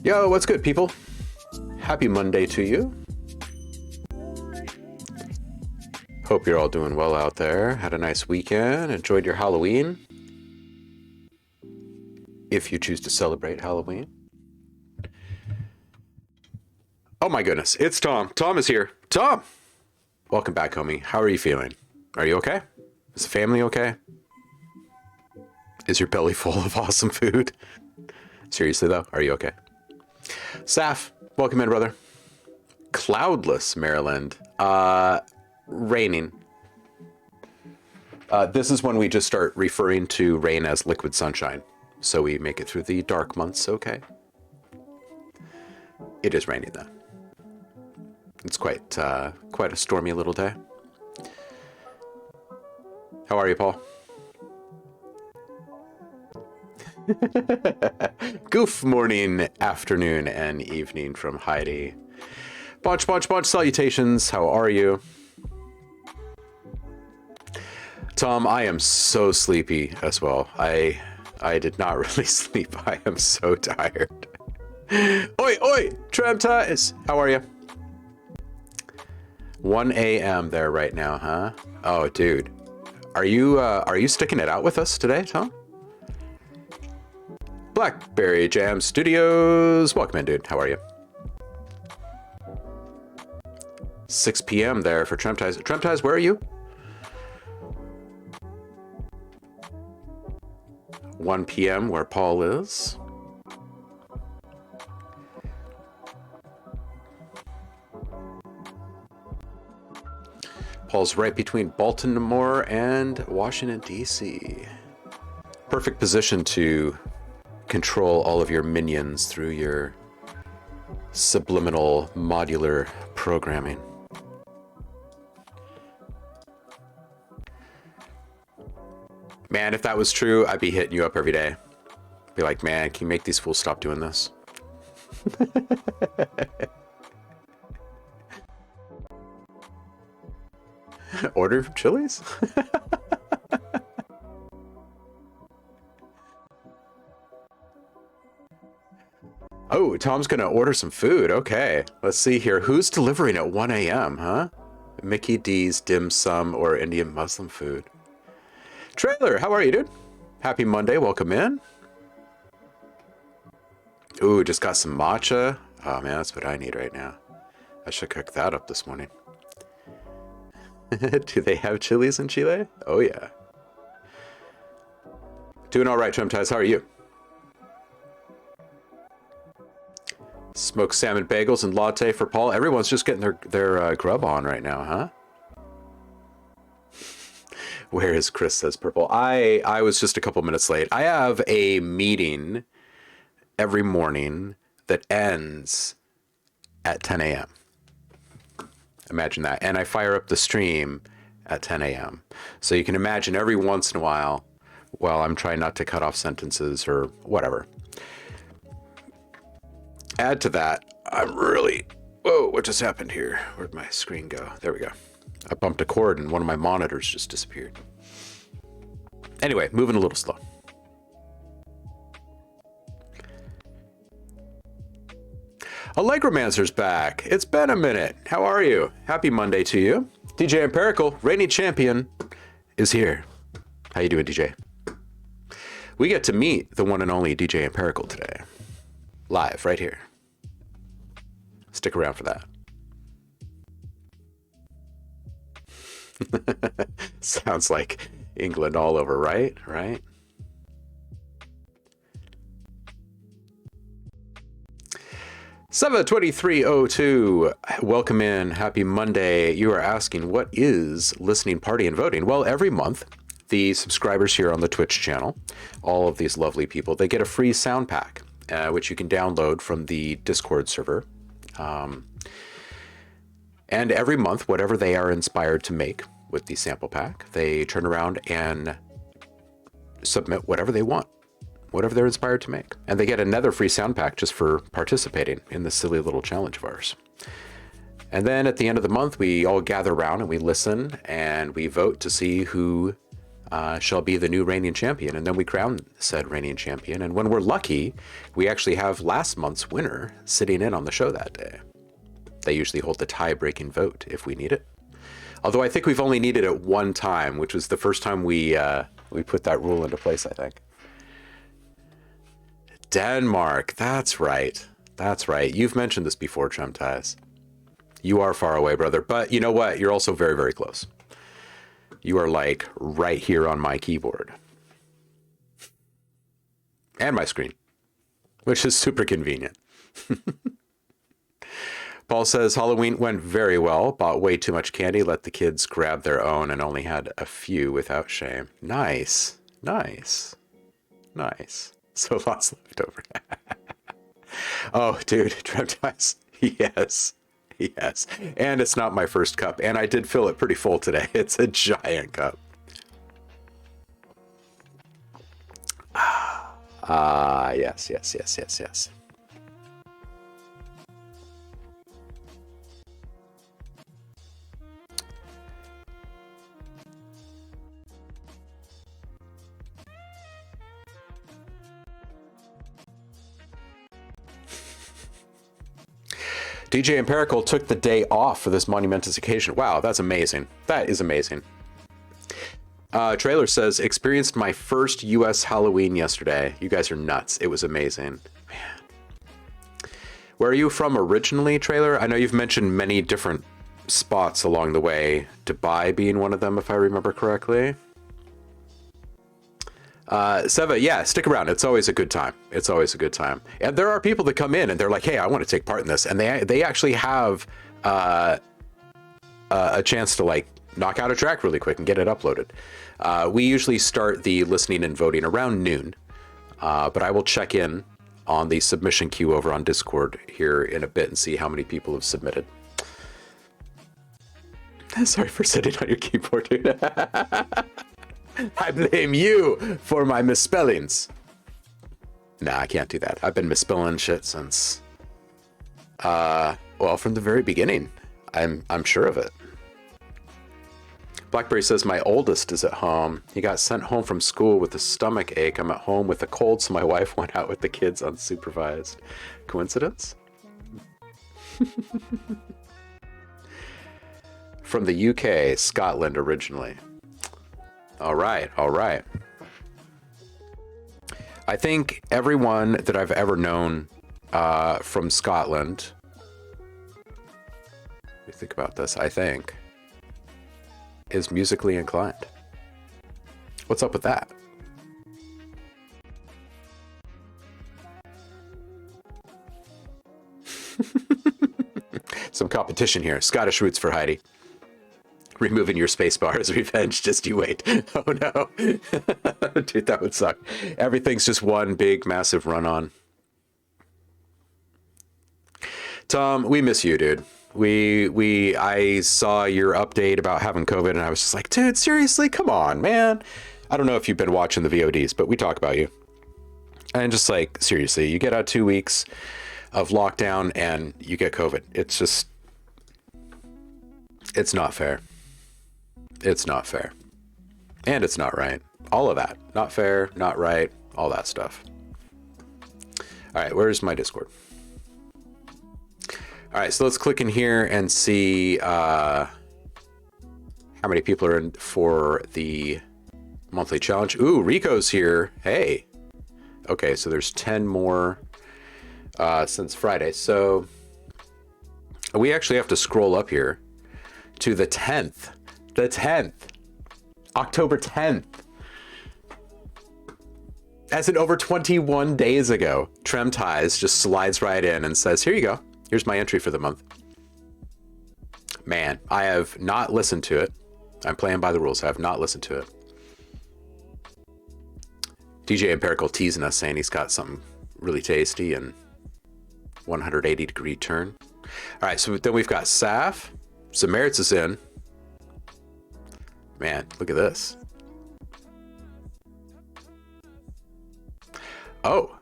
Yo, what's good, people? Happy Monday to you. Hope you're all doing well out there. Had a nice weekend. Enjoyed your Halloween. If you choose to celebrate Halloween. Oh my goodness, it's Tom. Tom is here. Tom! Welcome back, homie. How are you feeling? Are you okay? Is the family okay? Is your belly full of awesome food? Seriously though, are you okay? Saf, welcome in, brother. Cloudless, Maryland. Raining. This is when we just start referring to rain as liquid sunshine. So we make it through the dark months, okay? It is raining though. It's quite a stormy little day. How are you, Paul? Goof morning, afternoon, and evening from Heidi. Bunch salutations. How are you? Tom, I am so sleepy as well. I did not really sleep. I am so tired. Oi, Tramtize. How are you? 1 a.m. there right now, huh? Oh, dude. Are you sticking it out with us today, Tom? Blackberry Jam Studios. Welcome in, dude. How are you? 6 p.m. there for Tramtize. Tramtize, where are you? 1 p.m. where Paul is. Paul's right between Baltimore and Washington, D.C. Perfect position to control all of your minions through your subliminal modular programming. Man, if that was true, I'd be hitting you up every day. Be like, man, can you make these fools stop doing this? Order from Chili's? Oh, Tom's gonna order some food. Okay, let's see here. Who's delivering at 1 a.m., huh? Mickey D's dim sum or Indian Muslim food. Trailer, how are you, dude? Happy Monday, welcome in. Ooh, just got some matcha. Oh man, that's what I need right now. I should cook that up this morning. Do they have Chili's in Chile? Oh yeah. Doing all right, Tramtize. How are you? Smoked salmon bagels and latte for Paul. Everyone's just getting their grub on right now, huh? Where is Chris, says Purple. I was just a couple minutes late. I have a meeting every morning that ends at 10 a.m. Imagine that. And I fire up the stream at 10 a.m. So you can imagine every once in a while I'm trying not to cut off sentences or whatever. Add to that, I'm really... Whoa, what just happened here? Where'd my screen go? There we go. I bumped a cord and one of my monitors just disappeared. Anyway, moving a little slow. Allegromancer's back. It's been a minute. How are you? Happy Monday to you. DJ Empirical, reigning champion, is here. How you doing, DJ? We get to meet the one and only DJ Empirical today. Live, right here. Stick around for that. Sounds like England all over, right? Right? $72302. Welcome in. Happy Monday. You are asking, what is listening, party, and voting? Well, every month, the subscribers here on the Twitch channel, all of these lovely people, they get a free sound pack, which you can download from the Discord server. And every month, whatever they are inspired to make with the sample pack, they turn around and submit whatever they want, whatever they're inspired to make. And they get another free sound pack just for participating in this silly little challenge of ours. And then at the end of the month, we all gather around and we listen and we vote to see who shall be the new reigning champion. And then we crown said reigning champion. And when we're lucky, we actually have last month's winner sitting in on the show that day. They usually hold the tie-breaking vote if we need it. Although I think we've only needed it one time, which was the first time we put that rule into place, I think. Denmark, that's right. That's right. You've mentioned this before, Chum Ties. You are far away, brother. But you know what? You're also very, very close. You are like right here on my keyboard. And my screen, which is super convenient. Paul says, Halloween went very well. Bought way too much candy. Let the kids grab their own and only had a few without shame. Nice. Nice. Nice. So lots left over. Oh, dude. Tremtize. Yes. Yes. And it's not my first cup. And I did fill it pretty full today. It's a giant cup. Yes, yes, yes, yes, yes. DJ Empirical took the day off for this monumentous occasion. Wow, that's amazing. That is amazing. Trailer says, experienced my first U.S. Halloween yesterday. You guys are nuts. It was amazing. Man. Where are you from originally, Trailer? I know you've mentioned many different spots along the way. Dubai being one of them, if I remember correctly. Seva, yeah, stick around. It's always a good time. It's always a good time. And there are people that come in and they're like, hey, I want to take part in this. And they actually have a chance to like knock out a track really quick and get it uploaded. We usually start the listening and voting around noon, but I will check in on the submission queue over on Discord here in a bit and see how many people have submitted. Sorry for sitting on your keyboard, dude. I blame you for my misspellings. Nah, I can't do that. I've been misspelling shit since, well, from the very beginning. I'm sure of it. Blackberry says, my oldest is at home. He got sent home from school with a stomach ache. I'm at home with a cold, so my wife went out with the kids unsupervised. Coincidence? From the UK, Scotland originally. All right, all right. I think everyone that I've ever known from Scotland, let me think about this, I think, is musically inclined. What's up with that? Some competition here. Scottish roots for Heidi. Removing your spacebar as revenge, just you wait. Oh no. Dude, that would suck. Everything's just one big, massive run-on. Tom, we miss you, dude. I saw your update about having COVID, and I was just like, dude, seriously, come on, man. I don't know if you've been watching the VODs, but we talk about you. And just like, seriously, you get out 2 weeks of lockdown and you get COVID. It's just, it's not fair. It's not fair. And it's not right. All of that. Not fair, not right, all that stuff. All right, where's my Discord? All right, so let's click in here and see how many people are in for the monthly challenge. Ooh, Rico's here. Hey. Okay, so there's 10 more since Friday. So we actually have to scroll up here to the 10th. The 10th. October 10th. As in over 21 days ago. Trem Ties just slides right in and says, here you go. Here's my entry for the month. Man, I have not listened to it. I'm playing by the rules. I have not listened to it. DJ Empirical teasing us, saying he's got something really tasty and 180-degree turn. All right, so then we've got Saf. Zamertz is in. Man, look at this. Oh,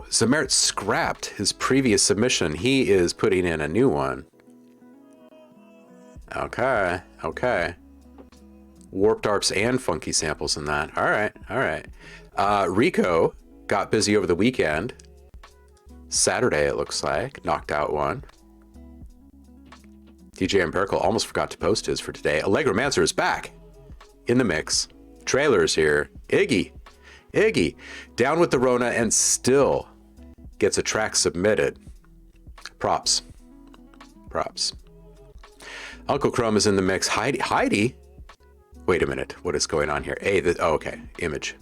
Zamertz scrapped his previous submission. He is putting in a new one. Okay. Warped ARPs and funky samples in that. All right. Rico got busy over the weekend. Saturday, it looks like. Knocked out one. DJ Empirical almost forgot to post his for today. Allegromancer is back in the mix. Trailer's here. Iggy, down with the Rona and still gets a track submitted. Props. Uncle Chrome is in the mix. Heidi? Wait a minute. What is going on here? Okay. Image.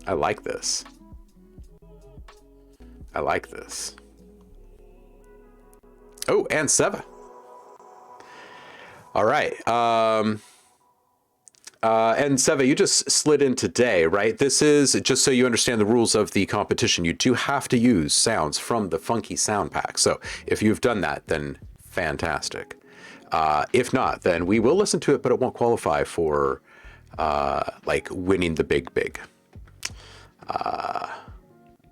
I like this. Oh, and Seva. All right. And Seva, you just slid in today, right? This is, just so you understand the rules of the competition, you do have to use sounds from the Funky Sound Pack. So if you've done that, then fantastic. If not, then we will listen to it, but it won't qualify for like winning the big.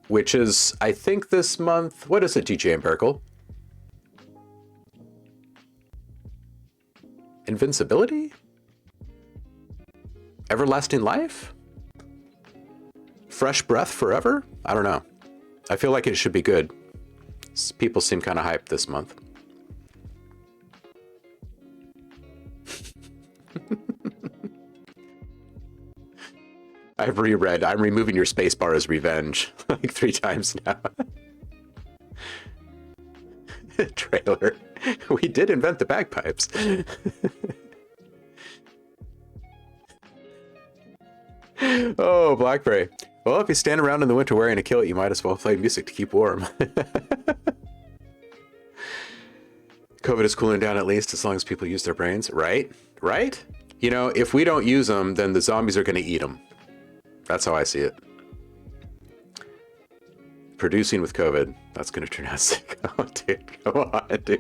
Which is, I think this month, what is it, DJ Empirical? Invincibility? Everlasting life? Fresh breath forever? I don't know. I feel like it should be good. People seem kind of hyped this month. I've reread, I'm removing your spacebar as revenge like 3 times now. Trailer. We did invent the bagpipes. Oh, Blackberry. Well, if you stand around in the winter wearing a kilt, you might as well play music to keep warm. COVID is cooling down at least as long as people use their brains. Right? You know, if we don't use them, then the zombies are going to eat them. That's how I see it. Producing with COVID, that's going to turn out sick. Oh, dude, come on, dude.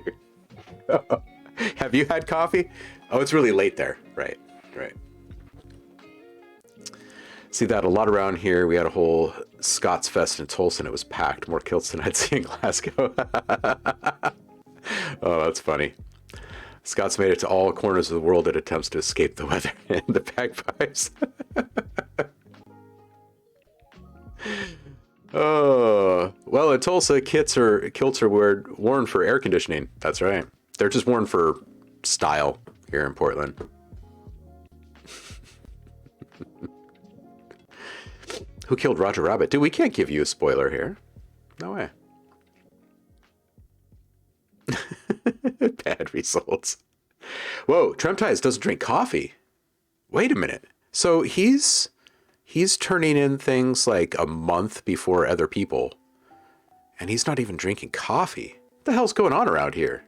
Oh. Have you had coffee? Oh, it's really late there. Right. See that a lot around here. We had a whole Scots Fest in Tulsa, and it was packed. More kilts than I'd see in Glasgow. Oh, that's funny. Scots made it to all corners of the world in attempts to escape the weather and the bagpipes. Oh, well, in Tulsa, kilts are worn for air conditioning. That's right. They're just worn for style here in Portland. Who killed Roger Rabbit? Dude, we can't give you a spoiler here. No way. Bad results. Whoa, Trem Ties doesn't drink coffee. Wait a minute. So he's turning in things like a month before other people. And he's not even drinking coffee. What the hell's going on around here?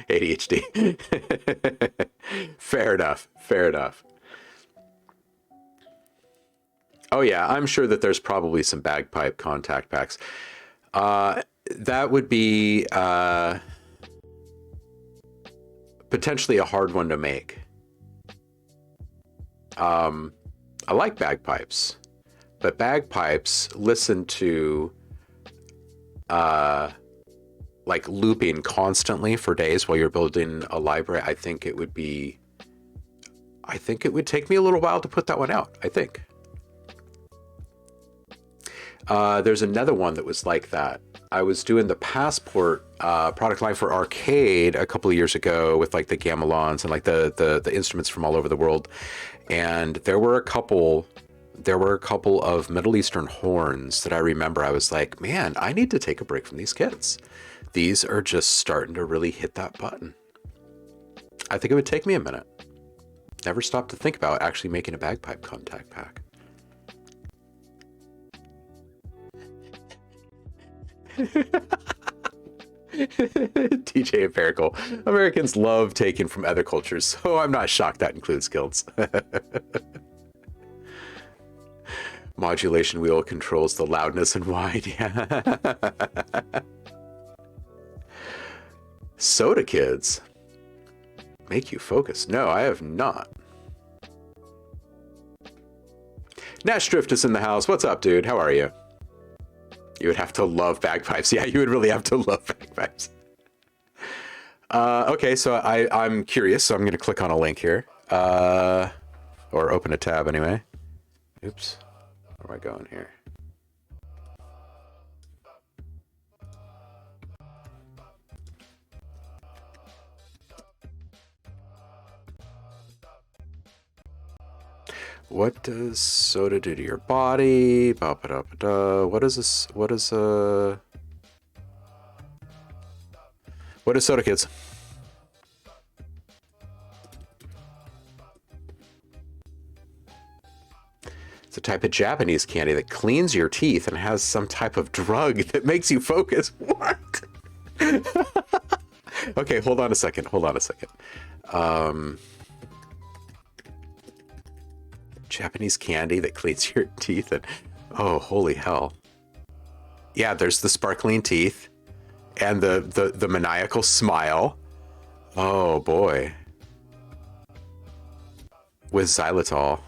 ADHD. Fair enough. Oh yeah, I'm sure that there's probably some bagpipe contact packs. That would be potentially a hard one to make. I like bagpipes, but bagpipes listen to like looping constantly for days while you're building a library. I think it would take me a little while to put that one out, I think. There's another one that was like that. I was doing the Passport product line for Arcade a couple of years ago with like the gamelons and like the instruments from all over the world. And there were a couple of Middle Eastern horns that I remember. I was like, man, I need to take a break from these kids. These are just starting to really hit that button. I think it would take me a minute. Never stop to think about actually making a bagpipe contact pack. DJ Empirical. Americans love taking from other cultures, so I'm not shocked that includes guilds. Modulation wheel controls the loudness and wide. Yeah. Soda kids make you focus. No, I have not. Nash Drift is in the house. What's up, dude? How are you? You would have to love bagpipes. Yeah, you would really have to love bagpipes. Okay, so I'm curious, so I'm going to click on a link here. Or open a tab anyway. Oops. Where am I going here? What does soda do to your body? What is this? What is soda kids? It's a type of Japanese candy that cleans your teeth and has some type of drug that makes you focus. What? Okay, hold on a second. Japanese candy that cleans your teeth and oh, holy hell. Yeah, there's the sparkling teeth and the maniacal smile. Oh boy. With xylitol.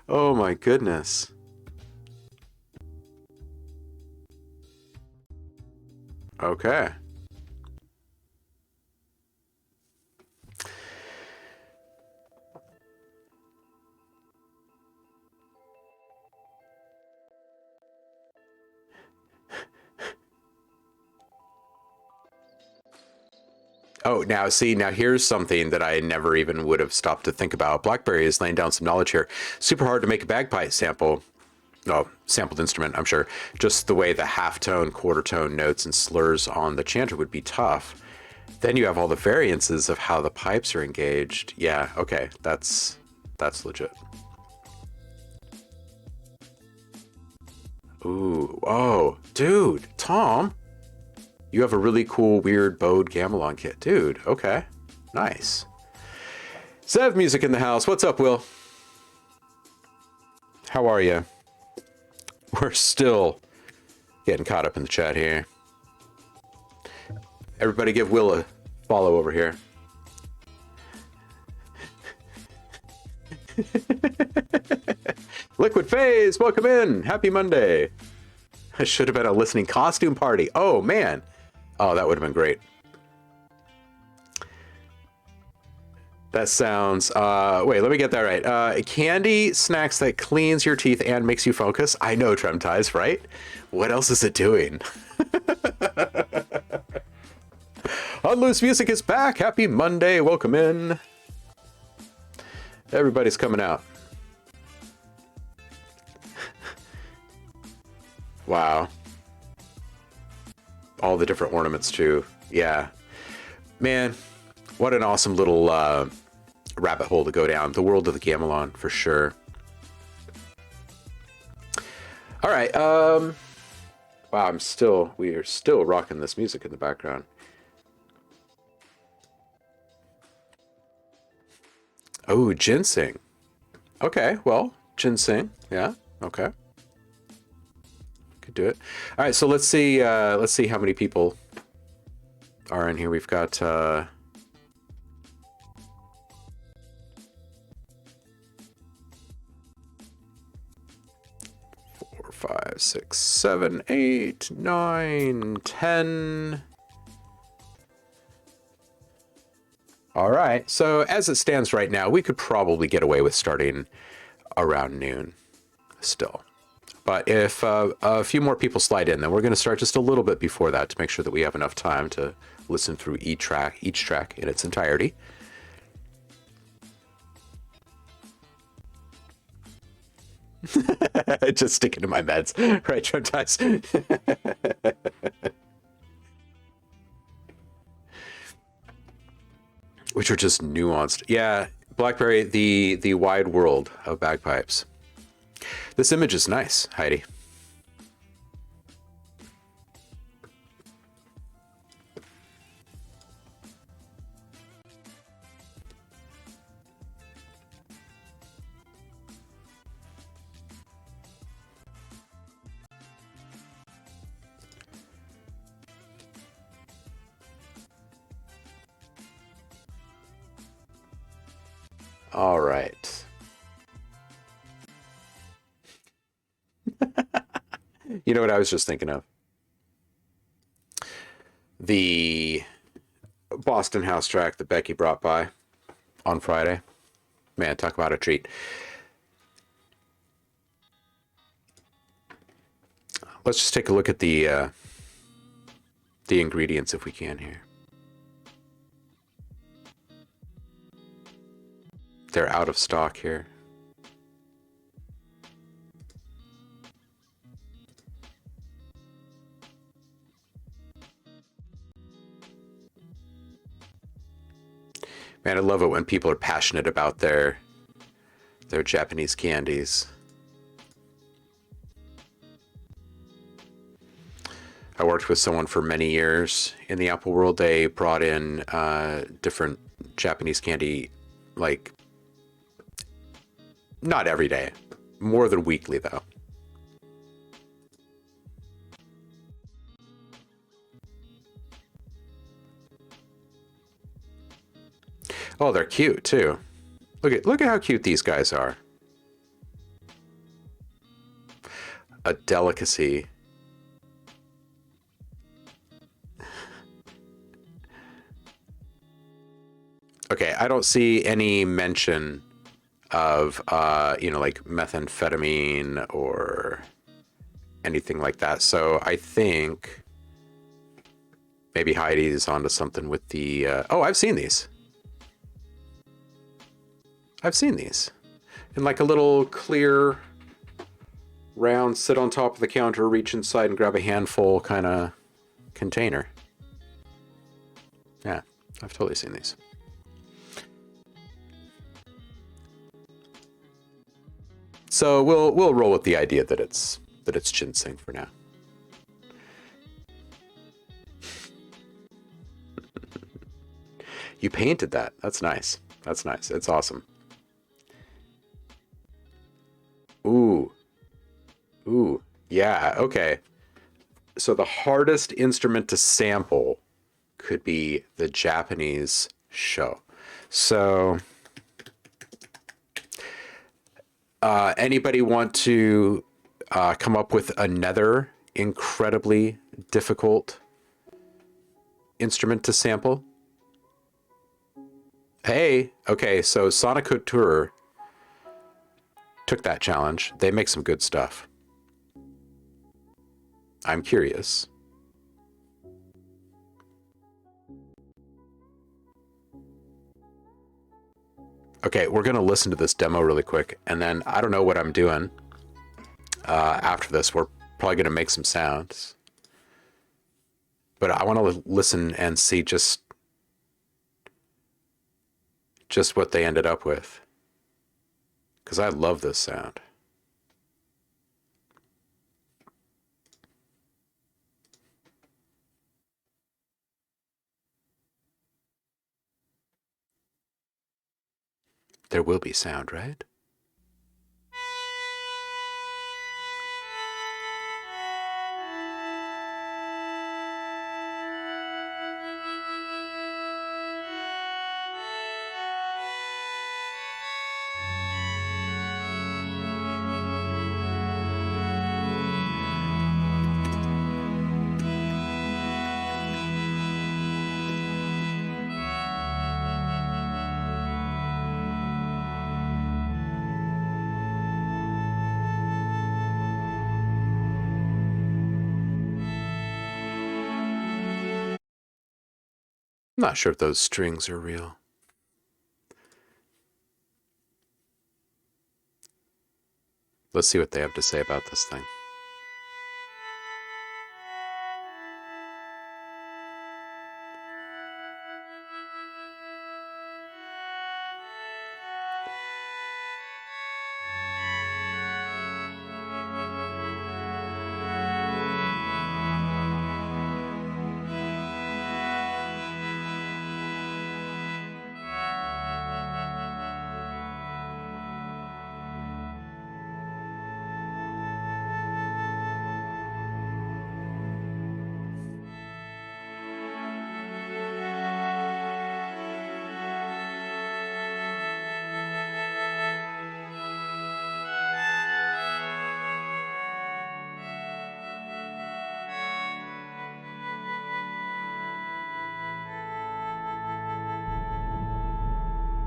Oh my goodness. Okay. Oh, now see, now here's something that I never even would have stopped to think about. BlackBerry is laying down some knowledge here. Super hard to make a bagpipe sample. Oh, sampled instrument, I'm sure. Just the way the half-tone, quarter-tone notes and slurs on the chanter would be tough. Then you have all the variances of how the pipes are engaged. Yeah, okay, that's legit. Ooh, oh, dude, Tom, you have a really cool, weird bowed gamelan kit. Dude, okay, nice. Zev Music in the house. What's up, Will? How are you? We're still getting caught up in the chat here. Everybody give Will a follow over here. Liquid Phase, welcome in. Happy Monday. I should have been a listening costume party. Oh, man. Oh, that would have been great. That sounds, wait, let me get that right. Candy snacks that cleans your teeth and makes you focus. I know, Tremties, right? What else is it doing? Unloose Music is back. Happy Monday. Welcome in. Everybody's coming out. Wow. All the different ornaments, too. Yeah. Man, what an awesome little rabbit hole to go down. The world of the gamelan, for sure. All right. Wow, we are still rocking this music in the background. Oh, ginseng. Okay, well, ginseng. Yeah, okay. Could do it. All right, so let's see how many people are in here. We've got 4, 5, 6, 7, 8, 9, 10. All right, so as it stands right now, we could probably get away with starting around noon still. But if a few more people slide in, then we're going to start just a little bit before that to make sure that we have enough time to listen through each track in its entirety. Just sticking to my meds, right, Trump-Ties? Which are just nuanced. Yeah, Blackberry, the wide world of bagpipes. This image is nice, Heidi. All right. You know what I was just thinking of? The Boston house track that Becky brought by on Friday. Man, talk about a treat. Let's just take a look at the ingredients if we can here. They're out of stock here. Man, I love it when people are passionate about their Japanese candies. I worked with someone for many years in the Apple world. They brought in different Japanese candy, like, not every day, more than weekly though. Oh, they're cute too. Look at how cute these guys are. A delicacy. Okay, I don't see any mention of like methamphetamine or anything like that. So I think maybe Heidi's onto something with the oh, I've seen these. I've seen these in like a little clear round sit on top of the counter, reach inside and grab a handful kind of container. Yeah, I've totally seen these. So we'll roll with the idea that it's ginseng for now. You painted that. That's nice. That's nice. It's awesome. Ooh. Ooh. Yeah, okay. So the hardest instrument to sample could be the Japanese sho. So anybody want to come up with another incredibly difficult instrument to sample? Hey, okay, so Sonic Couture took that challenge. They make some good stuff. I'm curious. Okay, we're going to listen to this demo really quick, and then I don't know what I'm doing after this. We're probably going to make some sounds. But I want to listen and see just what they ended up with. Because I love this sound. There will be sound, right? I'm not sure if those strings are real. Let's see what they have to say about this thing.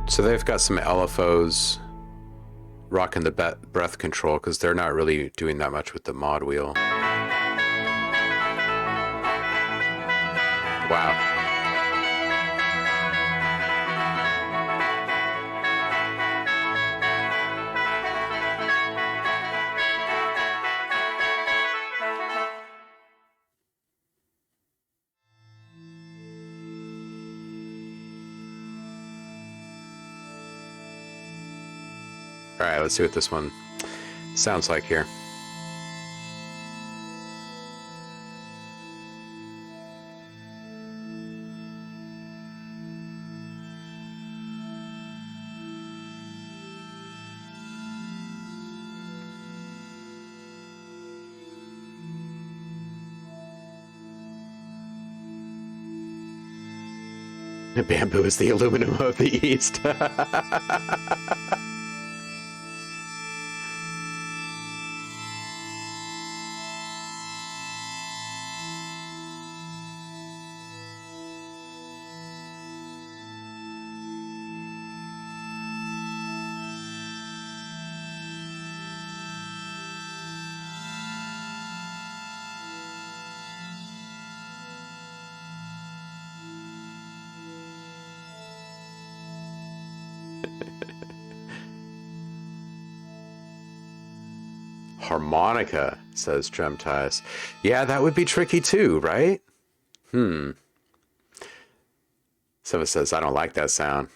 So they've got some LFOs rocking the breath control because they're not really doing that much with the mod wheel. Wow. All right, let's see what this one sounds like here. Bamboo is the aluminum of the East. Harmonica, says Tremties. Yeah, that would be tricky too, right? Someone says, I don't like that sound.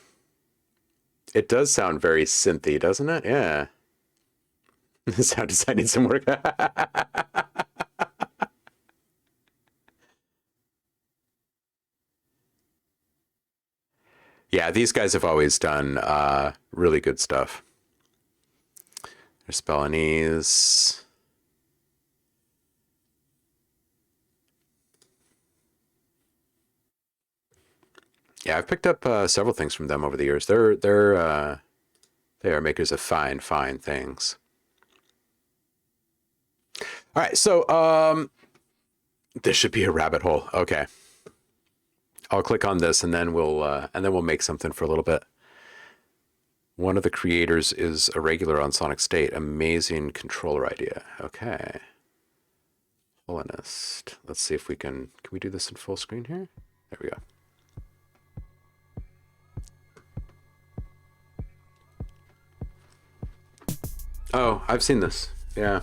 It does sound very synthy, doesn't it? Yeah. Sound design needs some work. Yeah, these guys have always done really good stuff. There's Balinese. Yeah, I've picked up several things from them over the years. They are makers of fine things. All right, so this should be a rabbit hole. Okay, I'll click on this and then we'll make something for a little bit. One of the creators is a regular on Sonic State. Amazing controller idea. Okay. Holinist. Let's see if we can we do this in full screen here? There we go. Oh, I've seen this. Yeah.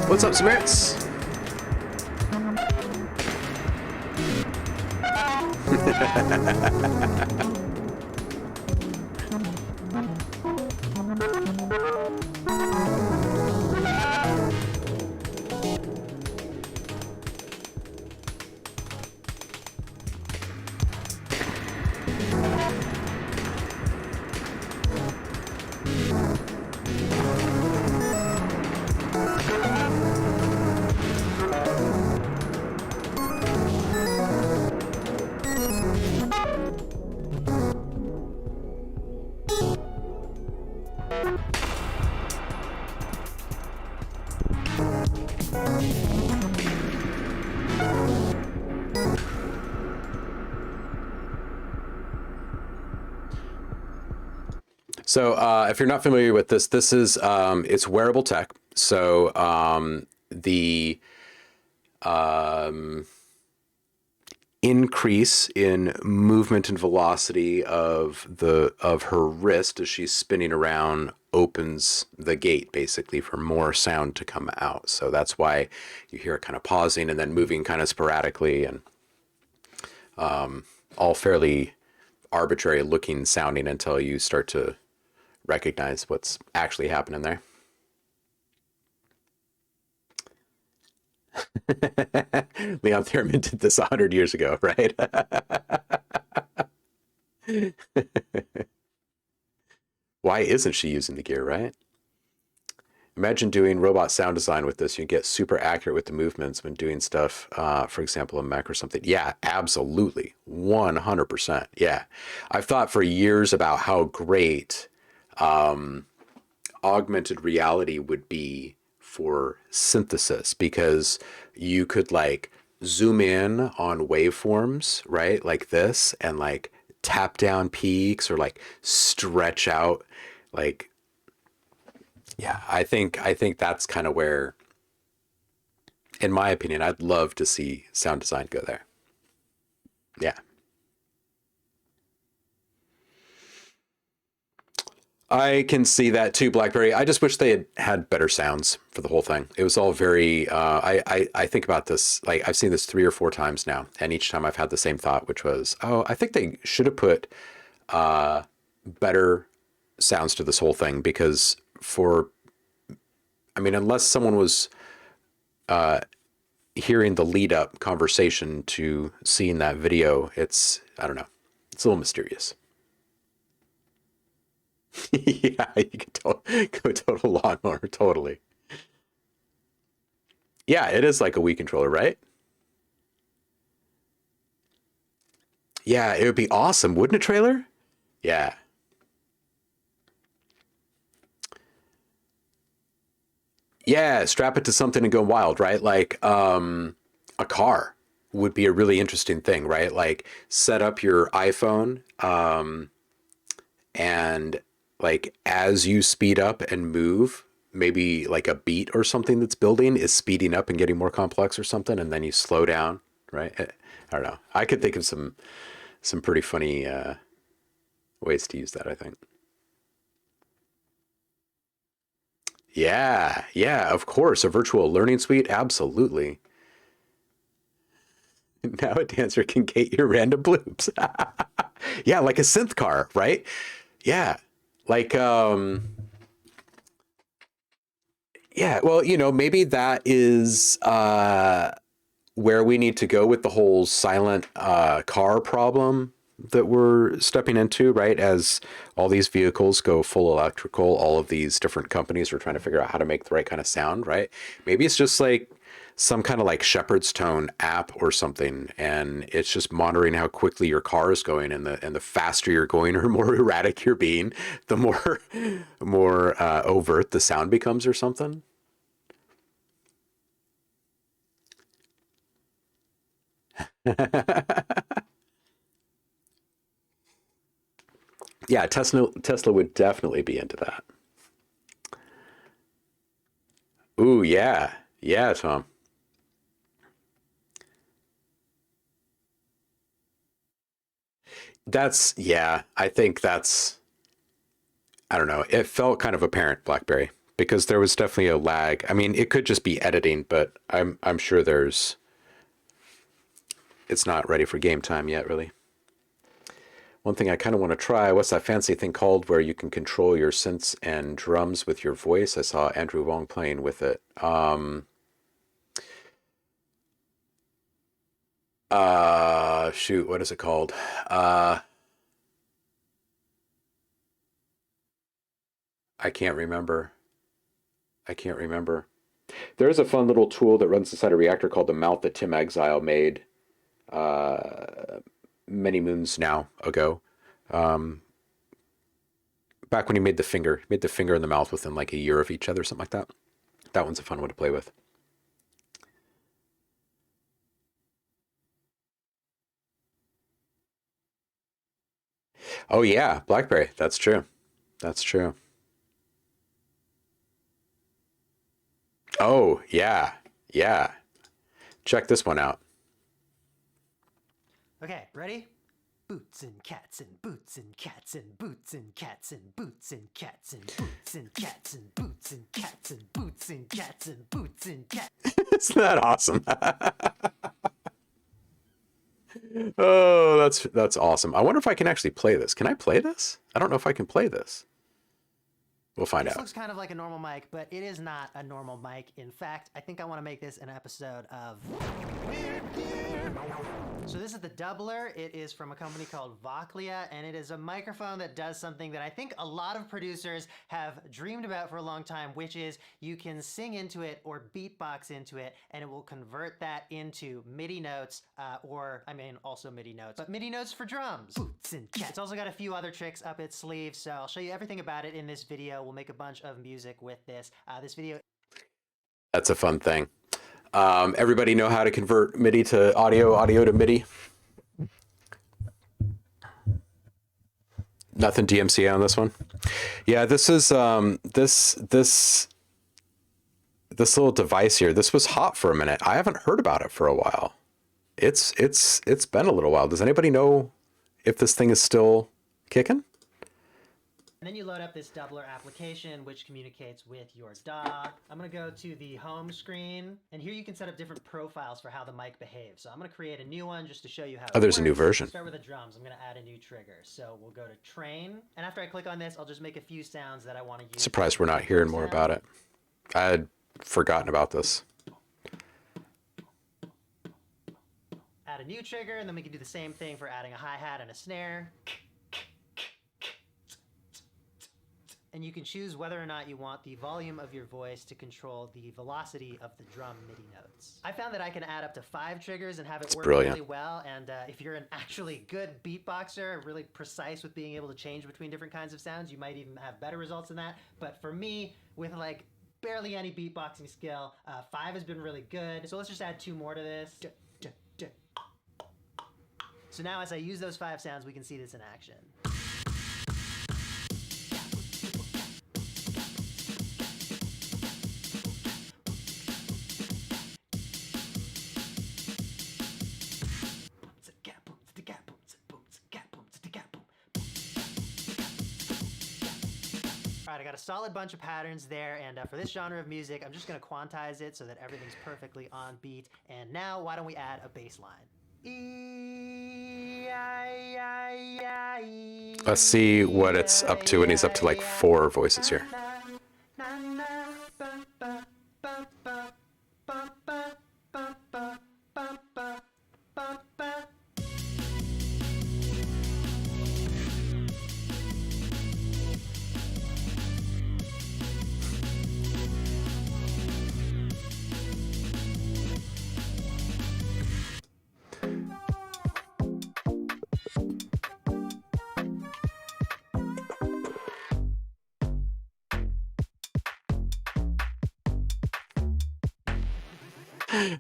What's up, Samaritans? So if you're not familiar with this, this is it's wearable tech. So the increase in movement and velocity of her wrist as she's spinning around opens the gate basically for more sound to come out. So that's why you hear it kind of pausing and then moving kind of sporadically, and all fairly arbitrary looking sounding until you start to recognize what's actually happening there. Leon Theremin did this 100 years ago, right? Why isn't she using the gear, right? Imagine doing robot sound design with this. You get super accurate with the movements when doing stuff, for example, a mech or something. Yeah, absolutely. 100%. Yeah. I've thought for years about how great augmented reality would be for synthesis, because you could like zoom in on waveforms, right? Like this, and like tap down peaks or like stretch out, like, yeah, I think that's kind of where, in my opinion, I'd love to see sound design go there. Yeah. I can see that too, BlackBerry. I just wish they had better sounds for the whole thing. It was all very. I think about this, like I've seen this 3 or 4 times now, and each time I've had the same thought, which was, oh, I think they should have put better sounds to this whole thing, because for, I mean, unless someone was hearing the lead up conversation to seeing that video, it's, I don't know, it's a little mysterious. Yeah, you could go total lawnmower, totally. Yeah, it is like a Wii controller, right? Yeah, it would be awesome, wouldn't it, trailer? Yeah. Yeah, strap it to something and go wild, right? Like a car would be a really interesting thing, right? Like set up your iPhone, and like as you speed up and move, maybe like a beat or something that's building is speeding up and getting more complex or something, and then you slow down, right? I don't know. I could think of some pretty funny ways to use that, I think. Yeah, yeah, of course. A virtual learning suite, absolutely. Now a dancer can gate your random bloops. Yeah, like a synth car, right? Yeah. Like yeah, well, maybe that is where we need to go with the whole silent car problem that we're stepping into, right? As all these vehicles go full electrical, all of these different companies are trying to figure out how to make the right kind of sound, right? Maybe it's just like some kind of like Shepherd's Tone app or something, and it's just monitoring how quickly your car is going, and the faster you're going or more erratic you're being, the more more overt the sound becomes or something. Yeah, Tesla would definitely be into that. Ooh, yeah. Yeah, Tom. Yeah, I think I don't know. It felt kind of apparent, BlackBerry, because there was definitely a lag. I mean, it could just be editing, but I'm sure it's not ready for game time yet, really. One thing I kind of want to try, what's that fancy thing called where you can control your synths and drums with your voice? I saw Andrew Wong playing with it. Shoot, what is it called? Uh, I can't remember. I can't remember. There's a fun little tool that runs inside a reactor called the mouth that Tim Exile made uh, many moons now ago. Um, Back when he made the finger and the mouth within like a year of each other, something like that. That one's a fun one to play with. Oh yeah, BlackBerry. That's true. That's true. Oh yeah, yeah. Check this one out. Okay, ready? Boots and cats and boots and cats and boots and cats and boots and cats and boots and cats and boots and cats and boots and cats and boots and cats. Isn't that awesome? Oh, that's awesome. I wonder if I can actually play this. Can I play this? I don't know if I can play this. We'll find This out. looks kind of like a normal mic, but it is not a normal mic. In fact, I think I want to make this an episode of Weird Gear. So this is the doubler. It is from a company called Voclia, and it is a microphone that does something that I think a lot of producers have dreamed about for a long time, which is you can sing into it or beatbox into it, and it will convert that into MIDI notes, also MIDI notes, but MIDI notes for drums. Boots and cats. It's also got a few other tricks up its sleeve, so I'll show you everything about it in this video. We'll make a bunch of music with this. This video. That's a fun thing. Everybody know how to convert MIDI to audio, audio to MIDI? Nothing DMCA on this one. Yeah, this is this little device here. This was hot for a minute. I haven't heard about it for a while. It's been a little while. Does anybody know if this thing is still kicking? And then you load up this doubler application, which communicates with your DAW. I'm gonna go to the home screen, and here you can set up different profiles for how the mic behaves. So I'm gonna create a new one just to show you how Oh, there's a new works. version. Start with the drums. I'm gonna add a new trigger. So we'll go to train, and after I click on this, I'll just make a few sounds that I want to use. Surprised we're not hearing more about it. I had forgotten about this. Add a new trigger, and then we can do the same thing for adding a hi-hat and a snare. And you can choose whether or not you want the volume of your voice to control the velocity of the drum MIDI notes. I found that I can add up to 5 triggers and have it work really well, and if you're an actually good beatboxer, really precise with being able to change between different kinds of sounds, you might even have better results than that. But for me, with like barely any beatboxing skill, 5 has been really good. So let's just add 2 more to this. So now as I use those 5 sounds, we can see this in action. All right, I got a solid bunch of patterns there, and for this genre of music, I'm just gonna quantize it so that everything's perfectly on beat. And now, why don't we add a bass line? Let's see what it's up to when he's up to like 4 voices here.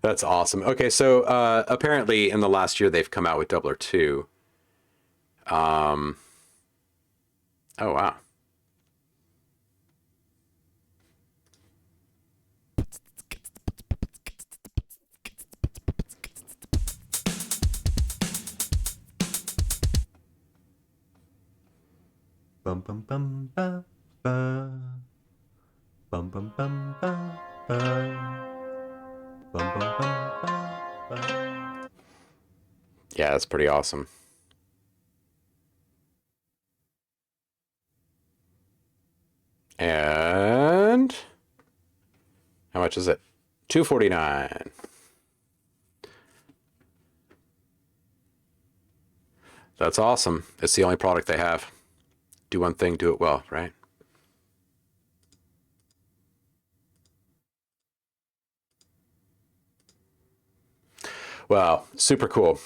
That's awesome. Okay, so apparently in the last year they've come out with Doubler 2. Um, oh wow. Bum bum bum ba ba. Bum bum bum ba ba. Bum bum bum ba ba. Yeah, that's pretty awesome. And how much is it? $249. That's awesome. It's the only product they have. Do one thing, do it well, right? Well, super cool.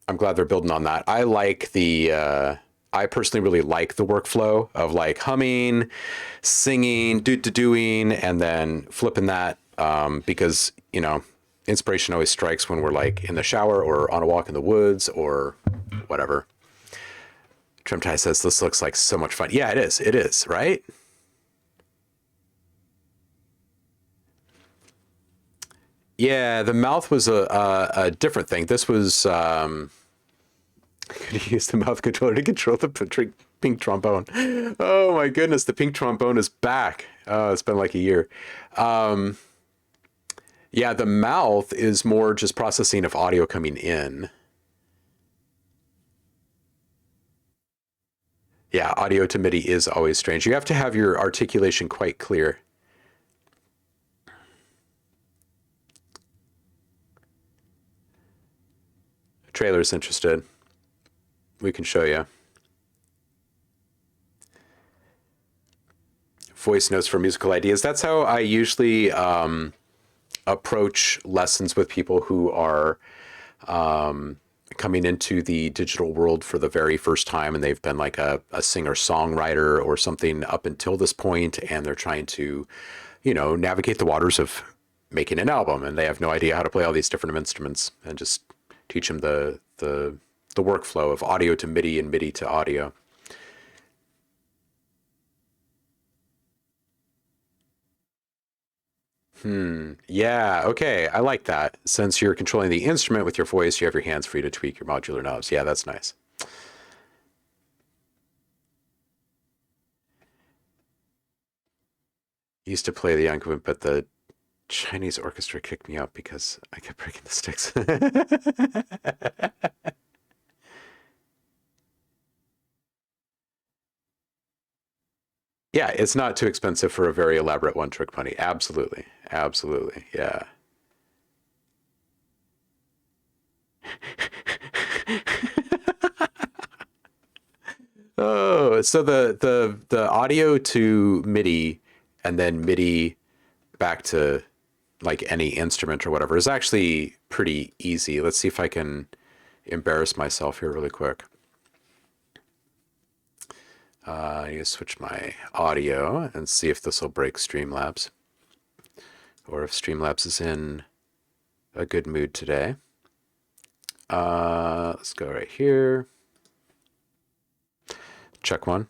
I'm glad they're building on that. I like I personally really like the workflow of like humming, singing, doing, and then flipping that because, you know, inspiration always strikes when we're like in the shower or on a walk in the woods or whatever. Trimtai says this looks like so much fun. Yeah, it is. It is, right? Yeah, the mouth was a different thing. This was could use the mouth controller to control the pink trombone. Oh my goodness, the pink trombone is back. Oh, it's been like a year. Um, yeah, the mouth is more just processing of audio coming in. Yeah, audio to MIDI is always strange. You have to have your articulation quite clear. Trailer's interested. We can show you. Voice notes for musical ideas. That's how I usually approach lessons with people who are coming into the digital world for the very first time and they've been like a singer-songwriter or something up until this point and they're trying to, you know, navigate the waters of making an album and they have no idea how to play all these different instruments and just teach them the workflow of audio to MIDI and MIDI to audio. Yeah, okay, I like that. Since you're controlling the instrument with your voice, you have your hands free to tweak your modular knobs. Yeah, that's nice. Used to play the Yankovic, but the Chinese orchestra kicked me out because I kept breaking the sticks. Yeah, it's not too expensive for a very elaborate one-trick pony. Absolutely. Absolutely. Yeah. Oh, so the audio to MIDI and then MIDI back to like any instrument or whatever is actually pretty easy. Let's see if I can embarrass myself here really quick. I need to switch my audio and see if this will break Streamlabs or if Streamlabs is in a good mood today. Let's go right here. Check one.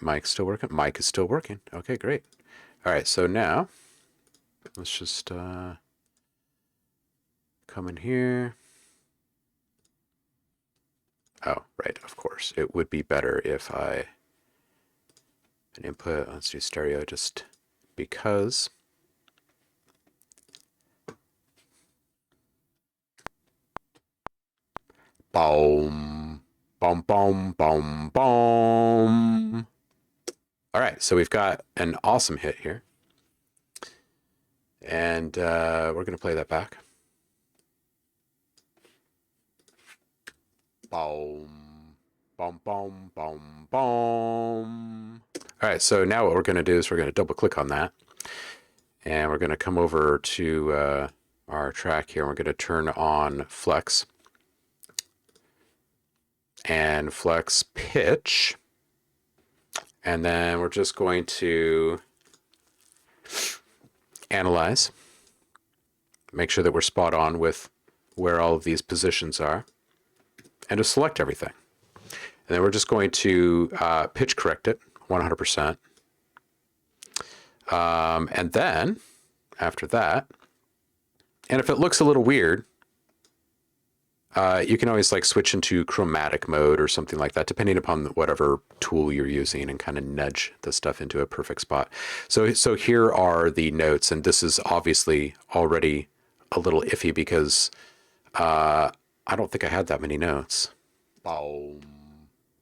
Mic's still working? Mic is still working. Okay, great. All right, so now let's just come in here. Oh, right, of course. It would be better if I an input. Let's do stereo just because. Boom, boom, boom, boom, boom. All right, so we've got an awesome hit here. And we're going to play that back. Boom, boom, boom, boom, boom. All right, so now what we're going to do is we're going to double click on that. And we're going to come over to our track here. We're going to turn on flex. And flex pitch. And then we're just going to analyze, make sure that we're spot on with where all of these positions are, and to select everything. And then we're just going to pitch correct it 100%. And then after that, and if it looks a little weird, you can always like switch into chromatic mode or something like that, depending upon whatever tool you're using, and kind of nudge the stuff into a perfect spot. So here are the notes, and this is obviously already a little iffy because I don't think I had that many notes. Boom,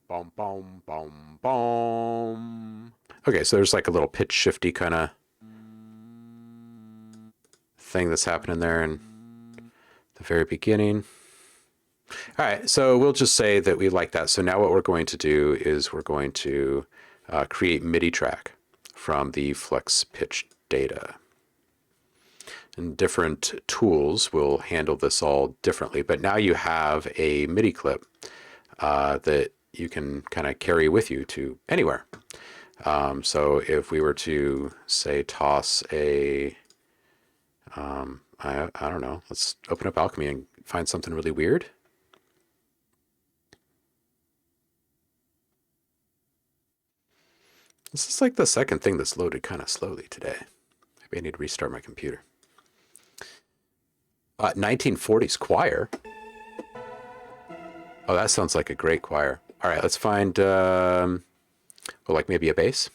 boom, boom, boom, boom. Okay, so there's like a little pitch shifty kind of thing that's happening there in the very beginning. All right, so we'll just say that we like that. So now what we're going to do is we're going to create MIDI track from the flex pitch data. And different tools will handle this all differently, but now you have a MIDI clip that you can kind of carry with you to anywhere. So if we were to say toss a, I don't know, let's open up Alchemy and find something really weird. This is like the second thing that's loaded kind of slowly today. Maybe I need to restart my computer. 1940s choir. Oh, that sounds like a great choir. All right, let's find, well, like maybe a bass.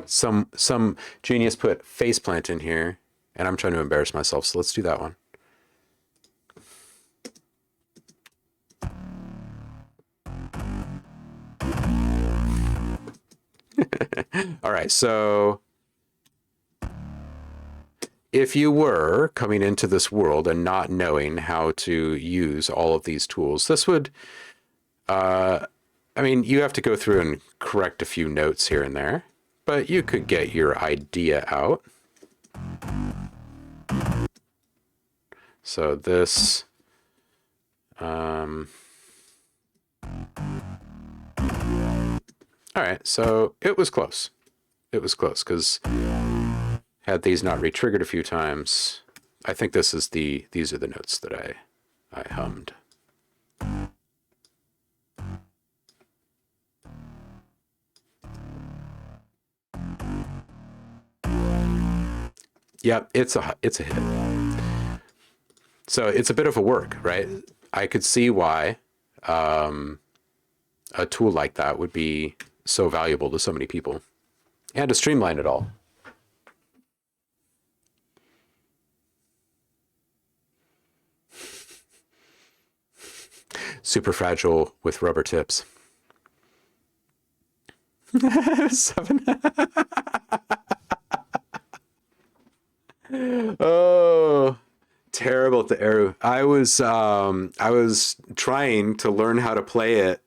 Some genius put faceplant in here, and I'm trying to embarrass myself, so let's do that one. All right, so if you were coming into this world and not knowing how to use all of these tools, this would, I mean, you have to go through and correct a few notes here and there, but you could get your idea out. So this, all right, so it was close. It was close because had these not re-triggered a few times, I think these are the notes that I hummed. Yep, it's a hit. So it's a bit of a work, right? I could see why a tool like that would be so valuable to so many people, and to streamline it all. Super fragile with rubber tips. 7. Oh, terrible at the Eru. I was trying to learn how to play it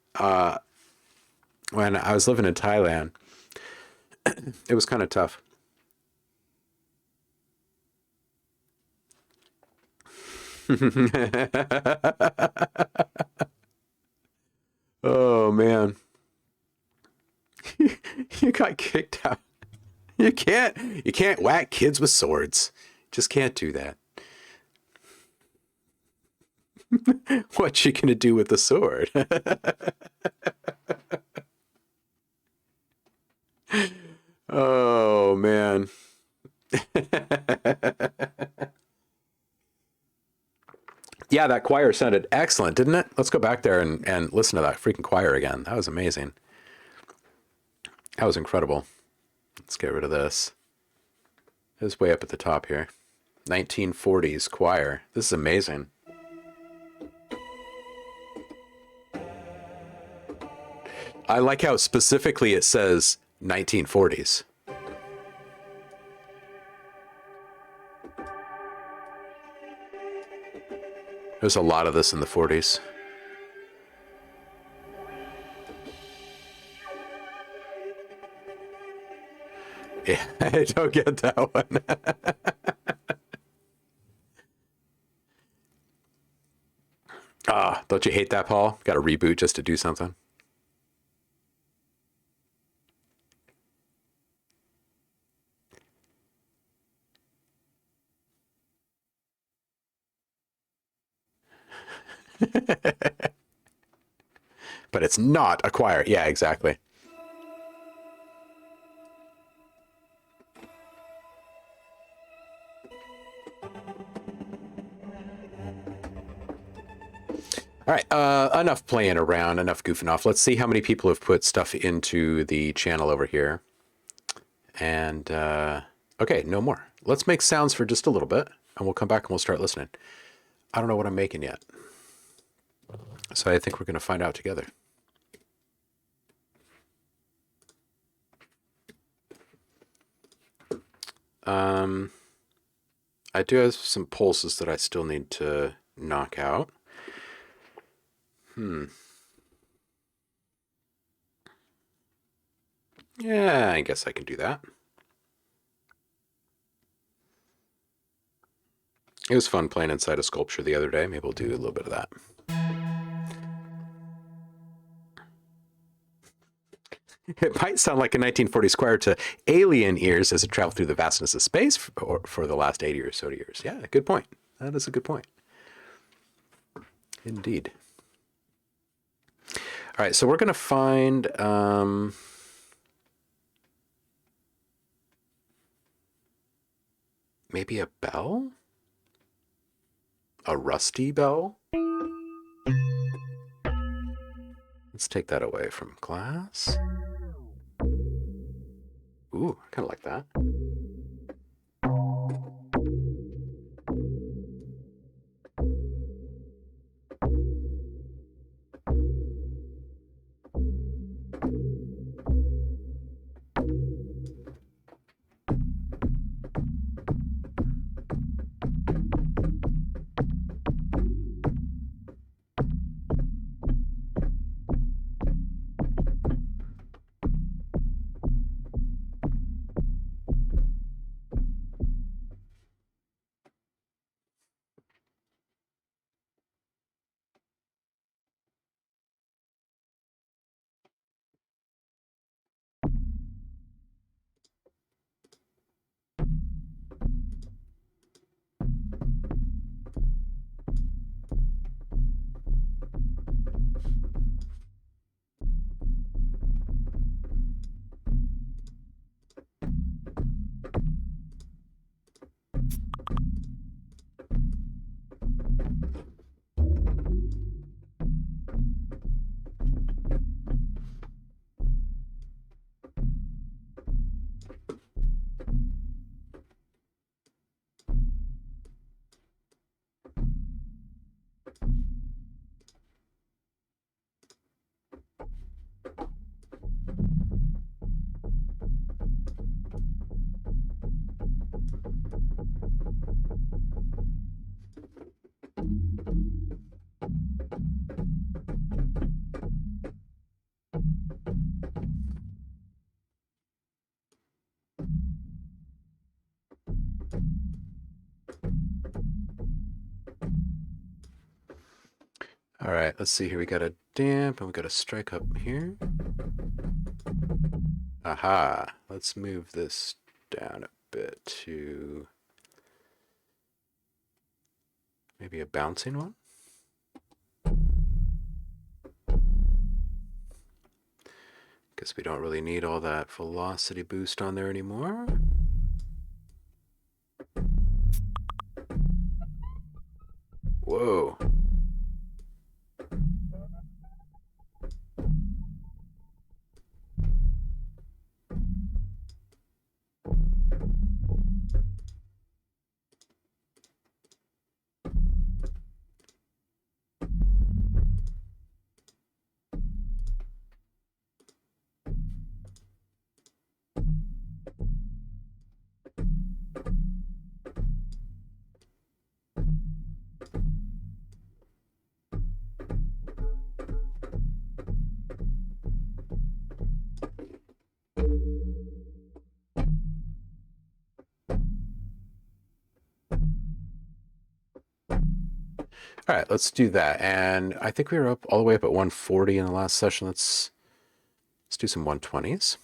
when I was living in Thailand. It was kind of tough. Oh man. You got kicked out. You can't whack kids with swords. Just can't do that. What you gonna do with the sword? Oh man. Yeah, that choir sounded excellent, didn't it? Let's go back there and listen to that freaking choir again. That was amazing. That was incredible. Let's get rid of this. It was way up at the top here. 1940s choir. This is amazing. I like how specifically it says 1940s. There's a lot of this in the 40s. Yeah, I don't get that one. Don't you hate that, Paul? Got to reboot just to do something. But it's not acquire. Yeah, exactly. All right, enough playing around, enough goofing off. Let's see how many people have put stuff into the channel over here. And, okay, no more. Let's make sounds for just a little bit, and we'll come back and we'll start listening. I don't know what I'm making yet. So I think we're going to find out together. I do have some pulses that I still need to knock out. Yeah, I guess I can do that. It was fun playing inside a sculpture the other day. Maybe we'll do a little bit of that. It might sound like a 1940 Squire to alien ears as it traveled through the vastness of space for the last 80 or so years. Yeah, good point. That is a good point. Indeed. All right, so we're going to find... maybe a bell? A rusty bell? Let's take that away from glass. Ooh, I kind of like that. All right, let's see here. We got a damp and we got a strike up here. Aha. Let's move this down a bit to maybe a bouncing one. Guess we don't really need all that velocity boost on there anymore. Whoa. All right, let's do that. And I think we were up all the way up at 140 in the last session. Let's do some 120s.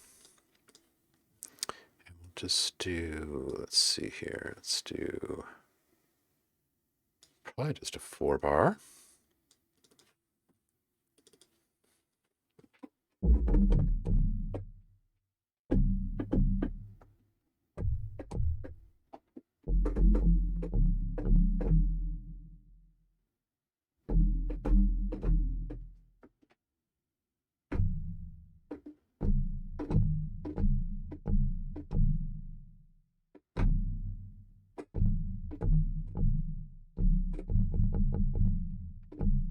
And we'll just do, let's see here. Let's do probably just a 4-bar.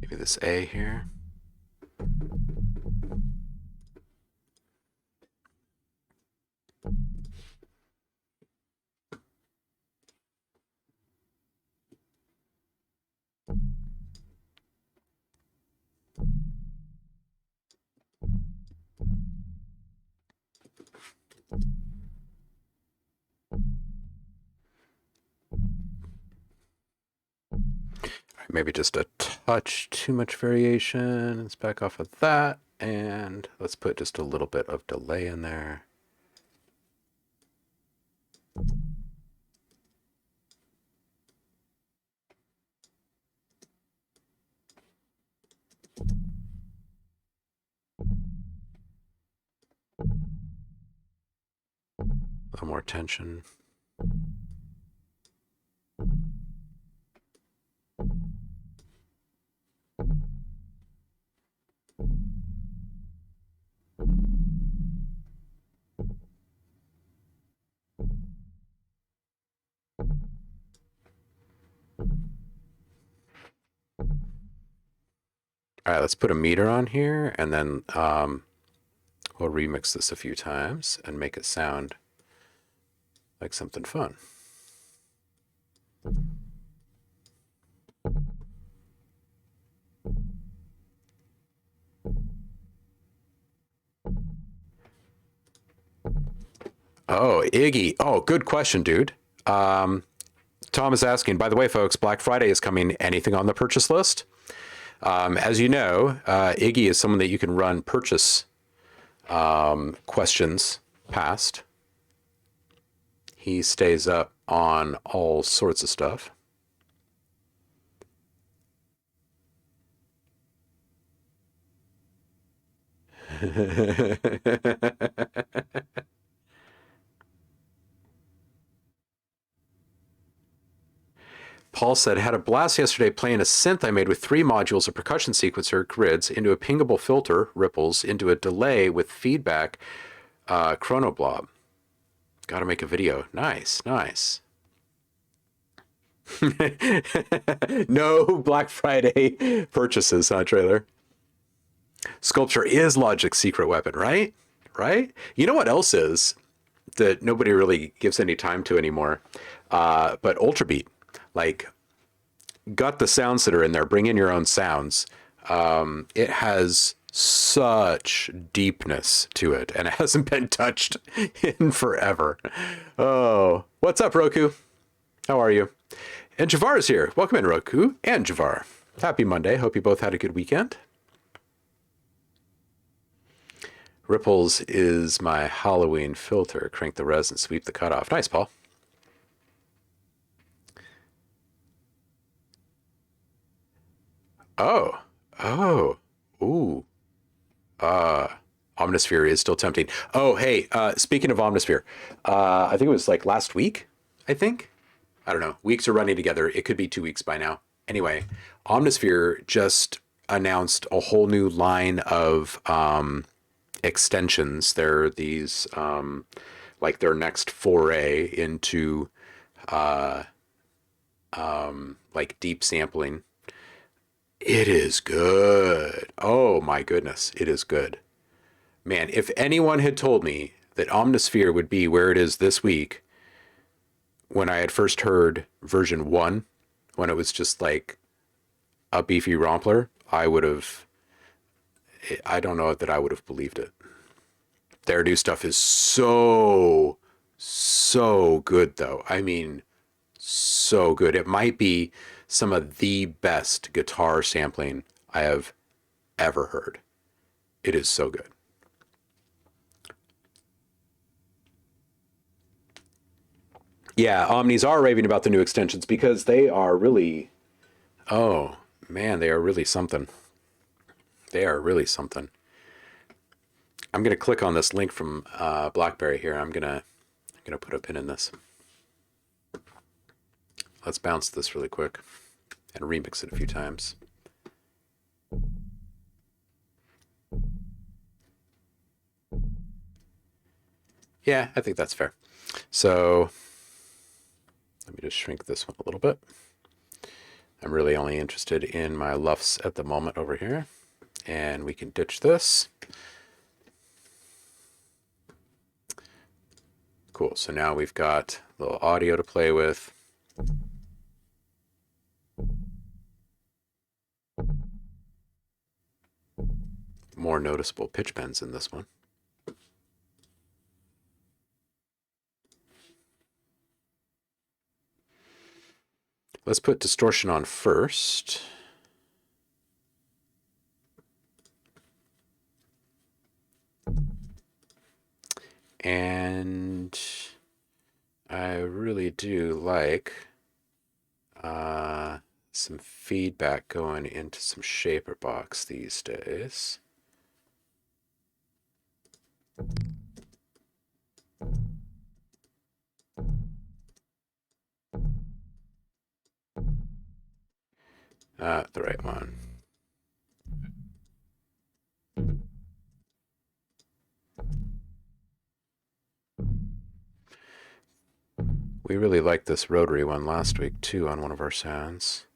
Maybe this A here. Maybe just a touch too much variation. Let's back off of that. And let's put just a little bit of delay in there. A little more tension. All right, let's put a meter on here, and then we'll remix this a few times and make it sound like something fun. Oh, Iggy. Oh, good question, dude. Tom is asking, by the way, folks, Black Friday is coming. Anything on the purchase list? As you know, Iggy is someone that you can run purchase questions past. He stays up on all sorts of stuff. Paul said, had a blast yesterday playing a synth I made with 3 modules, a percussion sequencer, grids, into a pingable filter, ripples, into a delay with feedback, chronoblob. Got to make a video. Nice, nice. No Black Friday purchases, huh, Trailer? Sculpture is Logic's secret weapon, right? Right? You know what else is that nobody really gives any time to anymore? But Ultrabeat. Like, got the sounds that are in there. Bring in your own sounds. It has such deepness to it, and it hasn't been touched in forever. Oh, what's up, Roku? How are you? And Javar is here. Welcome in, Roku and Javar. Happy Monday. Hope you both had a good weekend. Ripples is my Halloween filter. Crank the res and sweep the cutoff. Nice, Paul. Oh, ooh. Omnisphere is still tempting. Oh, hey, speaking of Omnisphere, I think it was like last week, I think. I don't know. Weeks are running together. It could be 2 weeks by now. Anyway, Omnisphere just announced a whole new line of extensions. They're these, like their next foray into like deep sampling. It is good. Oh my goodness, it is good. Man, if anyone had told me that Omnisphere would be where it is this week, when I had first heard version 1, when it was just like a beefy rompler, I don't know that I would have believed it. Their new stuff is so good though. I mean, so good. It might be some of the best guitar sampling I have ever heard. It is so good. Yeah, Omnis are raving about the new extensions because they are really, oh man, they are really something. They are really something. I'm gonna click on this link from BlackBerry here. I'm gonna put a pin in this. Let's bounce this really quick and remix it a few times. Yeah, I think that's fair. So let me just shrink this one a little bit. I'm really only interested in my LUFS at the moment over here. And we can ditch this. Cool, so now we've got a little audio to play with. More noticeable pitch bends in this one. Let's put distortion on first. And I really do like some feedback going into some shaper box these days. The right one. We really liked this rotary one last week too on one of our sounds.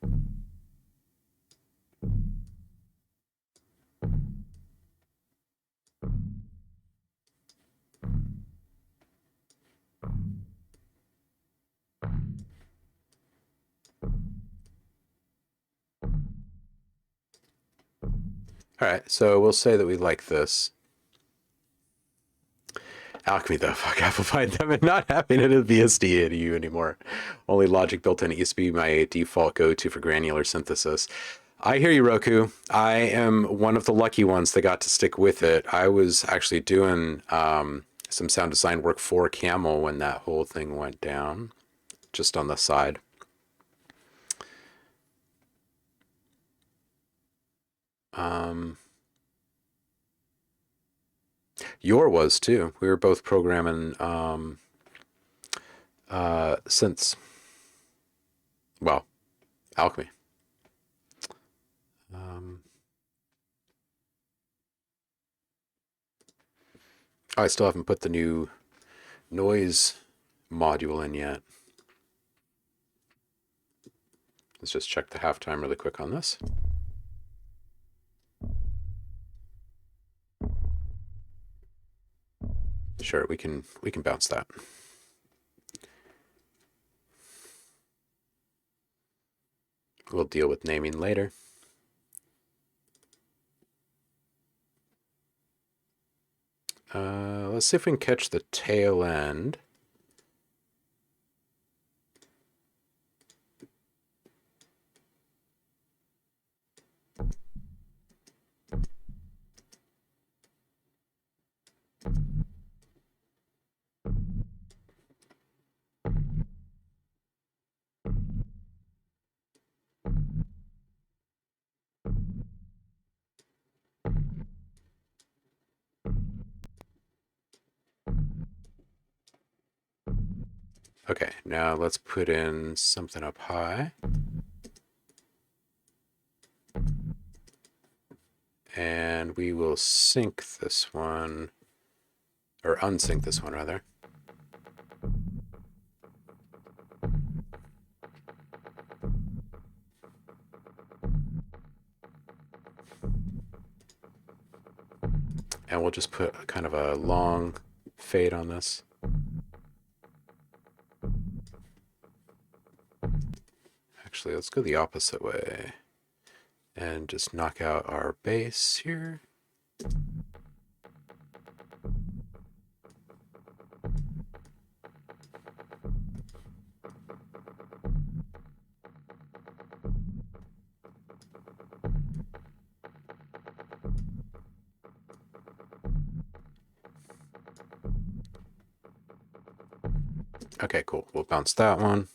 All right, so we'll say that we like this. Alchemy, though, fuck, amplifying them and not having it as VSD ADU anymore. Only Logic built-in. It used to be my default go-to for granular synthesis. I hear you, Roku. I am one of the lucky ones that got to stick with it. I was actually doing some sound design work for Camel when that whole thing went down, just on the side. Your was too. We were both programming synths. Well, Alchemy. I still haven't put the new noise module in yet. Let's just check the halftime really quick on this. Sure, we can bounce that. We'll deal with naming later. Let's see if we can catch the tail end. Okay, now let's put in something up high. And we will sync this one, or unsync this one rather. And we'll just put kind of a long fade on this. Actually, let's go the opposite way and just knock out our bass here. Okay, cool. We'll bounce that one.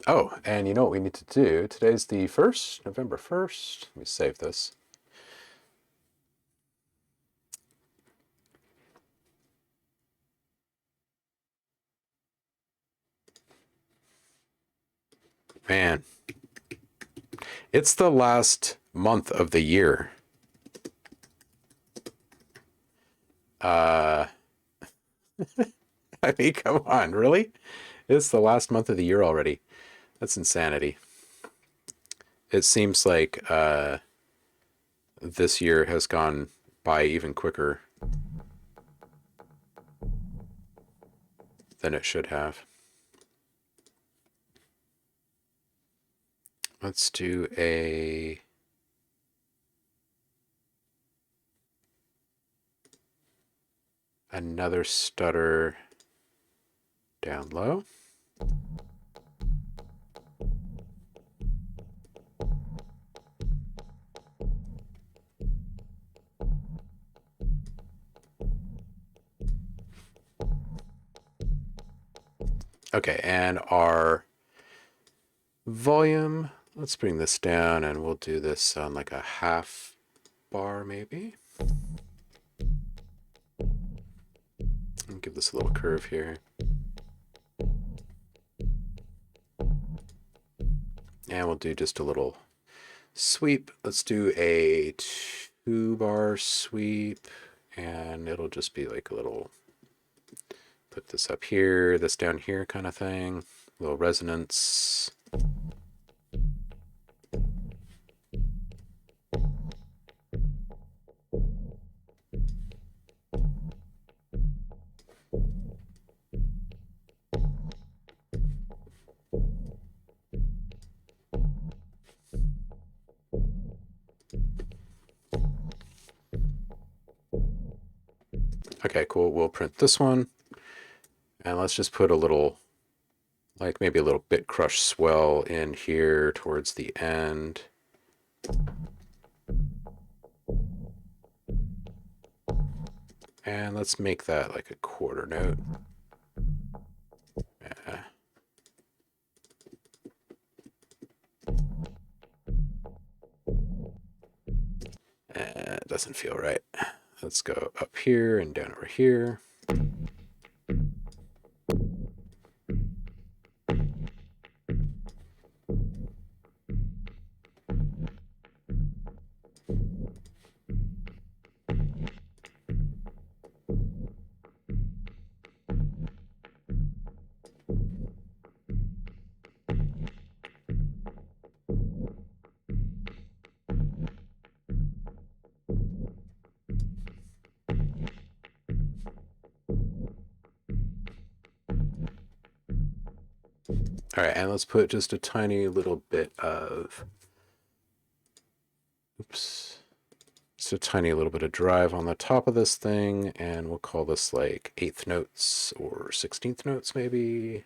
Oh, and you know what we need to do? Today's the 1st, November 1st. Let me save this. Man, it's the last month of the year. I mean, come on, really? It's the last month of the year already. That's insanity. It seems like this year has gone by even quicker than it should have. Let's do another stutter down low. Okay, and our volume, let's bring this down and we'll do this on like a half bar maybe. And give this a little curve here. And we'll do just a little sweep. Let's do a 2-bar sweep, and it'll just be like a little, put this up here, this down here kind of thing. A little resonance. Okay, cool. We'll print this one. And let's just put a little, like maybe a little bit crush swell in here towards the end. And let's make that like a quarter note. Yeah. It doesn't feel right. Let's go up here and down over here. All right, and let's put just a tiny little bit of, just a tiny little bit of drive on the top of this thing, and we'll call this like 8th notes or 16th notes maybe.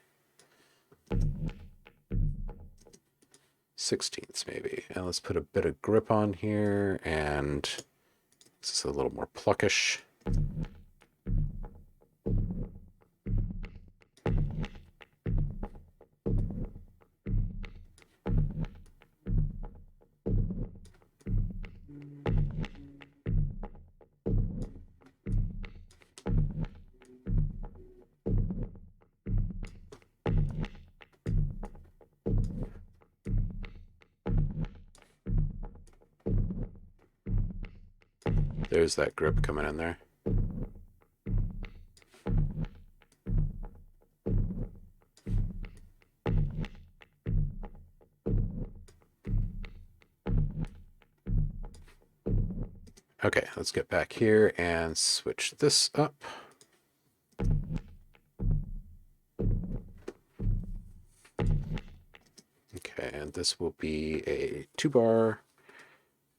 16ths maybe. And let's put a bit of grip on here, and this is a little more pluckish. There's that grip coming in there. Okay, let's get back here and switch this up. Okay, and this will be a 2-bar,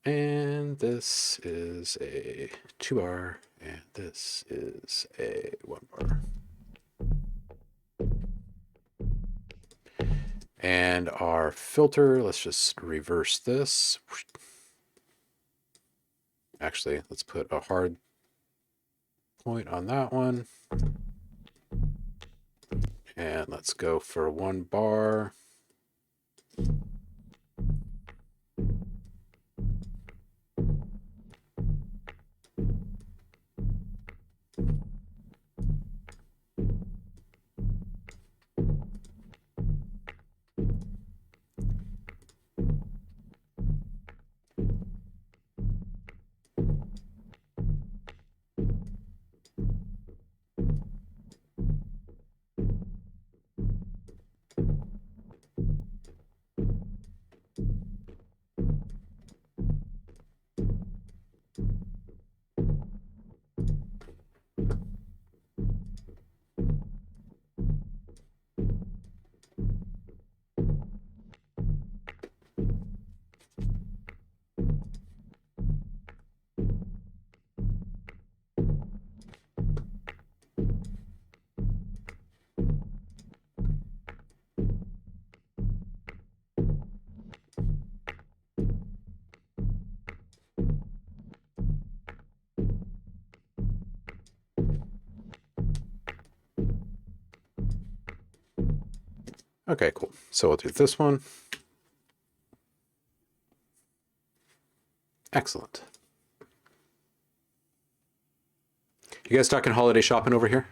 and this is a 2-bar, and this is a 1-bar. And our filter, let's just reverse this. Actually, let's put a hard point on that one. And let's go for 1 bar. Okay, cool. So we'll do this one. Excellent. You guys talking holiday shopping over here?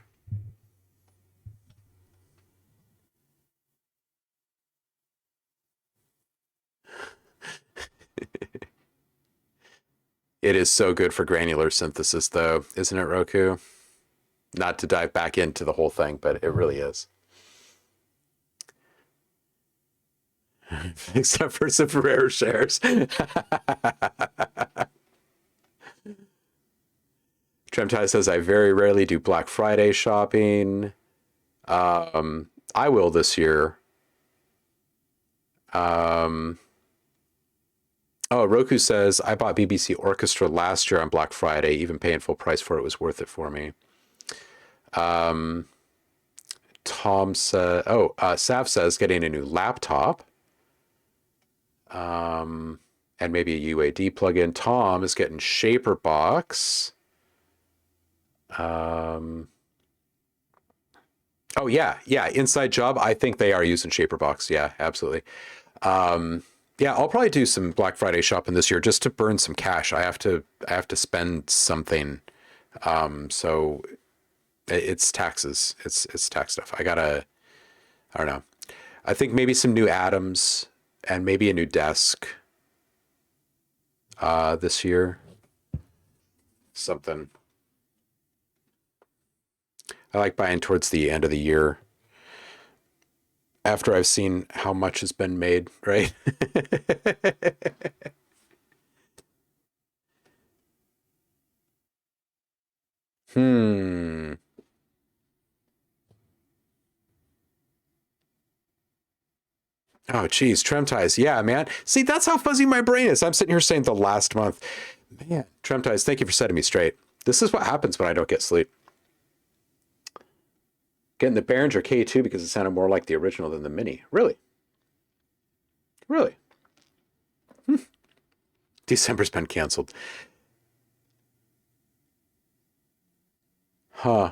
It is so good for granular synthesis, though, isn't it, Roku? Not to dive back into the whole thing, but it really is. Except for some rare shares. Tremtai says, I very rarely do Black Friday shopping. I will this year. Oh, Roku says, I bought BBC Orchestra last year on Black Friday. Even paying full price for it was worth it for me. Tom said, Sav says, getting a new laptop. And maybe a UAD plugin. Tom is getting Shaper Box. Oh yeah, Inside Job. I think they are using Shaper Box. Yeah, absolutely. Yeah, I'll probably do some Black Friday shopping this year just to burn some cash. I have to spend something. So it's taxes. It's tax stuff. I don't know. I think maybe some new Atoms and maybe a new desk this year. Something. I like buying towards the end of the year after I've seen how much has been made, right? Oh, geez, Tremties. Yeah, man. See, that's how fuzzy my brain is. I'm sitting here saying the last month. Man, Tremties, thank you for setting me straight. This is what happens when I don't get sleep. Getting the Behringer K2 because it sounded more like the original than the Mini. Really? Really? December's been canceled. Huh.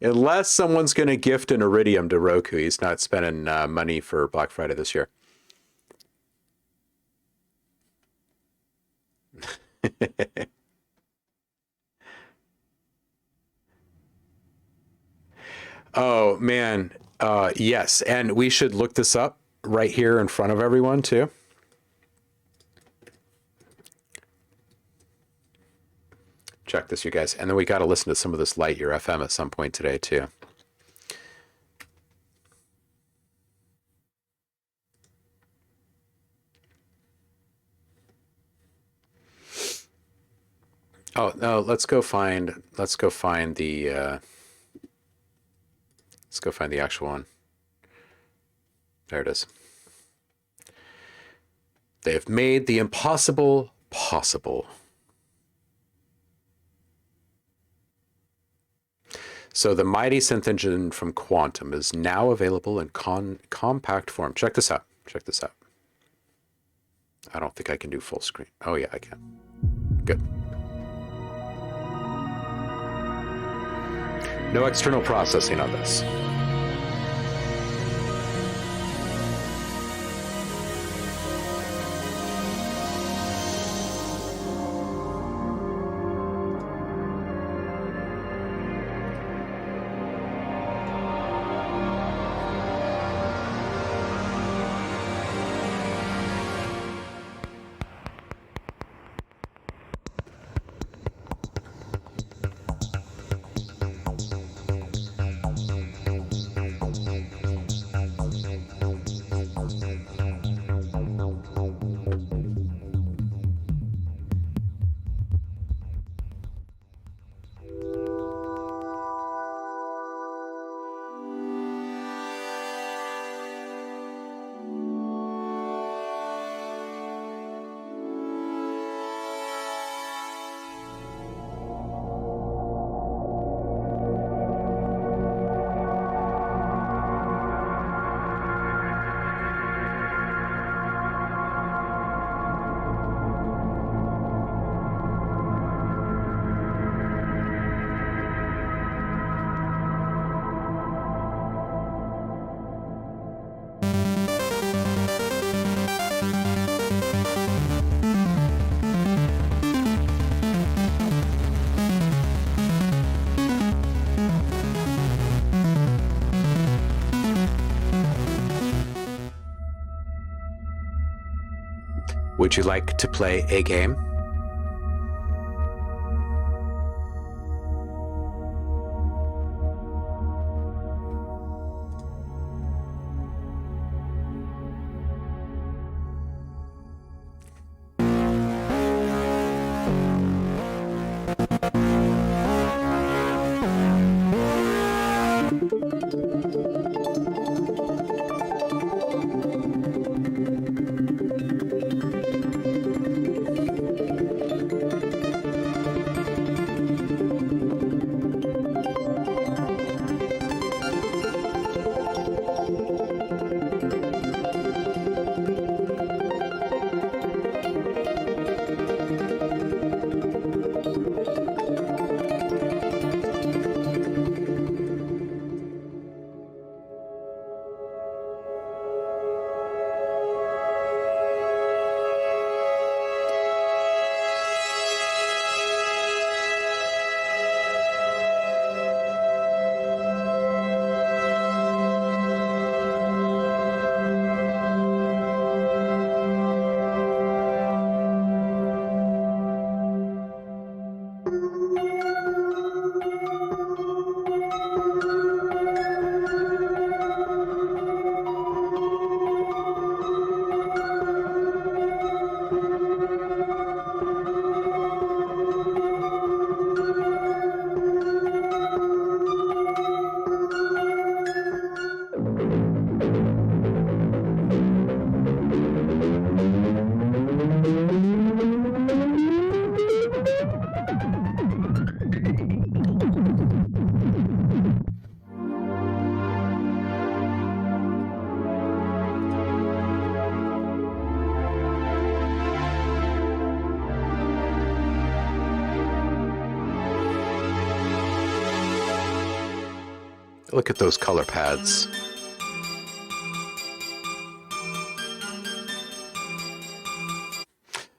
Unless someone's going to gift an Iridium to Roku, he's not spending money for Black Friday this year. Oh, man. Yes. And we should look this up right here in front of everyone, too. Check this, you guys. And then we got to listen to some of this Lightyear FM at some point today, too. Oh, no, let's go find the let's go find the actual one. There it is. They have made the impossible possible. So the mighty synth engine from Quantum is now available in compact form. Check this out. Check this out. I don't think I can do full screen. Oh yeah, I can. Good. No external processing on this. Would you like to play a game? Look at those color pads.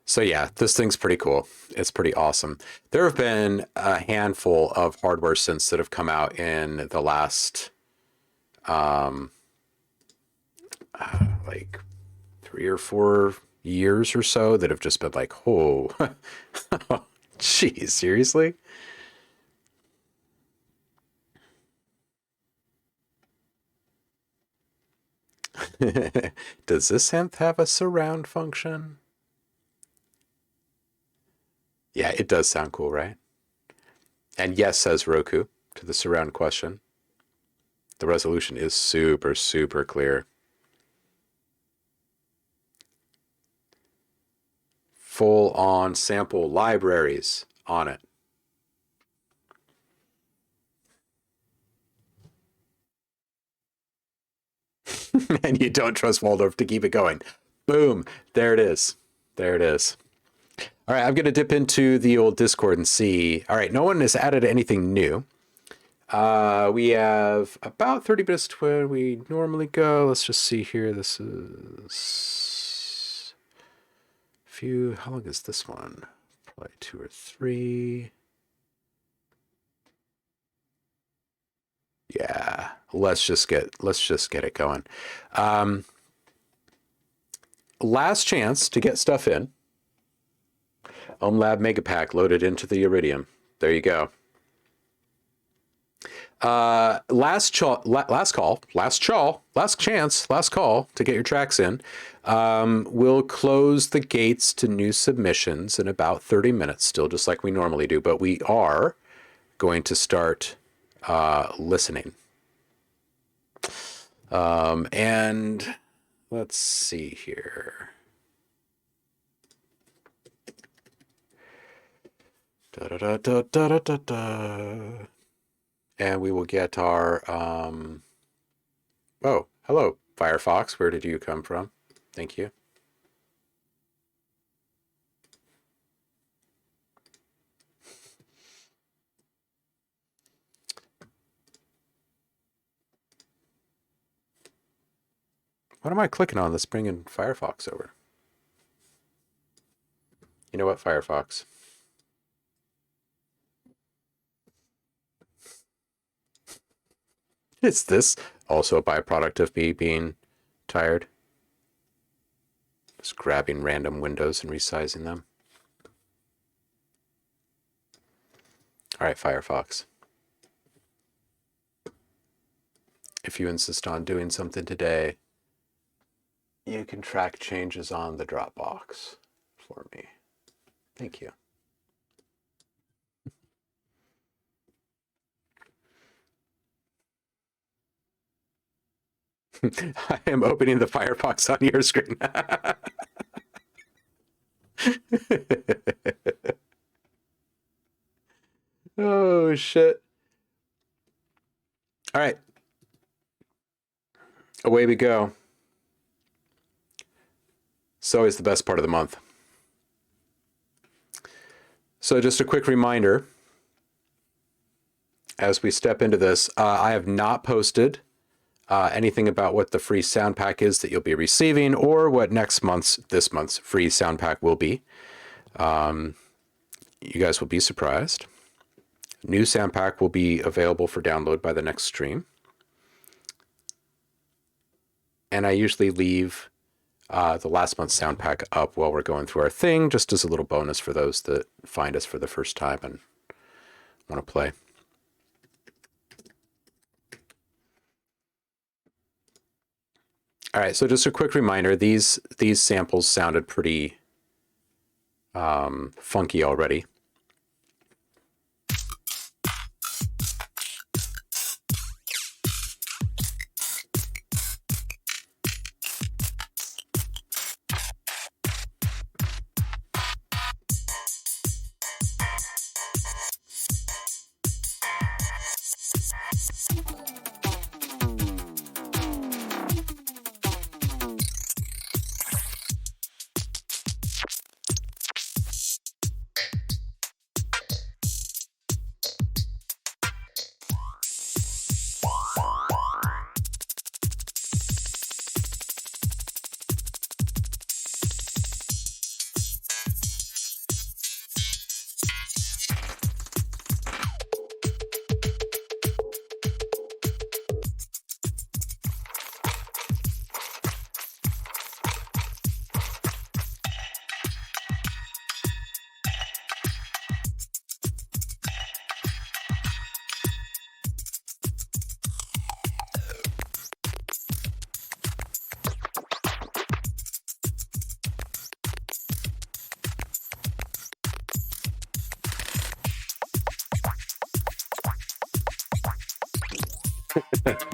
So yeah, this thing's pretty cool. It's pretty awesome. There have been a handful of hardware synths that have come out in the last, like 3 or 4 years or so that have just been like, oh, geez, seriously? Does this synth have a surround function? Yeah, it does sound cool, right? And yes, says Roku to the surround question. The resolution is super, super clear. Full on sample libraries on it. And you don't trust Waldorf to keep it going. Boom. There it is. There it is. All right, I'm going to dip into the old Discord and see. All right, no one has added anything new. We have about 30 minutes to where we normally go. Let's just see here. This is few. How long is this one? Probably 2 or 3. Yeah, let's just get it going. Last chance to get stuff in. OhmLab Mega Pack loaded into the Iridium. There you go. Last chance to get your tracks in. We'll close the gates to new submissions in about 30 minutes, still just like we normally do, but we are going to start listening. And let's see here. And we will get our, oh, hello, Firefox. Where did you come from? Thank you. What am I clicking on that's bringing Firefox over? You know what, Firefox? Is this also a byproduct of me being tired? Just grabbing random windows and resizing them. All right, Firefox. If you insist on doing something today, you can track changes on the Dropbox for me. Thank you. I am opening the Firefox on your screen. Oh, shit. All right. Away we go. It's always the best part of the month. So just a quick reminder, as we step into this, I have not posted anything about what the free sound pack is that you'll be receiving or what this month's free sound pack will be. You guys will be surprised. New sound pack will be available for download by the next stream. And I usually leave the last month's sound pack up while we're going through our thing, just as a little bonus for those that find us for the first time and want to play. All right, so just a quick reminder, these samples sounded pretty funky already.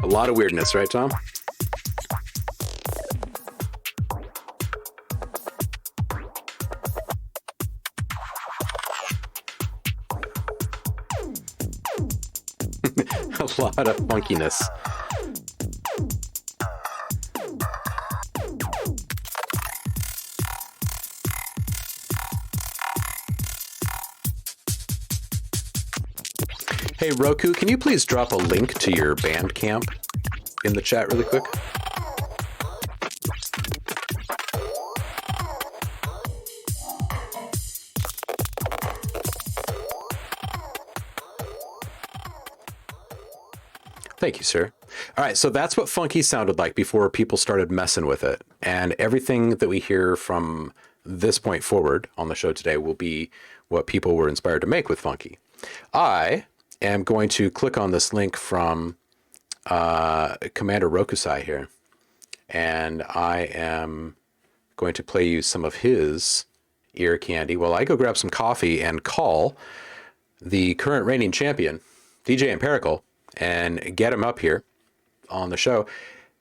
A lot of weirdness, right, Tom? A lot of funkiness. Hey, Roku, can you please drop a link to your Bandcamp in the chat really quick? Thank you, sir. All right, so that's what funky sounded like before people started messing with it. And everything that we hear from this point forward on the show today will be what people were inspired to make with funky. I am going to click on this link from Commander Rokusai here, and I am going to play you some of his ear candy while I go grab some coffee and call the current reigning champion, DJ Empirical, and get him up here on the show.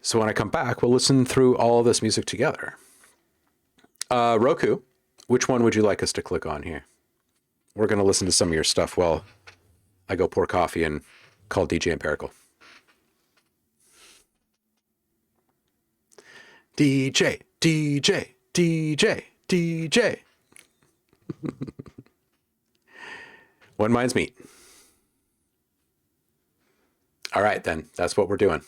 So when I come back, we'll listen through all of this music together. Roku, which one would you like us to click on here? We're going to listen to some of your stuff while I go pour coffee and call DJ Empirical. DJ, DJ, DJ, DJ. When minds meet. All right, then. That's what we're doing.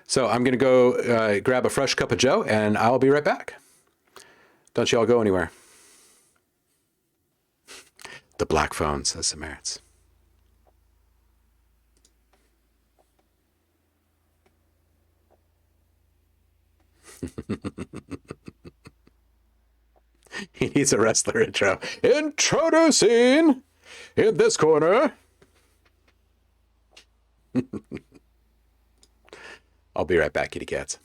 So I'm going to go grab a fresh cup of joe, and I'll be right back. Don't you all go anywhere. The black phone, says Samaritz. He needs a wrestler intro. Introducing in this corner. I'll be right back, kitty cats.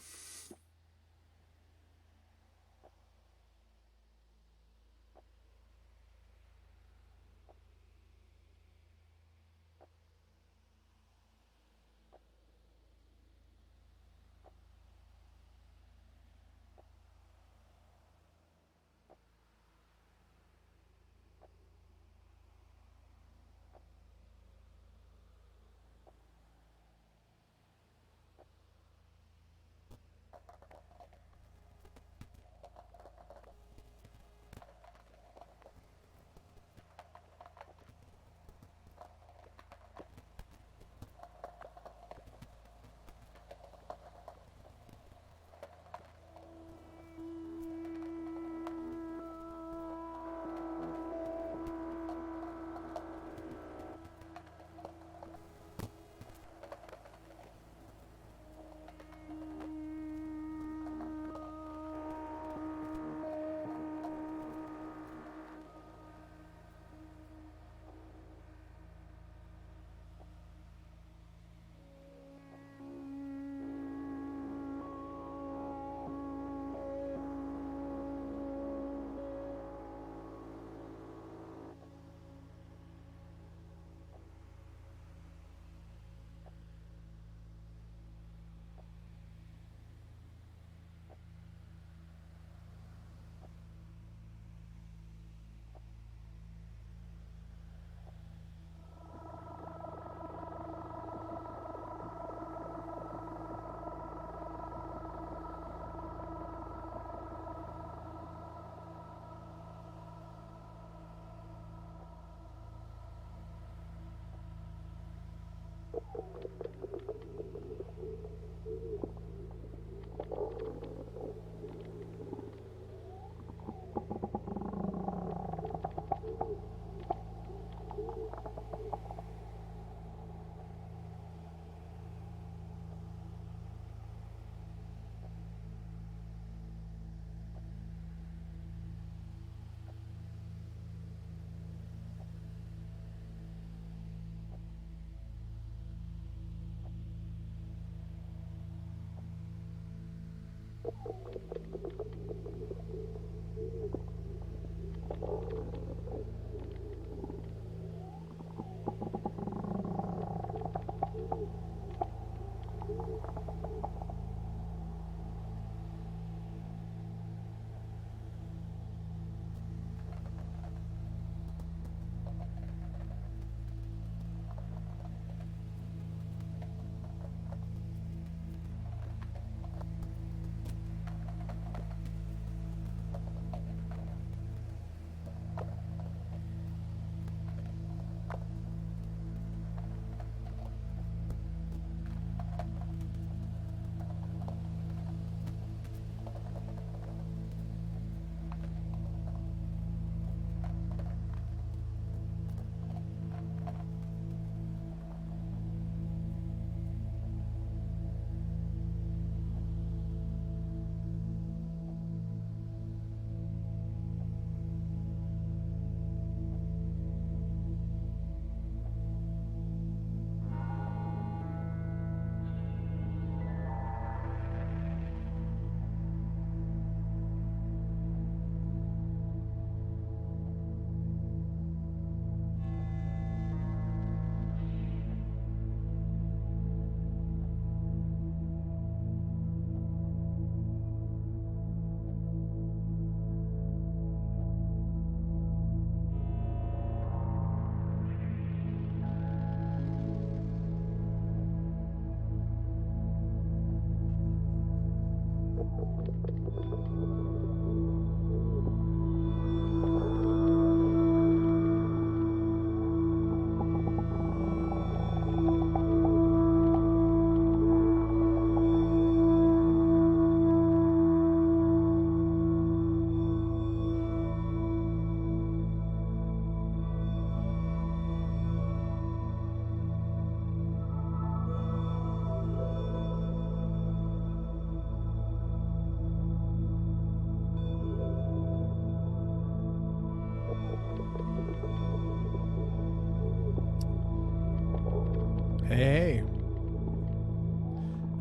Hey.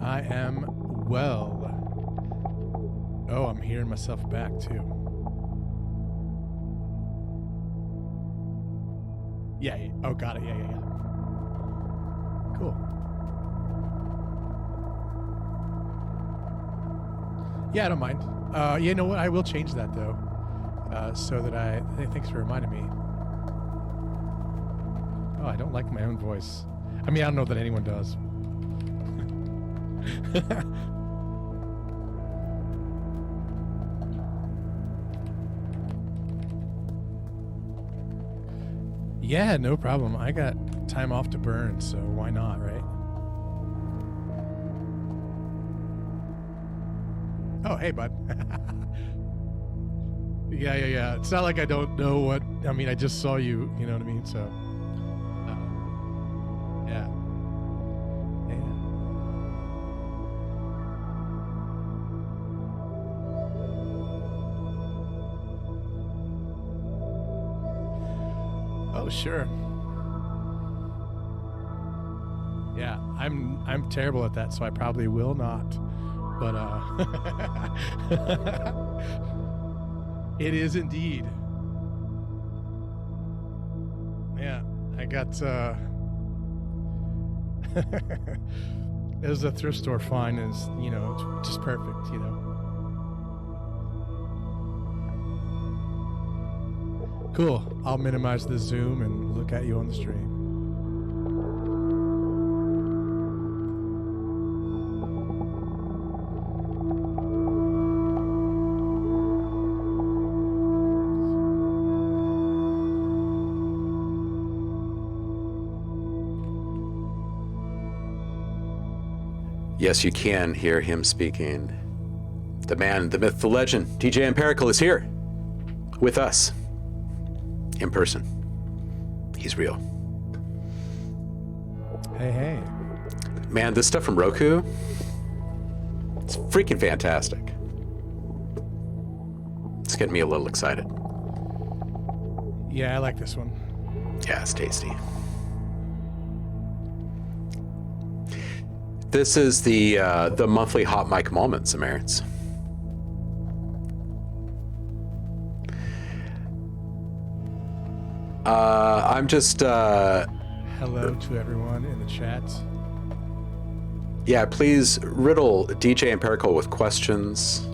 I am well. Oh, I'm hearing myself back too. Yeah. Oh, got it. Yeah. Cool. Yeah, I don't mind. You know what? I will change that though, so that Hey, thanks for reminding me. Oh, I don't like my own voice. I mean, I don't know that anyone does. Yeah, no problem. I got time off to burn, so why not, right? Oh, hey, bud. Yeah. It's not like I don't know what... I mean, I just saw you, you know what I mean? So, yeah. Oh, sure. Yeah, I'm terrible at that, so I probably will not. But it is indeed. Yeah, I got it was a thrift store find, and it's, you know, it's just perfect, you know. Cool. I'll minimize the zoom and look at you on the stream. Yes, you can hear him speaking. The man, the myth, the legend, DJ Empirical is here with us in person. He's real. Hey. Man, this stuff from Roku, it's freaking fantastic. It's getting me a little excited. Yeah, I like this one. Yeah, it's tasty. This is the monthly hot mic moments, Emirates. I'm just hello to everyone in the chat. Yeah, please riddle DJ Empirical with questions.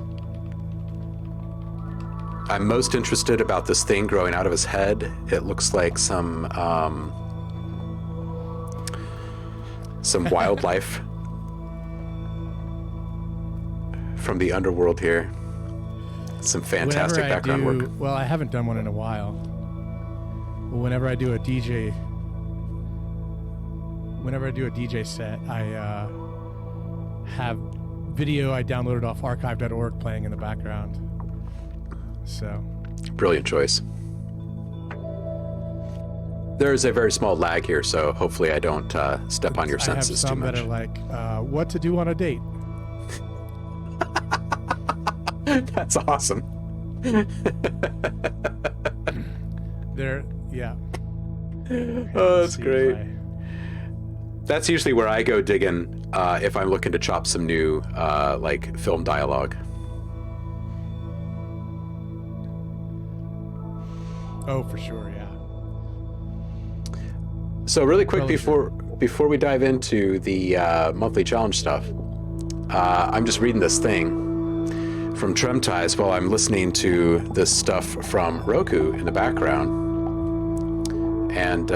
I'm most interested about this thing growing out of his head. It looks like some wildlife from the underworld here. Some fantastic background work. Well, I haven't done one in a while. Whenever I do a DJ set, I have video I downloaded off archive.org playing in the background. So, brilliant choice. There is a very small lag here, so hopefully I don't step on your senses too much. I have some that are like, what to do on a date. That's awesome. Yeah. Oh, that's great. That's usually where I go digging if I'm looking to chop some new like film dialogue. Oh, for sure, yeah. So really quick before we dive into the monthly challenge stuff, I'm just reading this thing from Tremties while I'm listening to this stuff from Roku in the background. And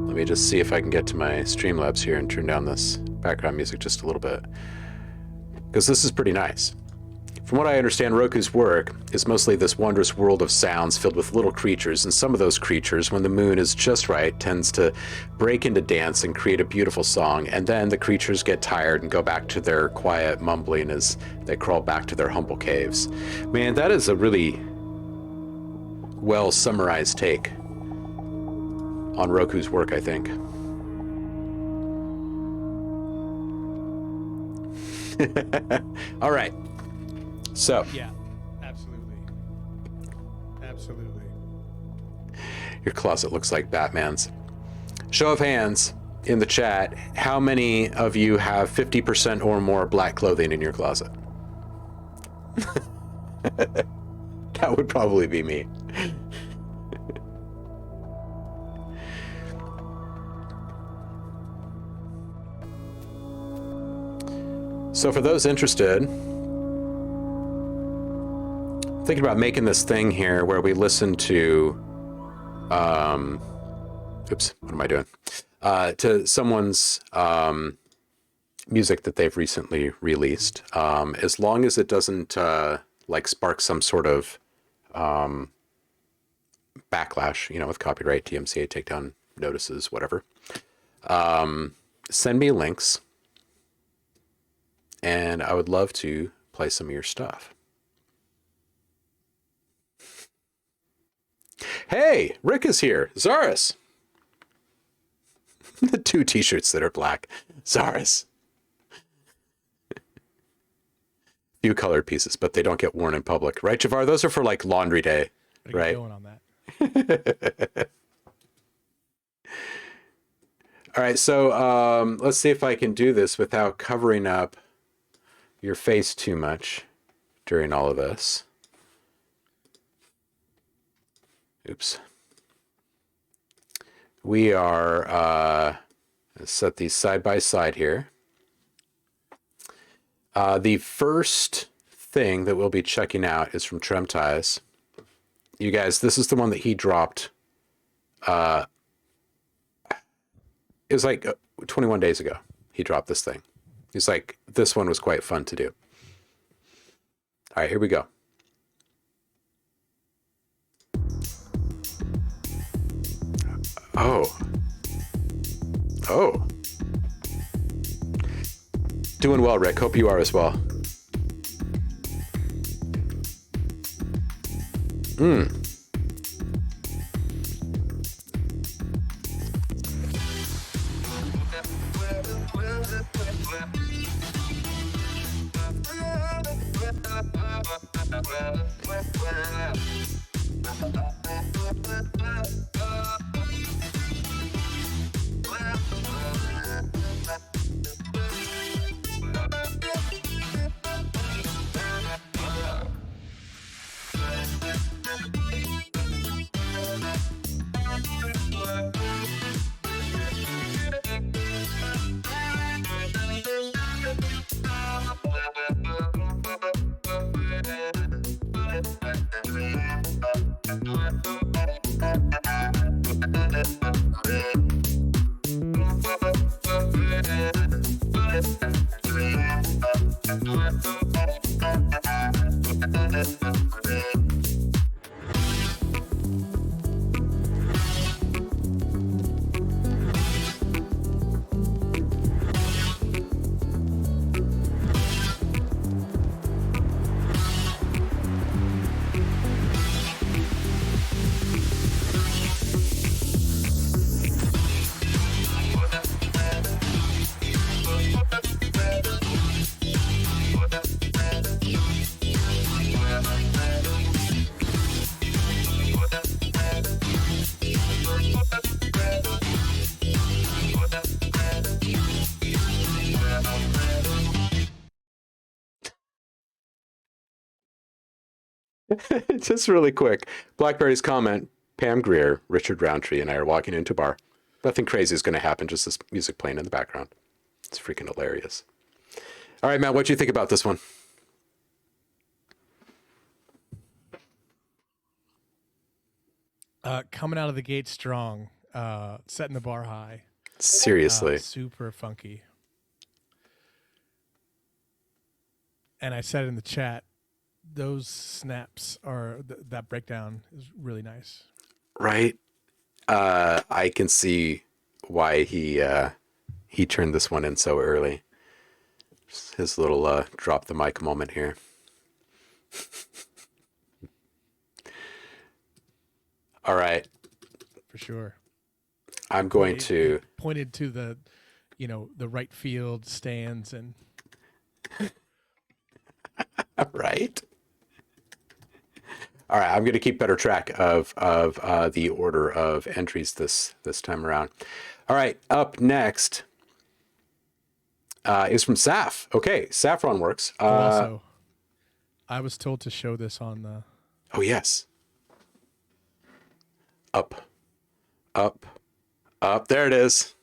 let me just see if I can get to my Streamlabs here and turn down this background music just a little bit, because this is pretty nice. From what I understand, Roku's work is mostly this wondrous world of sounds filled with little creatures, and some of those creatures, when the moon is just right, tends to break into dance and create a beautiful song, and then the creatures get tired and go back to their quiet mumbling as they crawl back to their humble caves. Man, that is a really well summarized take on Roku's work, I think. All right. So yeah, absolutely. Your closet looks like Batman's. Show of hands in the chat. How many of you have 50% or more black clothing in your closet? That would probably be me. So for those interested, thinking about making this thing here where we listen to, oops, what am I doing? To someone's music that they've recently released, as long as it doesn't like spark some sort of backlash, you know, with copyright, DMCA takedown notices, whatever. Send me links, and I would love to play some of your stuff. Hey, Rick is here. Zaris. The 2 t-shirts that are black. Zaris. Few colored pieces, but they don't get worn in public. Right, Javar? Those are for like laundry day, right? Going on that. All right, so let's see if I can do this without covering up your face too much during all of this. Oops. We are, let's set these side by side here. The first thing that we'll be checking out is from Tremties. You guys, this is the one that he dropped. It was like 21 days ago. He dropped this thing. He's like, this one was quite fun to do. All right, here we go. Oh. Oh. Doing well, Rick. Hope you are as well. Just really quick. Blackberry's comment, Pam Greer, Richard Roundtree, and I are walking into a bar. Nothing crazy is going to happen, just this music playing in the background. It's freaking hilarious. All right, Matt, what do you think about this one? Coming out of the gate strong, setting the bar high. Seriously. Super funky. And I said in the chat, those snaps are, that breakdown is really nice. Right? I can see why he turned this one in so early. Just his little drop the mic moment here. All right. For sure. I'm going to pointed to the, the right field stands and. Right. All right, I'm going to keep better track of the order of entries this time around. All right, up next is from Saf. Okay, Saffron works. Also, I was told to show this on the. Oh yes. Up, up, up. There it is.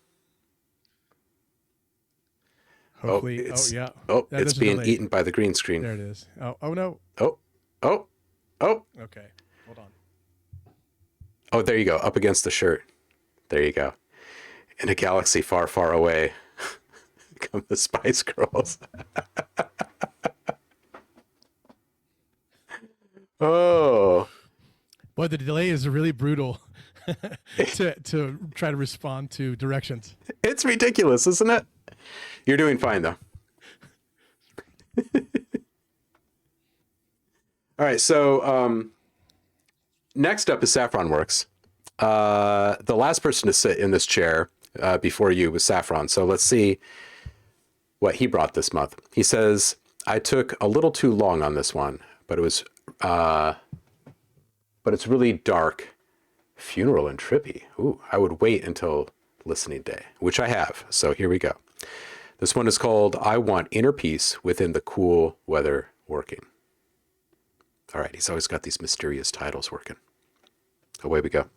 Hopefully, yeah. Oh, That it's doesn't being delay. eaten by the green screen. There it is. Oh no. Oh. Okay, hold on. Oh, there you go. Up against the shirt. There you go. In a galaxy far, far away come the Spice Girls. Oh. Boy, the delay is really brutal to try to respond to directions. It's ridiculous, isn't it? You're doing fine, though. All right, so next up is Saffron Works. The last person to sit in this chair before you was Saffron. So let's see what he brought this month. He says, I took a little too long on this one, but it's really dark, funeral and trippy. Ooh, I would wait until listening day, which I have. So here we go. This one is called I Want Inner Peace Within the Cool Weather Working. All right, he's always got these mysterious titles working. Away we go.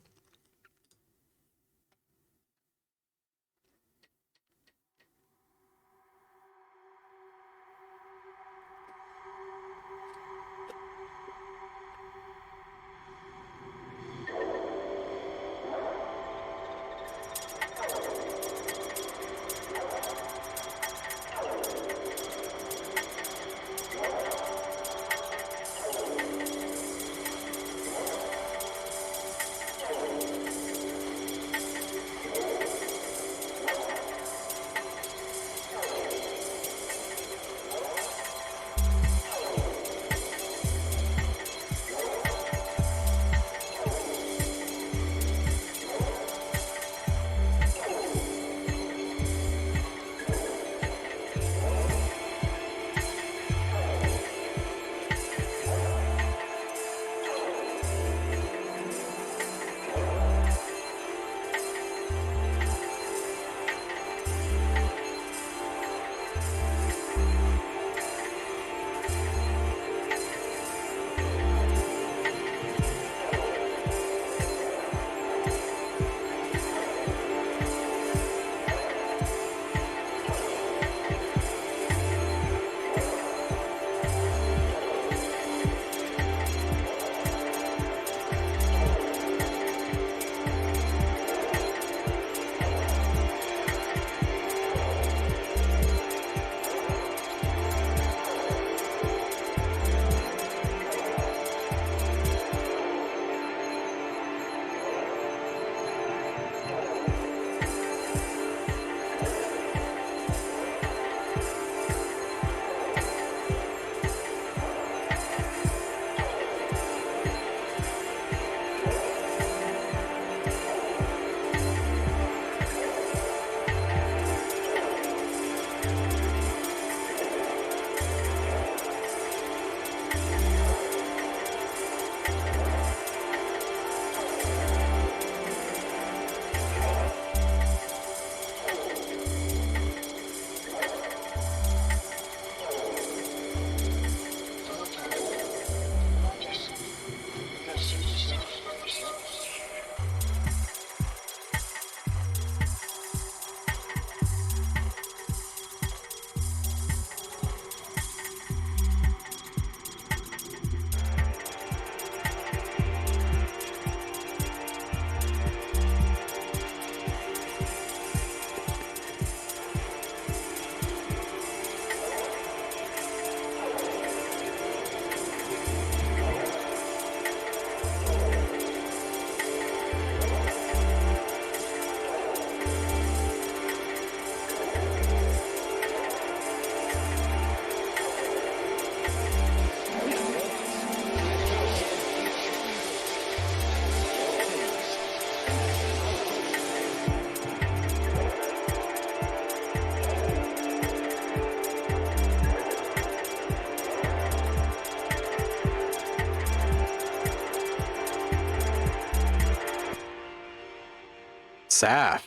Saf,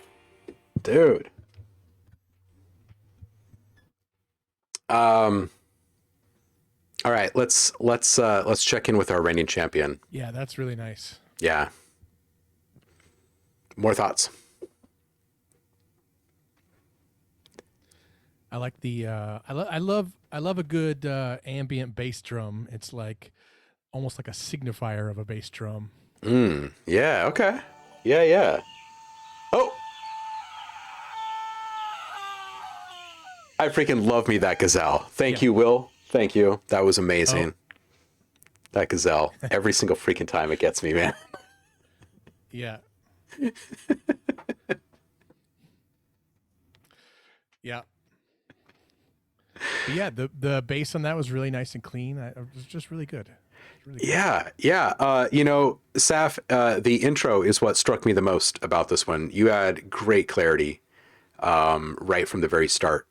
dude. All right, let's check in with our reigning champion. Yeah, that's really nice. Yeah. More thoughts. I like the I love a good ambient bass drum. It's like almost like a signifier of a bass drum. Yeah, okay. Yeah. Oh! I freaking love me that gazelle. Thank you, Will. Thank you. That was amazing. Oh. That gazelle. Every single freaking time it gets me, man. Yeah. Yeah. But yeah, the bass on that was really nice and clean. It was just really good. Yeah. You know, Saf, the intro is what struck me the most about this one. You had great clarity right from the very start.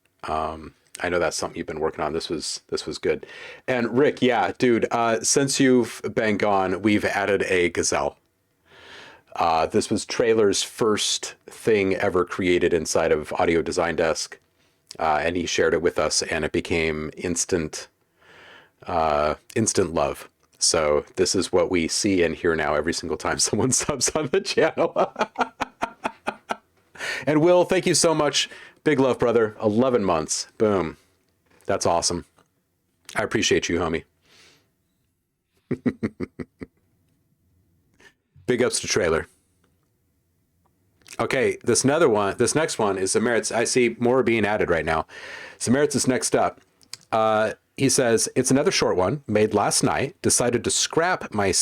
I know that's something you've been working on. This was good. And Rick, yeah, dude, since you've been gone, we've added a gazelle. This was Trailer's first thing ever created inside of Audio Design Desk. And he shared it with us, and it became instant love. So this is what we see and hear now every single time someone subs on the channel. And Will, thank you so much. Big love, brother. 11 months. Boom. That's awesome. I appreciate you, homie. Big ups to Trailer. Okay, this next one is Samaritz. I see more being added right now. Samaritz is next up. He says, it's another short one, made last night, decided to scrap my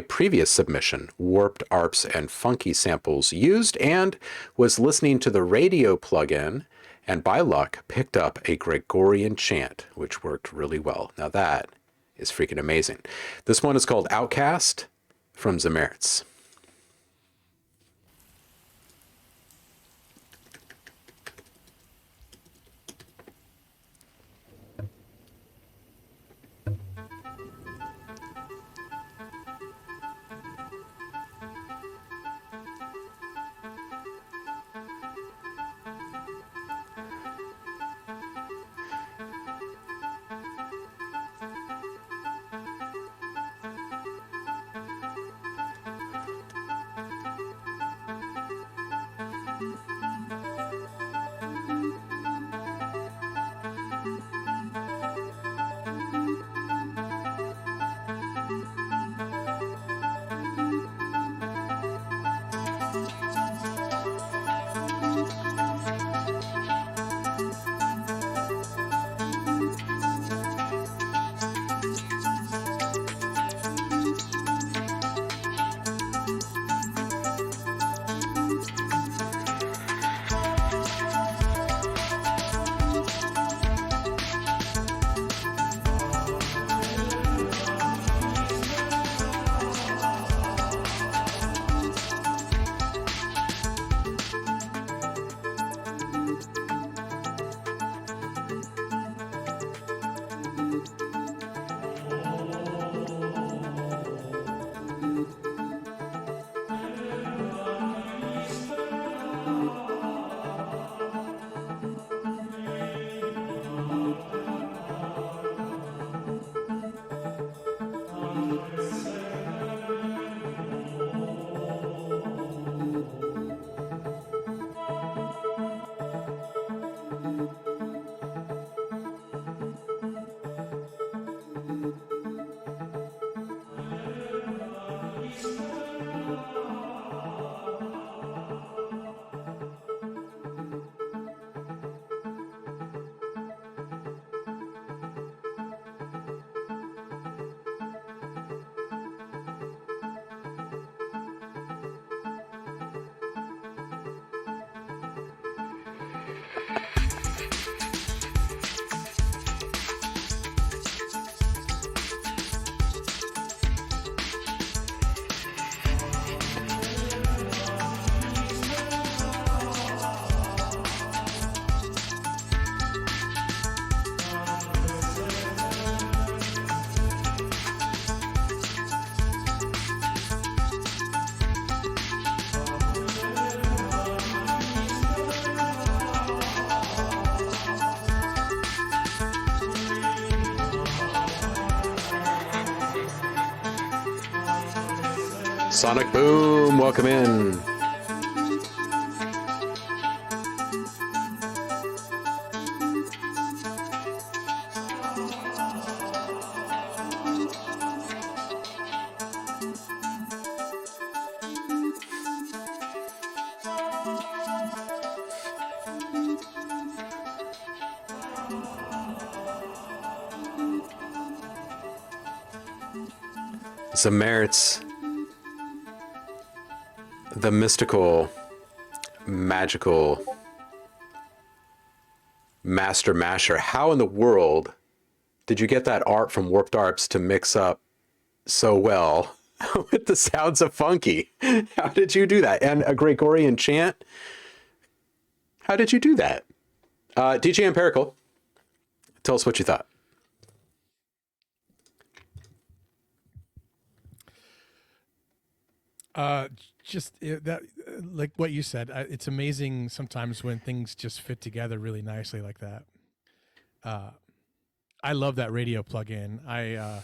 previous submission, warped ARPs and funky samples used, and was listening to the radio plugin, and by luck, picked up a Gregorian chant, which worked really well. Now that is freaking amazing. This one is called Outcast from Samaritz. Sonic Boom, welcome in. Zamert's the mystical, magical master masher. How in the world did you get that art from Warped Arps to mix up so well with the sounds of funky? How did you do that? And a Gregorian chant? How did you do that? DJ Empirical, tell us what you thought. Like what you said, it's amazing sometimes when things just fit together really nicely like that. I love that radio plugin. I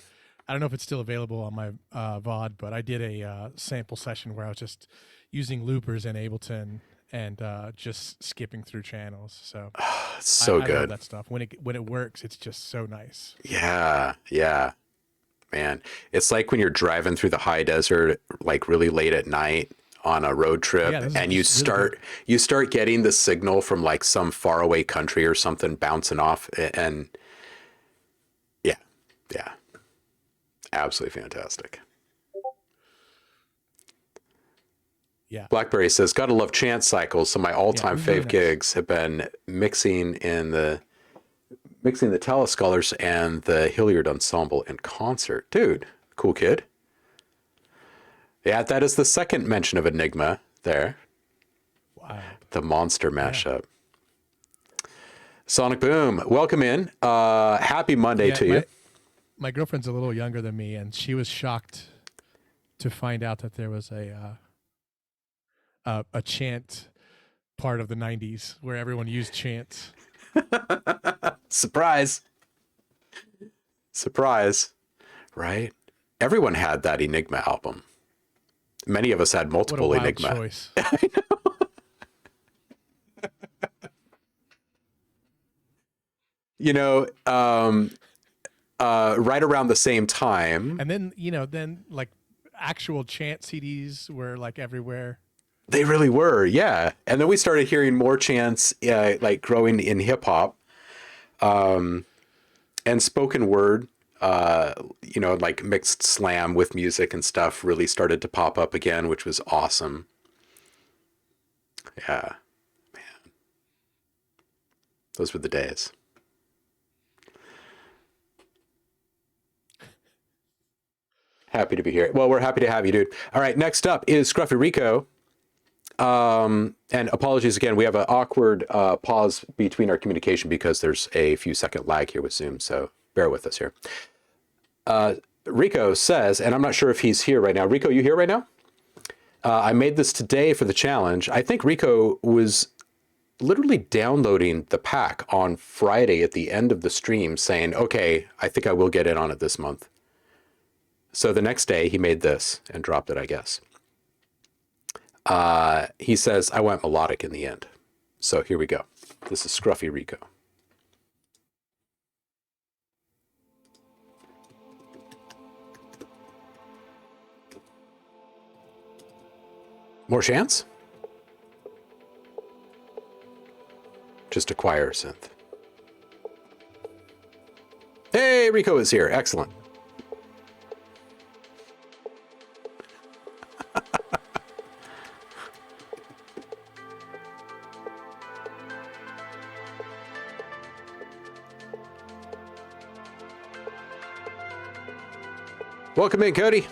don't know if it's still available on my VOD, but I did a sample session where I was just using loopers in Ableton and just skipping through channels. So It's so I good. love that stuff. When it works, it's just so nice. Yeah, yeah. Man, it's like when you're driving through the high desert, like really late at night on a road trip, Yeah, this is and you just really start getting the signal from like some faraway country or something bouncing off, and yeah, yeah, absolutely fantastic. Yeah. Blackberry says, "Gotta love chant cycles. So my all-time this is really fave nice. gigs have been mixing the Telescholars and the Hilliard Ensemble in concert." Dude, cool kid. Yeah, that is the second mention of Enigma there. Wow. The monster mashup. Sonic Boom, welcome in. Happy Monday to you. My girlfriend's a little younger than me, and she was shocked to find out that there was a chant part of the 90s where everyone used chants. Surprise. Surprise. Right? Everyone had that Enigma album. Many of us had multiple What a wild Enigma. choice. You know, right around the same time, And then like actual chant CDs were like everywhere. they really were, yeah. And then we started hearing more chants, like growing in hip hop, and spoken word. Like mixed slam with music and stuff really started to pop up again, which was awesome. Yeah, man, those were the days. Happy to be here. Well, we're happy to have you, dude. All right, next up is Scruffy Rico. And apologies again, we have an awkward pause between our communication because there's a few second lag here with Zoom, so bear with us here. Rico says, and I'm not sure if he's here right now. Rico, you here right now? I made this today for the challenge. I think Rico was literally downloading the pack on Friday at the end of the stream saying, okay, I think I will get in on it this month. So the next day he made this and dropped it, I guess. He says, I went melodic in the end. So here we go. This is Scruffy Rico. More chants? Just a choir synth. Hey, Rico is here. Excellent. Welcome in, Cody.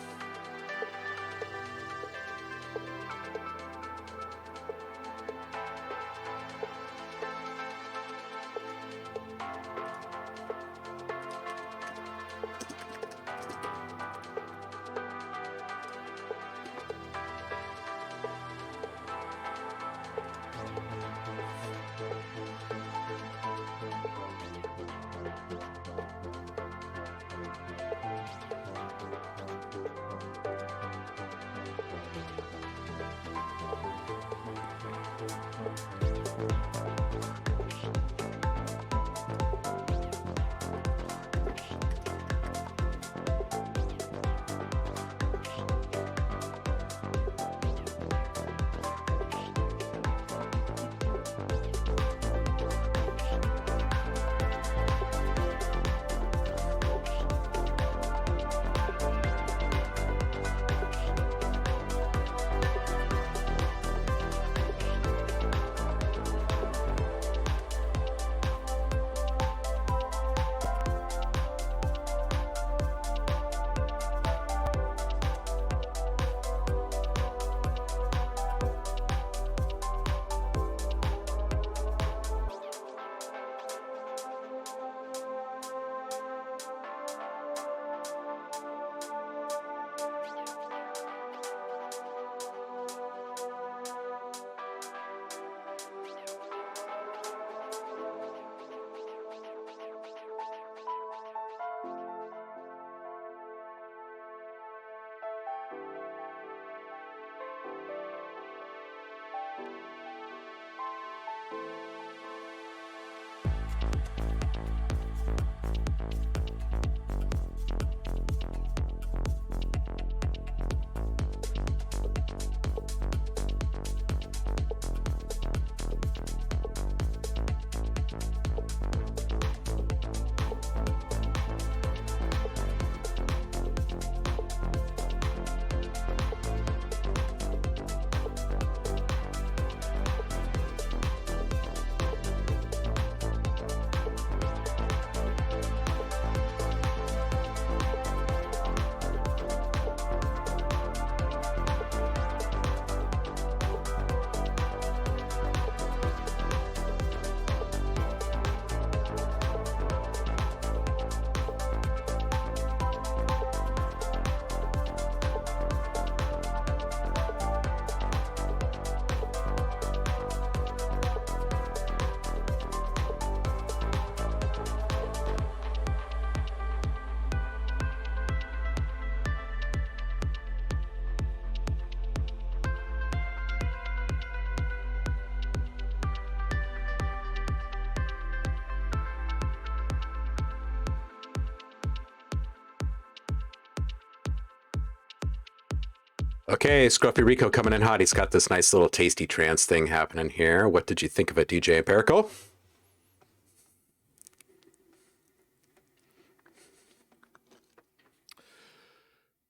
Okay, Scruffy Rico coming in hot. He's got this nice little tasty trance thing happening here. What did you think of it, DJ Empirical?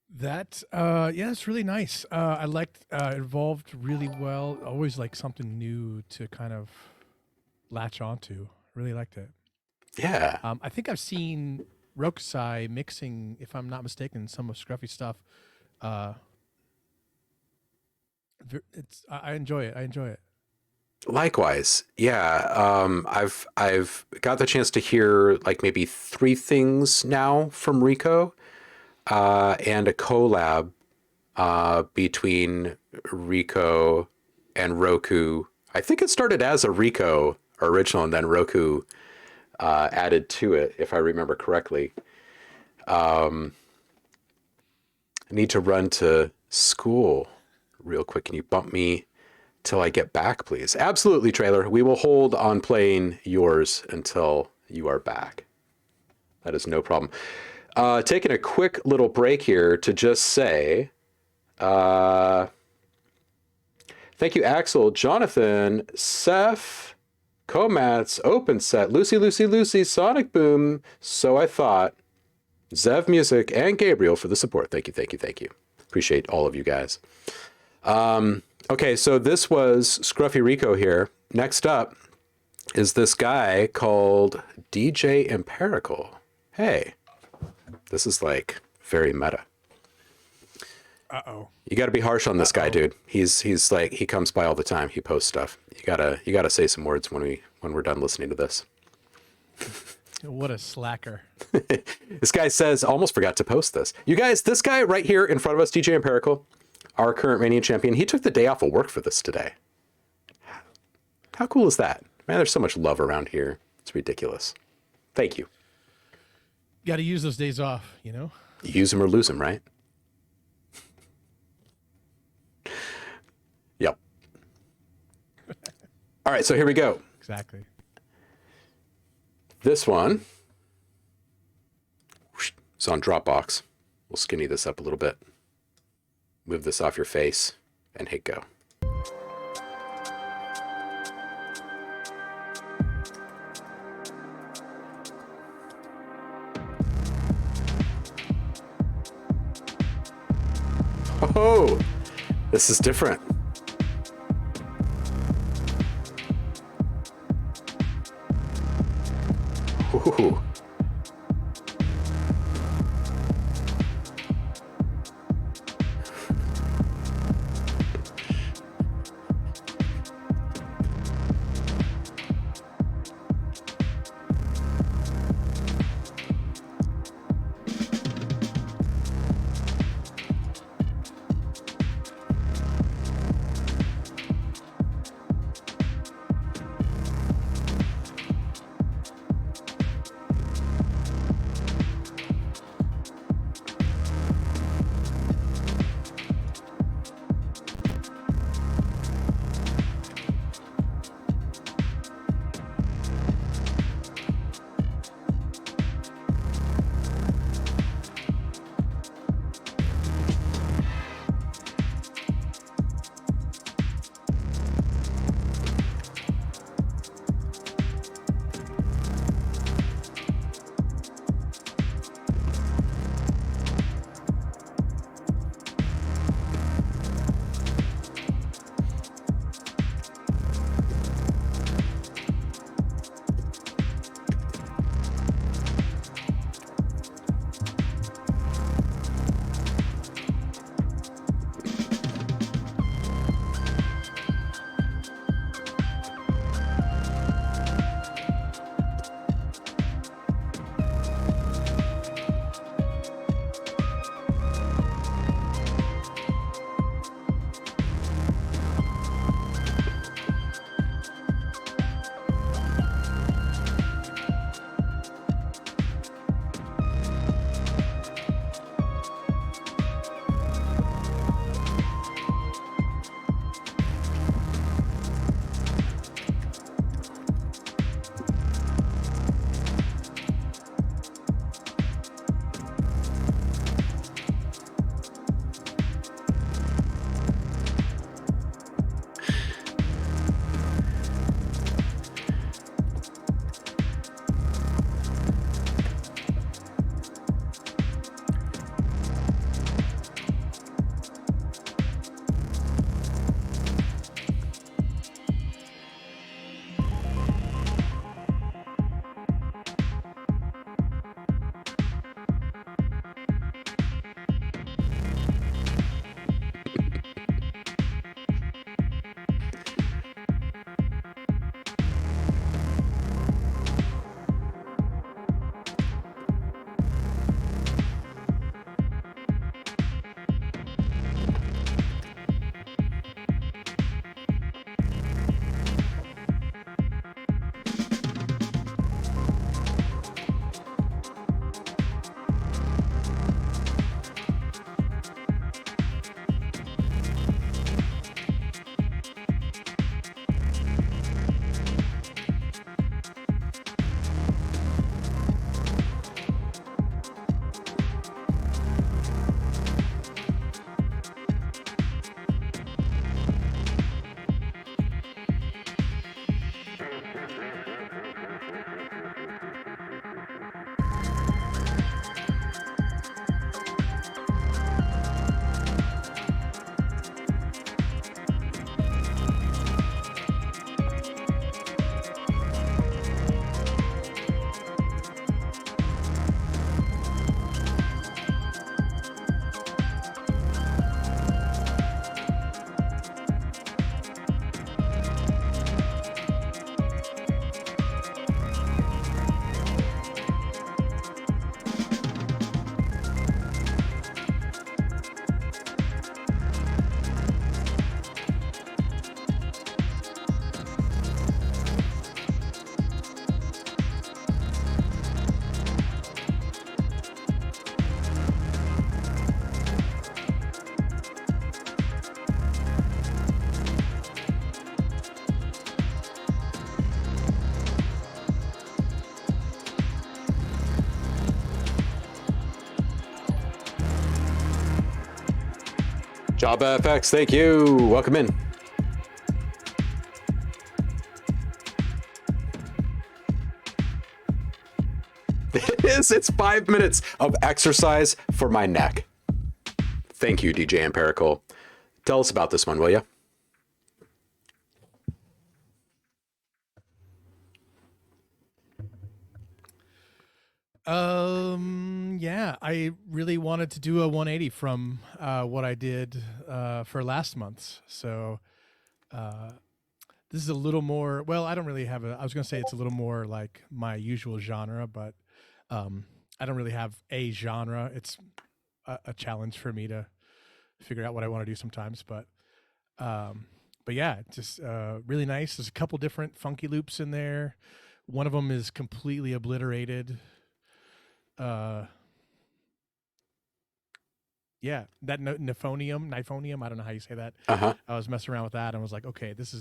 That yeah, it's really nice. I liked it evolved really well. Always like something new to kind of latch onto. Really liked it. Yeah. I think I've seen Rokusai mixing, if I'm not mistaken, some of Scruffy stuff. I enjoy it. I enjoy it. Likewise, yeah. I've got the chance to hear like maybe 3 things now from Rico, and a collab between Rico and Roku. I think it started as a Rico original, and then Roku added to it, if I remember correctly. I need to run to school real quick. Can you bump me till I get back, please? Absolutely, Trailer. We will hold on playing yours until you are back. That is no problem. Taking a quick little break here to just say, thank you, Axel, Jonathan, Seth, Comats, Open Set, Lucy, Sonic Boom, So I Thought, Zev Music, and Gabriel for the support. Thank you. Appreciate all of you guys. Okay, so this was Scruffy Rico here. Next up is this guy called DJ Empirical. Hey, this is like very meta. Uh-oh. You got to be harsh on this guy, dude. He's like, he comes by all the time. He posts stuff. You gotta say some words when we're done listening to this. What a slacker. This guy says, almost forgot to post this. You guys, this guy right here in front of us, DJ Empirical, our current Mania champion, he took the day off of work for this today. How cool is that? Man, there's so much love around here. It's ridiculous. Thank you. Got to use those days off, you know? Use them or lose them, right? Yep. All right, so here we go. Exactly. This one is on Dropbox. We'll skinny this up a little bit. Move this off your face and hit go. Oh, this is different. Ooh. Java FX, thank you. Welcome in. It is. It's 5 minutes of exercise for my neck. Thank you, DJ Empirical. Tell us about this one, will you? Yeah, I really wanted to do a 180 from what I did for last month's. So this is a little more, well, I don't really have I was going to say it's a little more like my usual genre, but I don't really have a genre. It's a challenge for me to figure out what I want to do sometimes, but yeah, just really nice. There's a couple different funky loops in there. One of them is completely obliterated. Yeah, that Nifonium, I don't know how you say that. I was messing around with that and was like, okay, this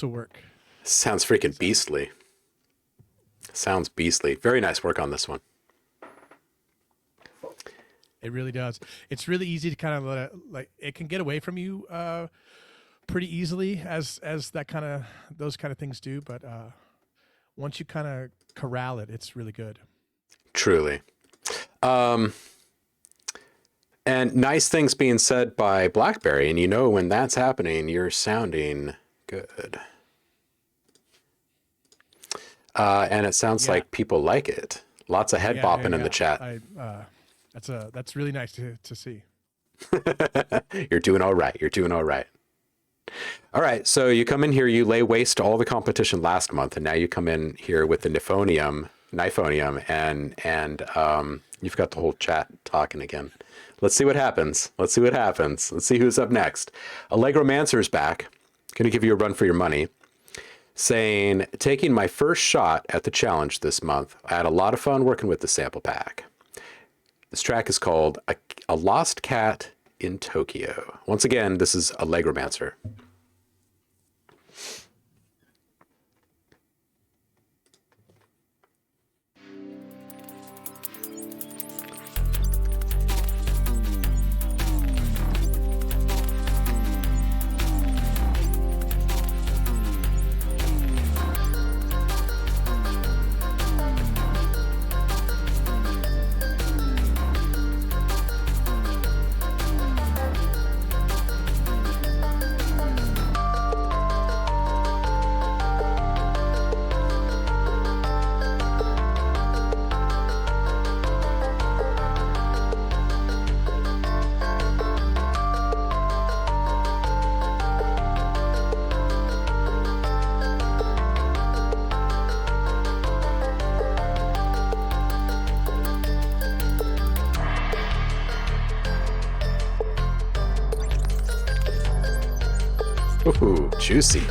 will work. Sounds freaking beastly. Sounds beastly. Very nice work on this one. It really does. It's really easy to kind of let like it can get away from you pretty easily as that kind of those kind of things do, but once you kind of corral it, it's really good. Truly. And nice things being said by BlackBerry, and you know when that's happening, you're sounding good. And it sounds like people like it. Lots of head bopping in the chat. That's really nice to see. You're doing all right. You're doing all right. All right. So you come in here, you lay waste to all the competition last month, and now you come in here with the Nifonium, and you've got the whole chat talking again. Let's see what happens. Let's see who's up next. Allegromancer's back. Going to give you a run for your money. Saying, taking my first shot at the challenge this month. I had a lot of fun working with the sample pack. This track is called A Lost Cat in Tokyo. Once again, this is Allegromancer. Ooh, juicy.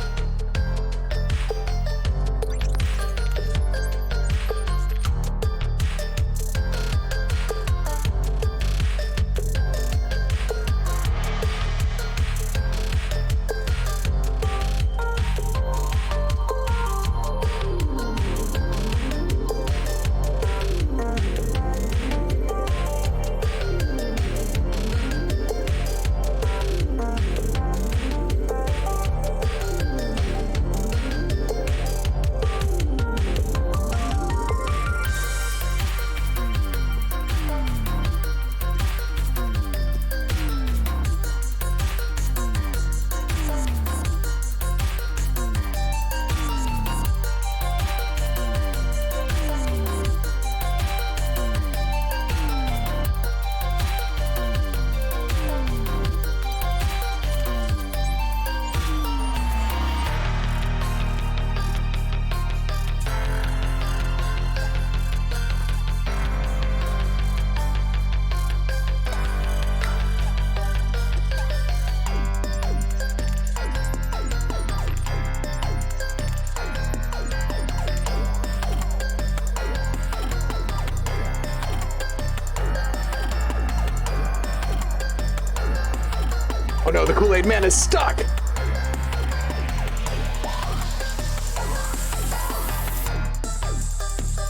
Oh no, the Kool-Aid Man is stuck!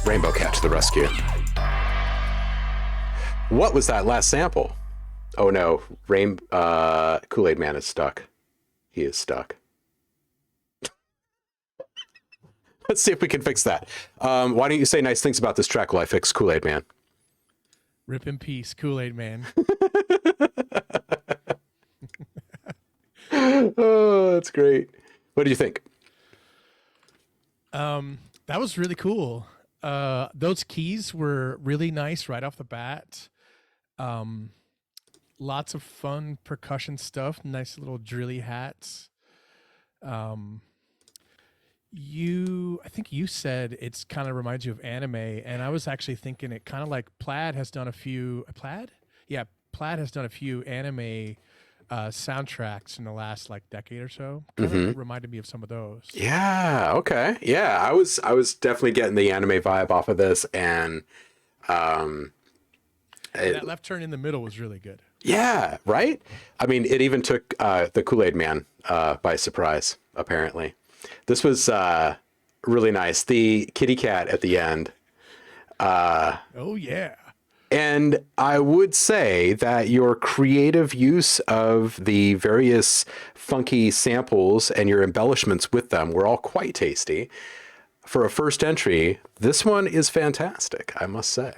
Rainbow Cat to the rescue. What was that last sample? Oh no, Kool-Aid Man is stuck. He is stuck. Let's see if we can fix that. Why don't you say nice things about this track while I fix Kool-Aid Man? Rip in peace, Kool-Aid Man. Oh, that's great. What do you think? That was really cool. Those keys were really nice right off the bat. Lots of fun percussion stuff. Nice little drilly hats. I think you said it's kind of reminds you of anime, and I was actually thinking it kind of like Plaid has done a few. Plaid? Yeah, Plaid has done a few anime soundtracks in the last like decade or so. Kind of reminded me of some of those. Yeah. Okay. Yeah. I was definitely getting the anime vibe off of this, and that left turn in the middle was really good. yeah. Right. I mean, it even took the Kool-Aid Man by surprise. Apparently, this was really nice. The kitty cat at the end. Oh yeah. And I would say that your creative use of the various funky samples and your embellishments with them were all quite tasty. For a first entry, this one is fantastic, I must say.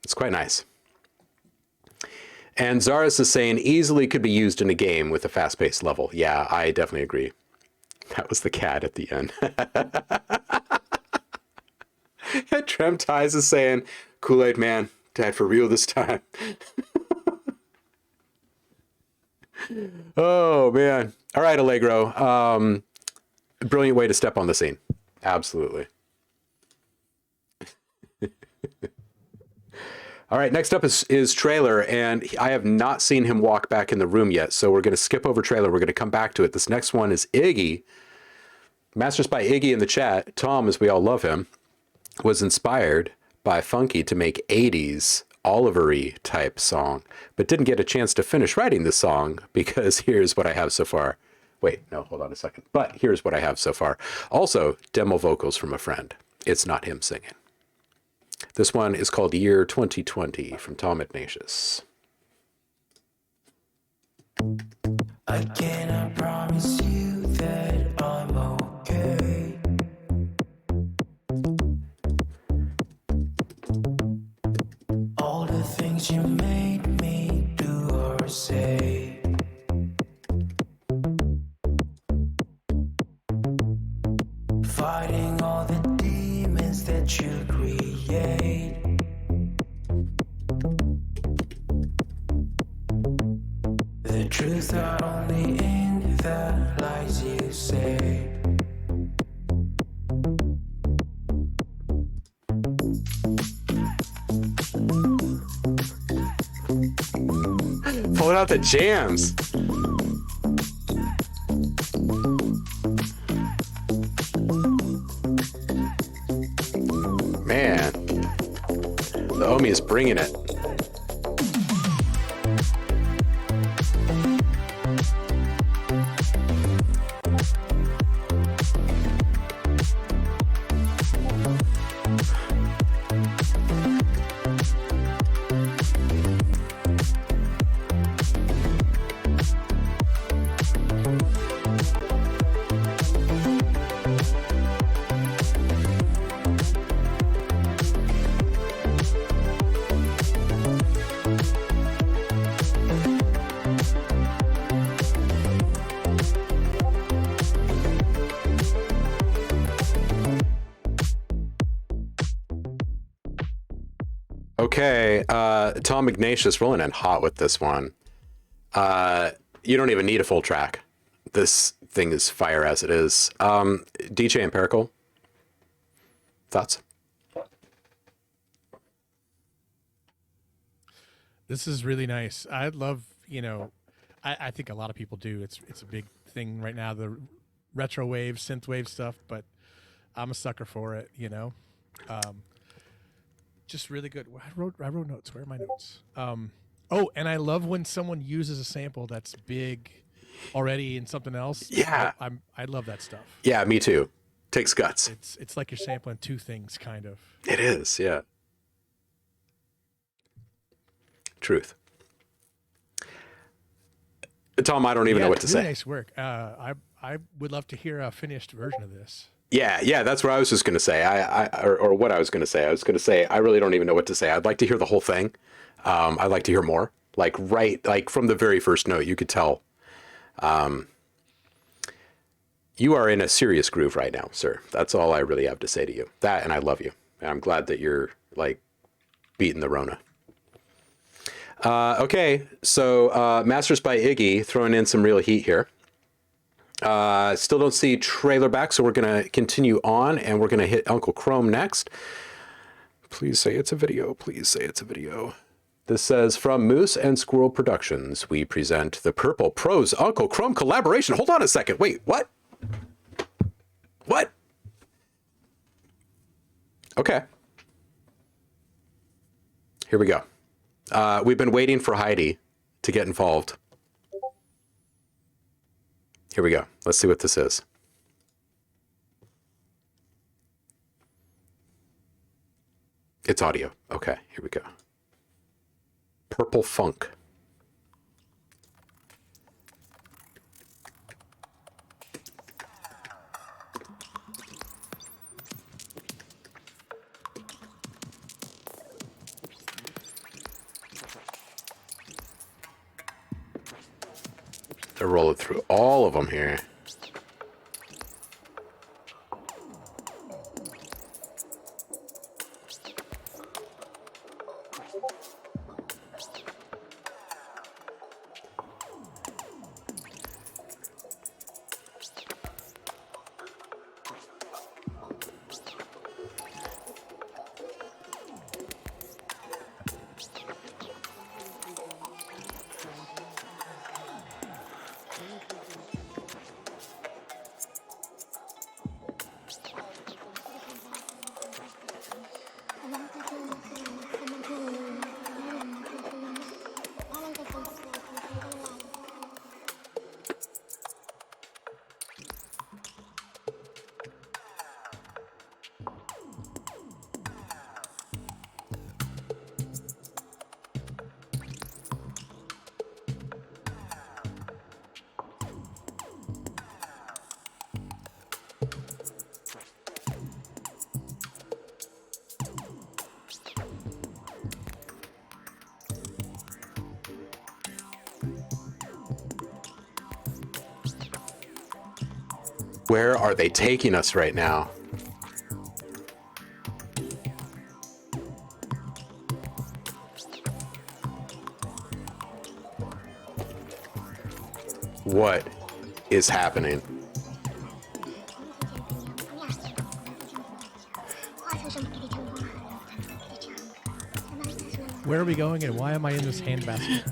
It's quite nice. And Zaris is saying easily could be used in a game with a fast-paced level. Yeah, I definitely agree. That was the cat at the end. Trem Ties is saying, Kool-Aid Man, Dad, for real this time. Oh, man. All right, Allegro. Brilliant way to step on the scene. Absolutely. All right, next up is Trailer, and I have not seen him walk back in the room yet, so we're going to skip over Trailer. We're going to come back to it. This next one is Iggy. Masters by Iggy in the chat. Tom, as we all love him, was inspired by Funky to make 80s Oliver-y type song, but didn't get a chance to finish writing the song because here's what I have so far. Wait, no, hold on a second. But here's what I have so far. Also, demo vocals from a friend. It's not him singing. This one is called Year 2020 from Tom Ignatius. I cannot promise you that I'm okay. All the things you made me do or say, fighting all the demons that you create. The truth are only in the lies you say. Pulling out the jams. Man, the Omi is bringing it. Okay, Tom Ignatius rolling in hot with this one. You don't even need a full track. This thing is fire as it is. DJ Empirical, thoughts? This is really nice. I love, I think a lot of people do. It's a big thing right now, the retro wave, synth wave stuff, but I'm a sucker for it, Just really good. I wrote notes. Where are my notes? Oh, and I love when someone uses a sample that's big already in something else. Yeah. I love that stuff. Yeah, me too. Takes guts. It's like you're sampling two things, kind of. It is, yeah. Truth. Tom, I don't even know what to really say. Nice work. I would love to hear a finished version of this. Yeah, that's what I was just going to say. Or what I was going to say. I was going to say I really don't even know what to say. I'd like to hear the whole thing. I'd like to hear more. Like from the very first note, you could tell. You are in a serious groove right now, sir. That's all I really have to say to you. That, and I love you. And I'm glad that you're like beating the Rona. Okay, so Masters by Iggy throwing in some real heat here. Still don't see Trailer back, so we're going to continue on, and we're going to hit Uncle Chrome next. Please say it's a video. Please say it's a video. This says, from Moose and Squirrel Productions, we present the Purple Pros Uncle Chrome collaboration. Hold on a second. Wait, what? What? Okay. Here we go. We've been waiting for Heidi to get involved. Here we go. Let's see what this is. It's audio. Okay, here we go. Purple Funk. They're rolling through all of them here. Where are they taking us right now? What is happening? Where are we going, and why am I in this handbasket?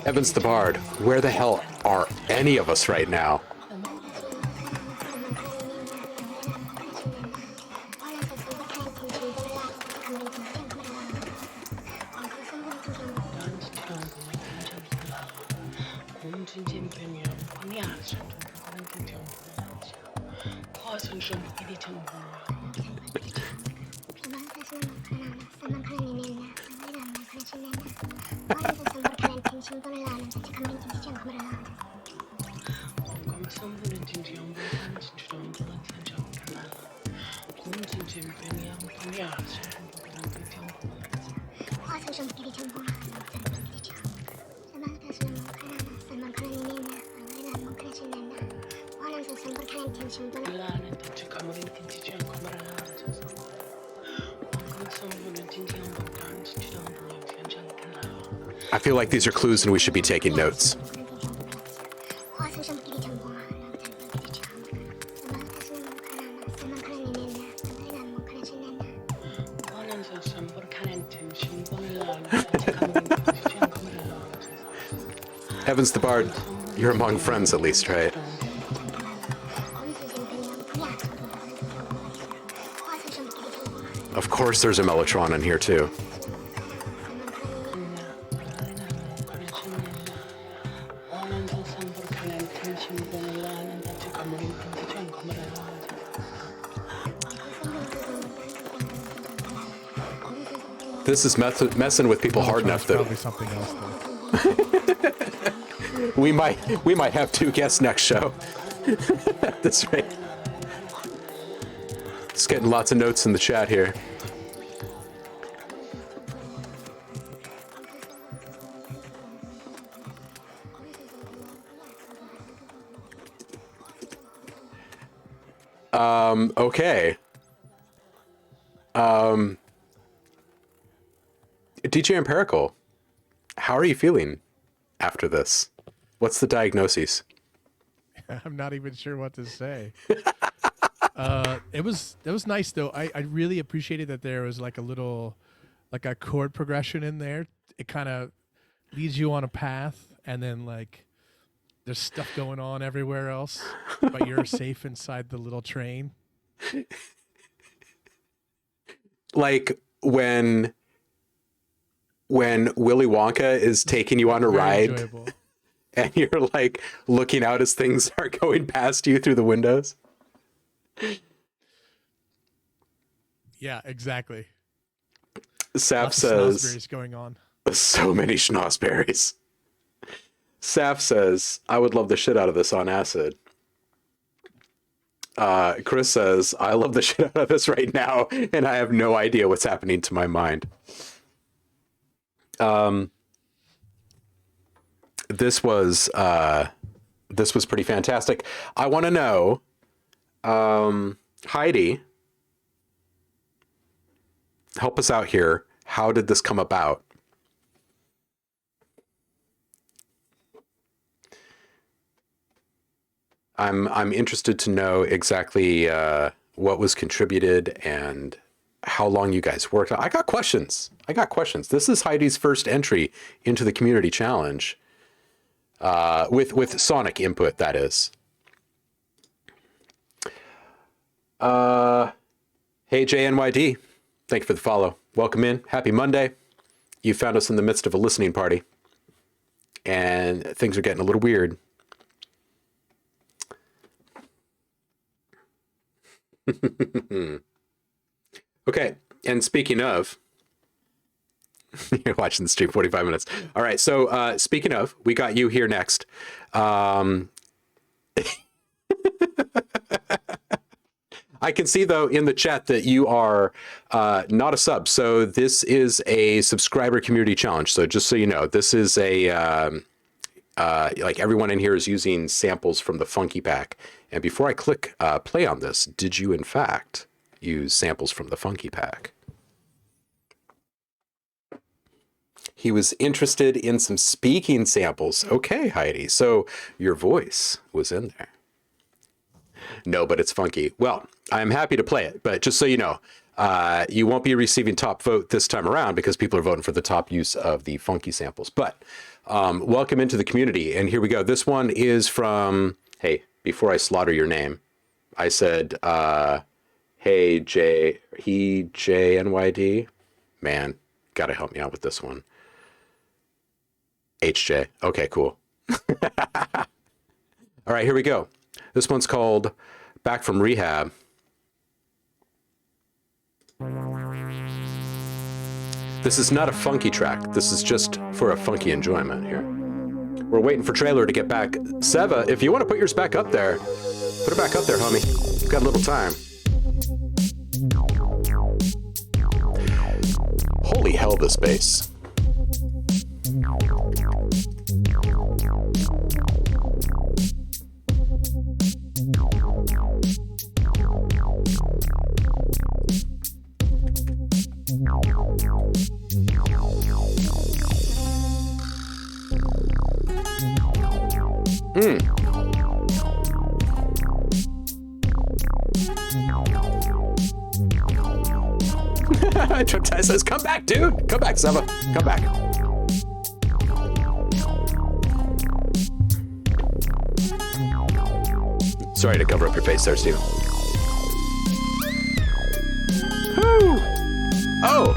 Evans the Bard, where the hell are any of us right now? I feel like these are clues and we should be taking notes. Evans the Bard, you're among friends at least, right? Of course there's a Mellotron in here too. This is messing with people hard enough that Probably something else though. we might have 2 guests next show. At this rate. Just getting lots of notes in the chat here. Okay. DJ Empirical, how are you feeling after this? What's the diagnosis? I'm not even sure what to say. It was nice though. I really appreciated that there was like a chord progression in there. It kind of leads you on a path, and then like there's stuff going on everywhere else, but you're safe inside the little train. Like when Willy Wonka is taking you on a Very ride enjoyable. and you're like looking out as things are going past you through the windows. Yeah, exactly. Saf Lots of says, snozberries going on. so many schnozberries. Saf says, I would love the shit out of this on acid. Chris says, I love the shit out of this right now, and I have no idea what's happening to my mind. This was pretty fantastic. I want to know, Heidi, help us out here. How did this come about? I'm interested to know exactly what was contributed and how long you guys worked. I got questions. This is Heidi's first entry into the community challenge with Sonic input, that is. Hey JNYD, thank you for the follow. Welcome in. Happy Monday. You found us in the midst of a listening party, and things are getting a little weird. Okay, and speaking of, you're watching the stream 45 minutes. All right, so speaking of, we got you here next. I can see, though, in the chat that you are not a sub. So this is a subscriber community challenge. So just so you know, this is a, like everyone in here is using samples from the Funky Pack. And before I click play on this, did you, in fact, use samples from the Funky Pack? He was interested in some speaking samples. Okay, Heidi. So your voice was in there. No, but it's funky. Well, I'm happy to play it, but just so you know, you won't be receiving top vote this time around because people are voting for the top use of the funky samples. But welcome into the community. And here we go. This one is from, hey, before I slaughter your name, I said, hey, JNYD. Man, got to help me out with this one. HJ. Okay, cool. All right, here we go. This one's called Back from Rehab. This is not a funky track. This is just for a funky enjoyment here. We're waiting for Trailer to get back. Seva, if you want to put yours back up there, put it back up there, homie. We've got a little time. Holy hell, this bass. Triptide says, come back, dude. Come back, Seva. Come back. Sorry to cover up your face there, Steven. Woo! Oh!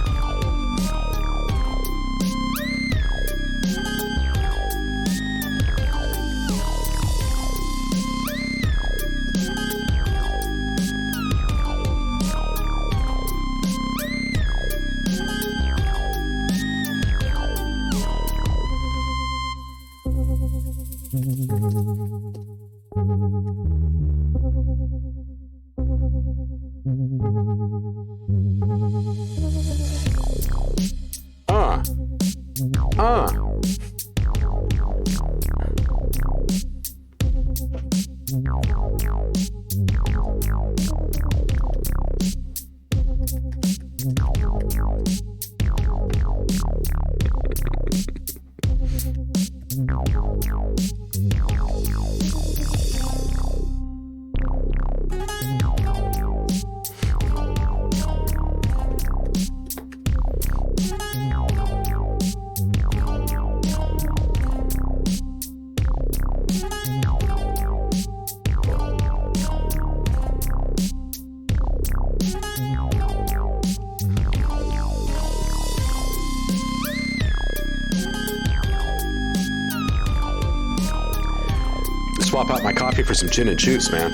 Swap out my coffee for some gin and juice, man.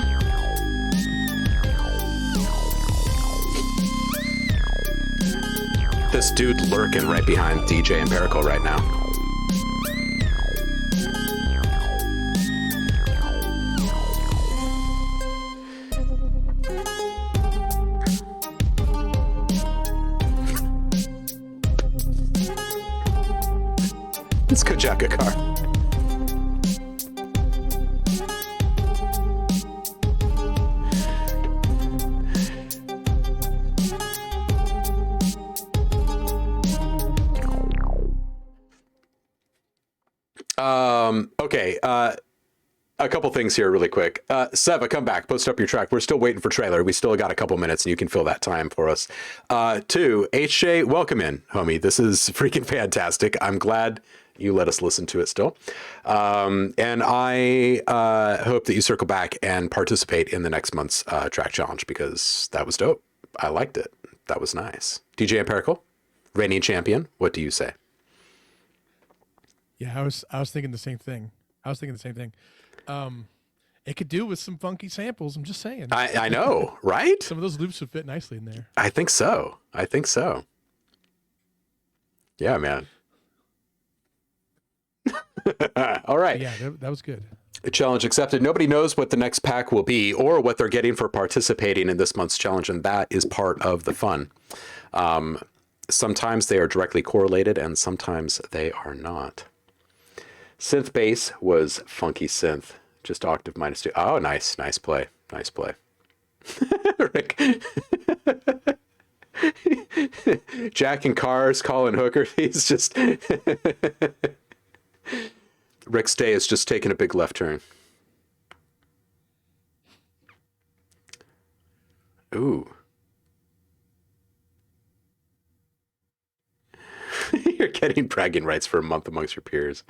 This dude lurking right behind DJ Empirical right now. It's Kojaka car. Okay, a couple things here really quick. Seva, come back, post up your track. We're still waiting for Trailer. We still got a couple minutes and you can fill that time for us. 2, HJ, welcome in, homie. This is freaking fantastic. I'm glad you let us listen to it still. And I hope that you circle back and participate in the next month's track challenge because that was dope. I liked it. That was nice. DJ Empirical, reigning champion, what do you say? Yeah, I was thinking the same thing. It could do with some funky samples. I'm just saying. I know, right? Some of those loops would fit nicely in there. I think so. Yeah, man. All right. Yeah, that was good. Challenge accepted. Nobody knows what the next pack will be or what they're getting for participating in this month's challenge, and that is part of the fun. Sometimes they are directly correlated, and sometimes they are not. Synth bass was funky synth, just octave -2. Oh, nice play. Rick. Jacking cars, calling hookers. He's just... Rick's day is just taking a big left turn. Ooh. You're getting bragging rights for a month amongst your peers.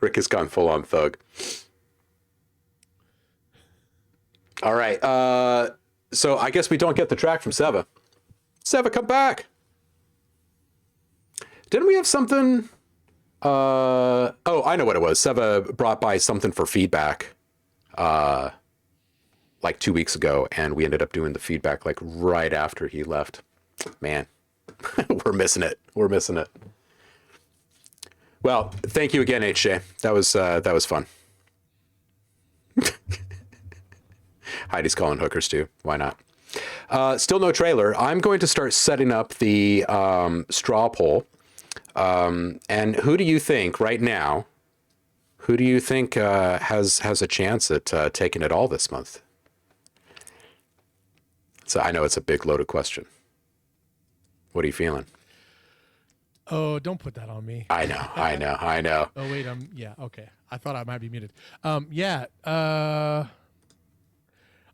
Rick has gone full on thug. All right. So I guess we don't get the track from Seva. Seva, come back. Didn't we have something? Oh, I know what it was. Seva brought by something for feedback like 2 weeks ago, and we ended up doing the feedback like right after he left. Man, We're missing it. We're missing it. Well, thank you again, HJ. That was fun. Heidi's calling hookers too. Why not? Still no trailer. I'm going to start setting up the straw poll. And who do you think right now? Who do you think has a chance at taking it all this month? So I know it's a big loaded question. What are you feeling? Oh, don't put that on me. I know. Oh wait, yeah, okay. I thought I might be muted. Yeah.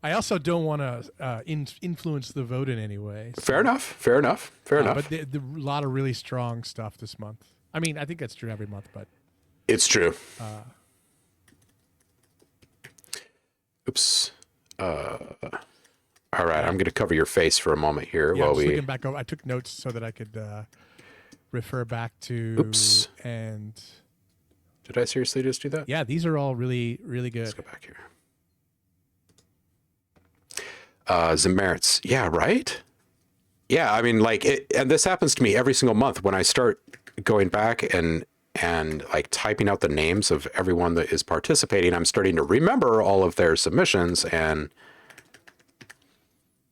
I also don't want to influence the vote in any way. So, Fair enough. But a lot of really strong stuff this month. I mean, I think that's true every month, but it's true. Oops. All right, I'm going to cover your face for a moment here yeah, while just we. looking back over, I took notes so that I could refer back to. Oops. And Did I seriously just do that? yeah, these are all really, really good. Let's go back here. Zamerits. Yeah, right? Yeah, I mean, like, and this happens to me every single month when I start going back and like typing out the names of everyone that is participating. I'm starting to remember all of their submissions, and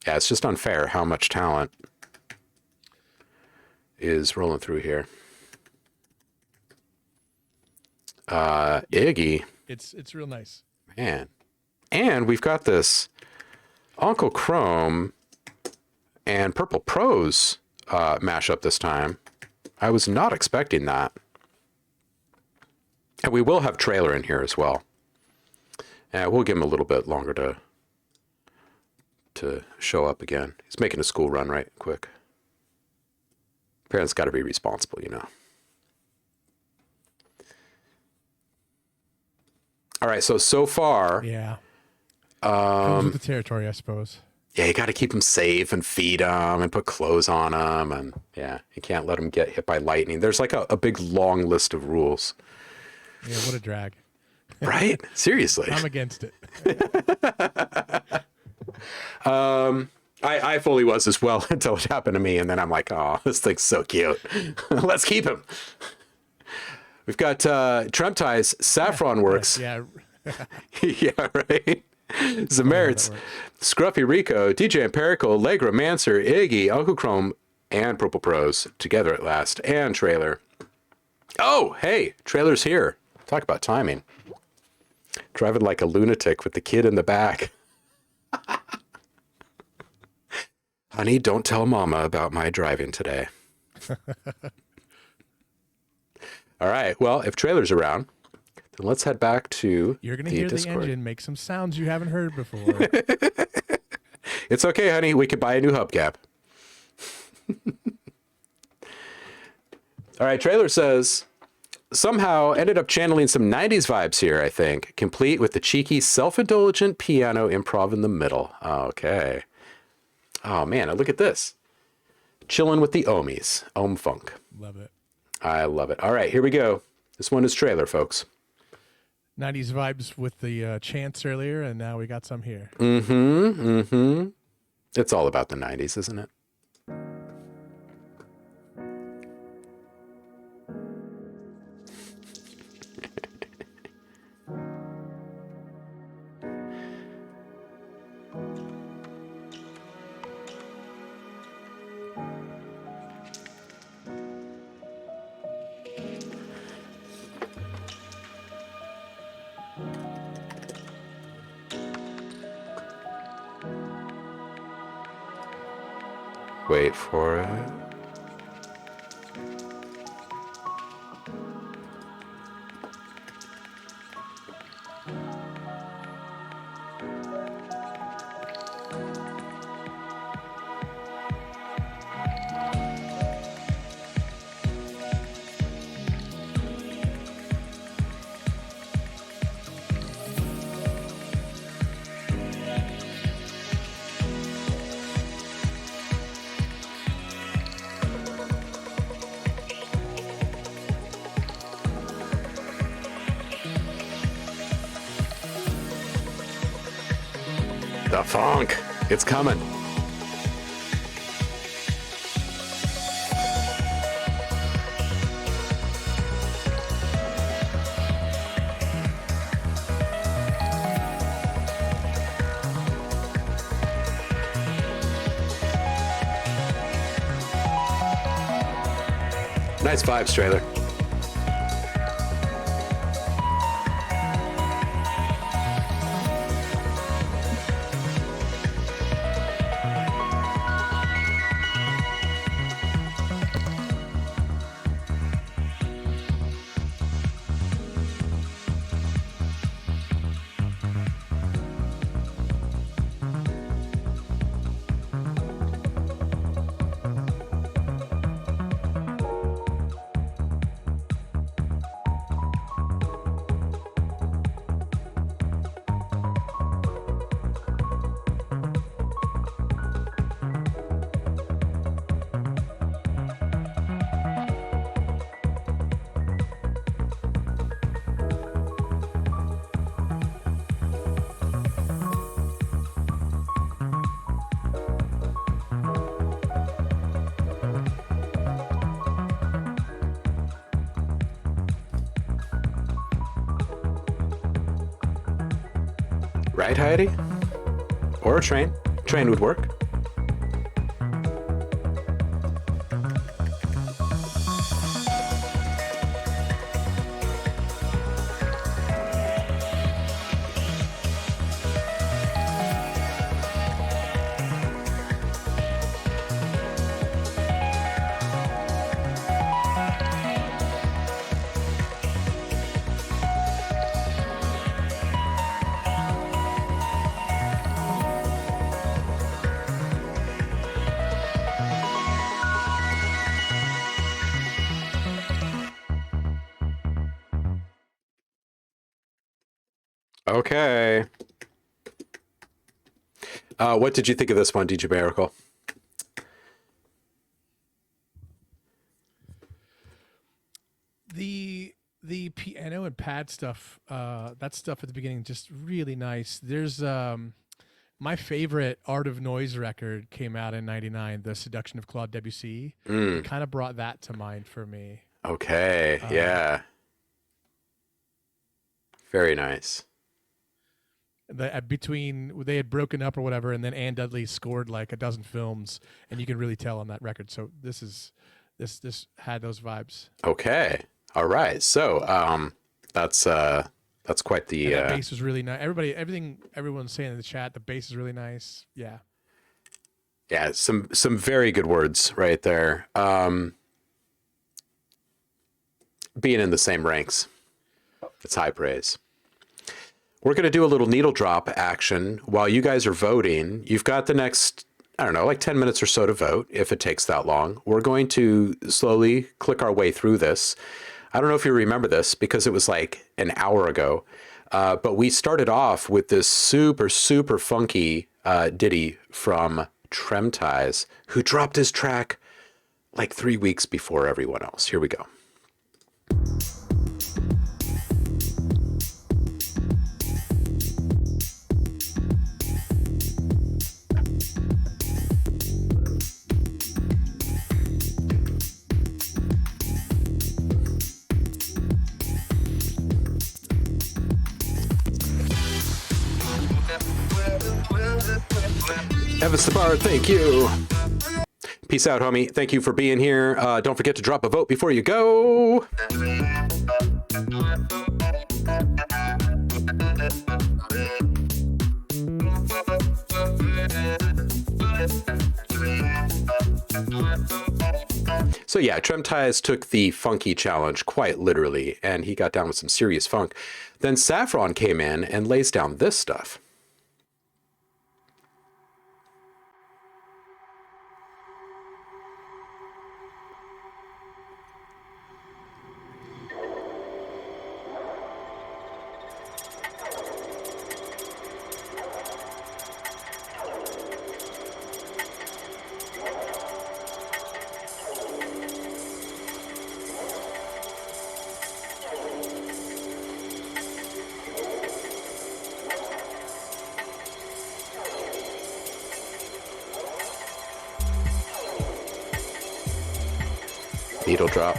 yeah, it's just unfair how much talent is rolling through here. Iggy. It's real nice. Man. And we've got this Uncle Chrome and Purple Prose mashup this time. I was not expecting that. And we will have trailer in here as well. And we'll give him a little bit longer to show up again. He's making a school run right quick. Parents got to be responsible, you know. All right, so far, Yeah. Comes with the territory, I suppose. yeah, you got to keep them safe and feed them and put clothes on them, and yeah, you can't let them get hit by lightning. There's like a big long list of rules. Yeah, what a drag. Right? Seriously. I'm against it. I fully was as well until it happened to me, and then I'm like, oh, this thing's so cute. Let's keep him. We've got Tremtai's Saffron Works. Yeah. Yeah, right? Zamerits, Scruffy Rico, DJ Empirical, Legra Mancer, Iggy, Uncle Chrome, and Purple Prose together at last, and trailer. Oh, hey, trailer's here. Talk about timing. Driving like a lunatic with the kid in the back. Honey, don't tell Mama about my driving today. All right, well, if trailer's around, then let's head back to You're going to hear Discord. the engine make some sounds you haven't heard before. It's okay, honey. We could buy a new hubcap. All right, trailer says, somehow ended up channeling some 90s vibes here, I think, complete with the cheeky, self-indulgent piano improv in the middle. Okay. Oh, man, look at this. Chilling with the Ohmies. Ohm Funk. Love it. I love it. All right, here we go. This one is trailer, folks. 90s vibes with the chants earlier, and now we got some here. It's all about the 90s, isn't it? Wait for it. The funk. It's coming. Nice vibes, trailer. Right, Heidi? Or a train. Train would work. Okay. What did you think of this one, DJ Miracle? The piano and pad stuff, that stuff at the beginning, just really nice. There's my favorite Art of Noise record came out in '99, The Seduction of Claude Debussy. It kind of brought that to mind for me. Okay, yeah. Very nice. Between they had broken up or whatever, and then Ann Dudley scored like a dozen films, and you can really tell on that record. So this had those vibes. Okay, all right. So that's quite the. And the bass was really nice. Everyone's saying in the chat, the bass is really nice. Yeah. Yeah, some very good words right there. Being in the same ranks, it's high praise. We're going to do a little needle drop action while you guys are voting. You've got the next, I don't know, like 10 minutes or so to vote, if it takes that long. We're going to slowly click our way through this. I don't know if you remember this because it was like an hour ago, but we started off with this super, super funky ditty from Tremtyes, who dropped his track like 3 weeks before everyone else. Here we go. Evan Sabard, thank you. Peace out, homie. Thank you for being here. Don't forget to drop a vote before you go. So yeah, Tremtyes took the funky challenge quite literally, and he got down with some serious funk. Then Saffron came in and lays down this stuff. Needle drop.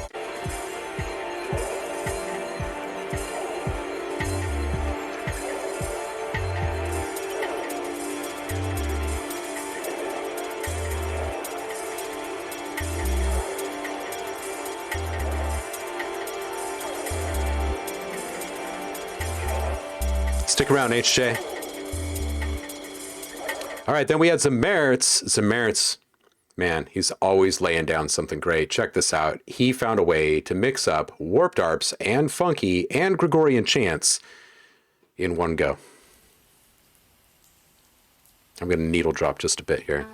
Stick around, HJ. All right, then we had Zameritz. Man, he's always laying down something great. Check this out. He found a way to mix up warped arps and funky and Gregorian chants in one go. I'm going to needle drop just a bit here.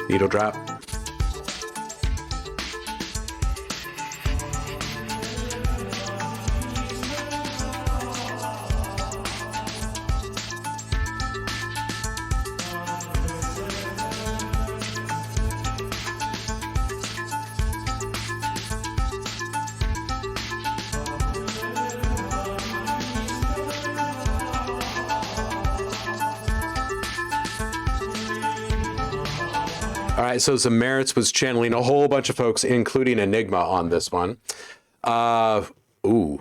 Needle drop. All right, so Zameritz was channeling a whole bunch of folks, including Enigma, on this one. I'm going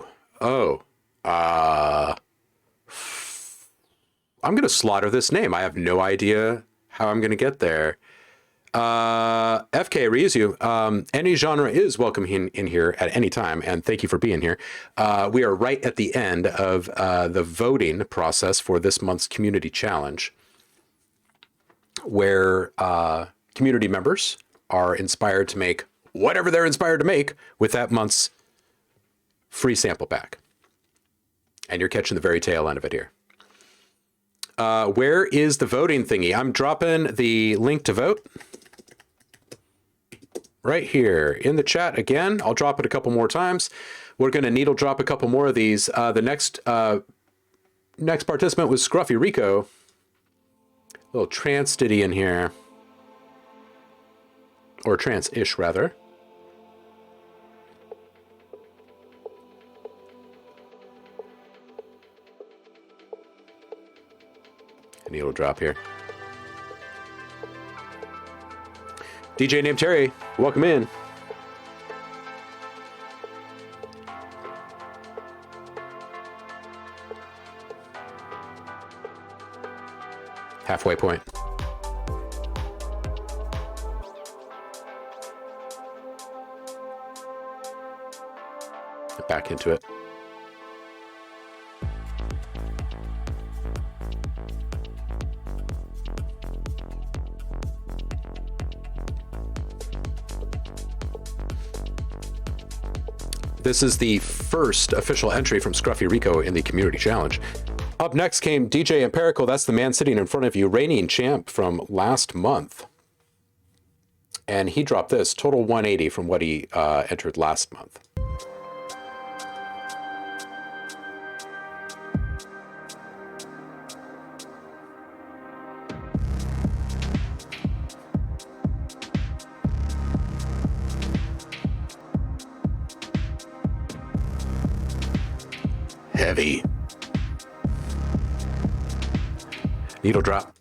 to slaughter this name. I have no idea how I'm going to get there. FK Ryuzu, any genre is welcome in here at any time, and thank you for being here. We are right at the end of the voting process for this month's community challenge, where community members are inspired to make whatever they're inspired to make with that month's free sample pack. And you're catching the very tail end of it here. Where is the voting thingy? I'm dropping the link to vote right here in the chat again. I'll drop it a couple more times. We're going to needle drop a couple more of these. The next participant was Scruffy Rico. A little trance ditty in here. Or trance-ish, rather. A needle drop here. DJ named Terry, welcome in. Halfway point. Back into it. This is the first official entry from Scruffy Rico in the Community Challenge. Up next came DJ Empirical. That's the man sitting in front of you, reigning champ from last month. And he dropped this, total 180 from what he entered last month. Heavy. Needle drop.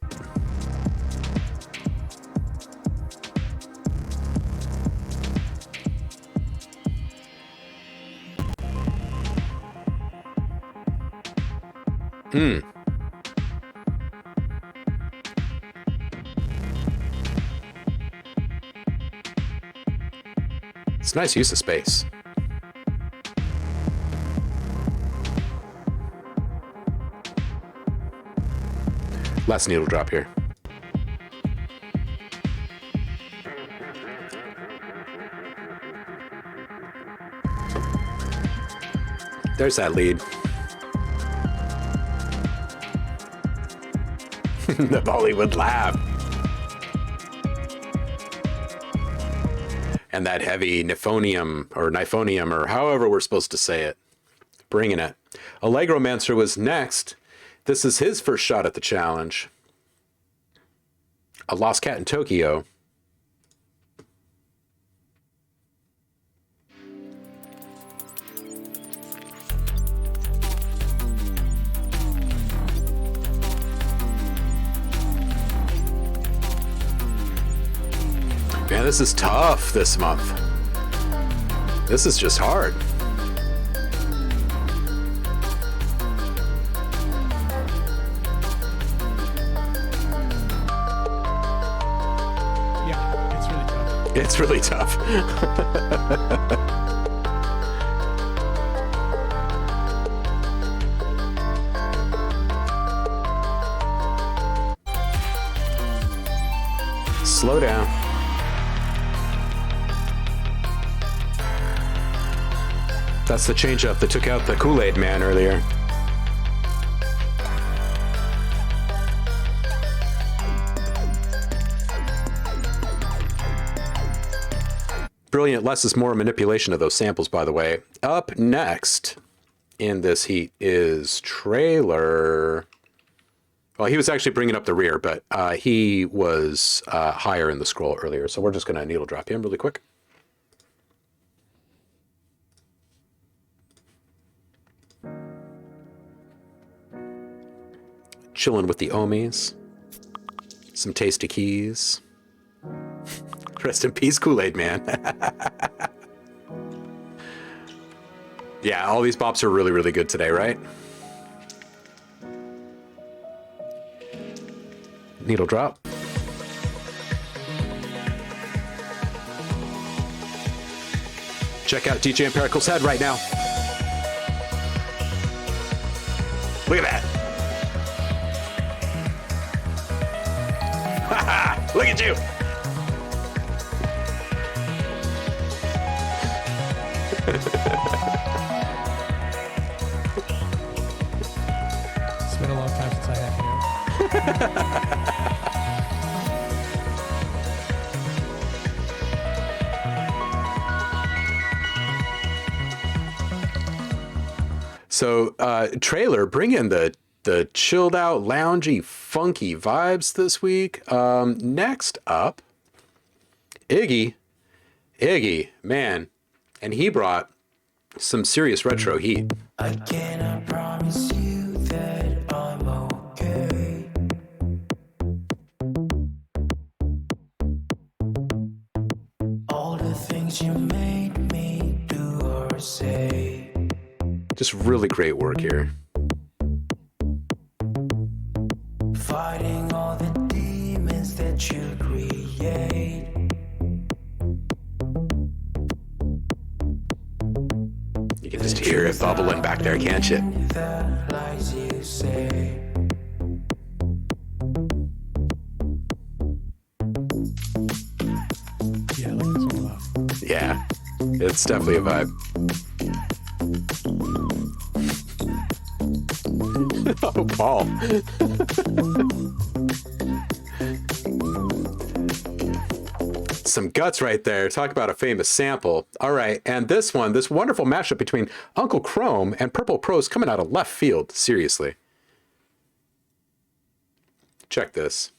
It's a nice use of space. Last needle drop here. There's that lead. The Bollywood laugh. And that heavy Nifonium or however we're supposed to say it. Bringing it. Allegromancer was next. This is his first shot at the challenge. A Lost Cat in Tokyo. Man, this is tough this month. This is just hard. Yeah, It's really tough. Slow down. That's the changeup that took out the Kool-Aid man earlier. Brilliant. Less is more manipulation of those samples, by the way. Up next in this heat is Trailer. Well, he was actually bringing up the rear, but he was higher in the scroll earlier. So we're just going to needle drop him really quick. Chilling with the Ohmies. Some tasty keys. Rest in peace, Kool-Aid man. Yeah, all these bops are really, really good today, right? Needle drop. Check out DJ Empirical's head right now. Look at that. Look at you. It's been a long time since I have you. So, Trailer, bring in the chilled out, loungy, funky vibes this week. Next up, Iggy, man, and he brought some serious retro heat. I cannot promise you that I'm okay. All the things you made me do or say. Just really great work here. Fighting all the demons that you create. You can just hear it bubbling back there, can't you? The lies you say. Yeah, I like this one a lot. Yeah, it's definitely a vibe. Oh, Paul. Some guts right there. Talk about a famous sample. All right, and this one, this wonderful mashup between Uncle Chrome and Purple Prose coming out of left field. Seriously. Check this.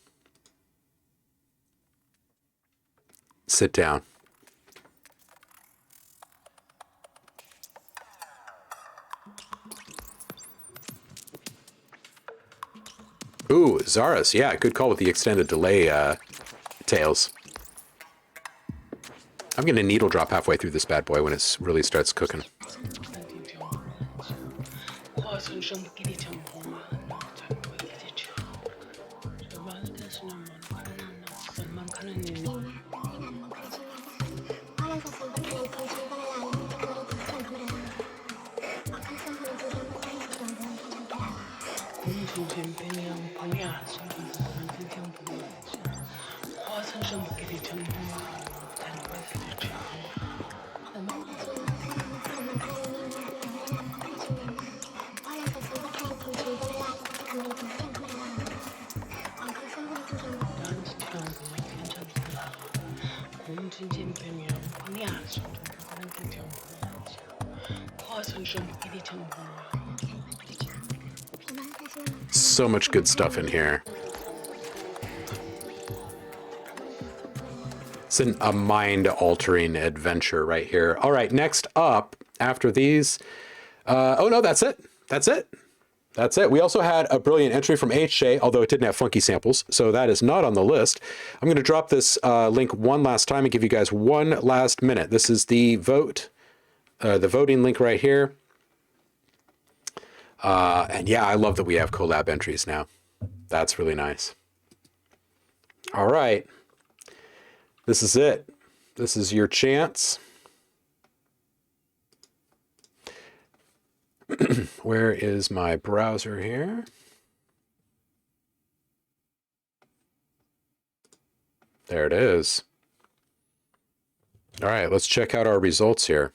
Sit down. Ooh, Zaris. Yeah, good call with the extended delay tails. I'm going to needle drop halfway through this bad boy when it really starts cooking. So much good stuff in here. It's a mind-altering adventure right here. All right, next up, after these... oh, no, that's it. That's it. That's it. We also had a brilliant entry from HJ, although it didn't have funky samples, so that is not on the list. I'm going to drop this link one last time and give you guys one last minute. This is the voting link right here. And yeah, I love that we have collab entries now. That's really nice. All right. This is it. This is your chance. Where is my browser here? There it is. All right, let's check out our results here.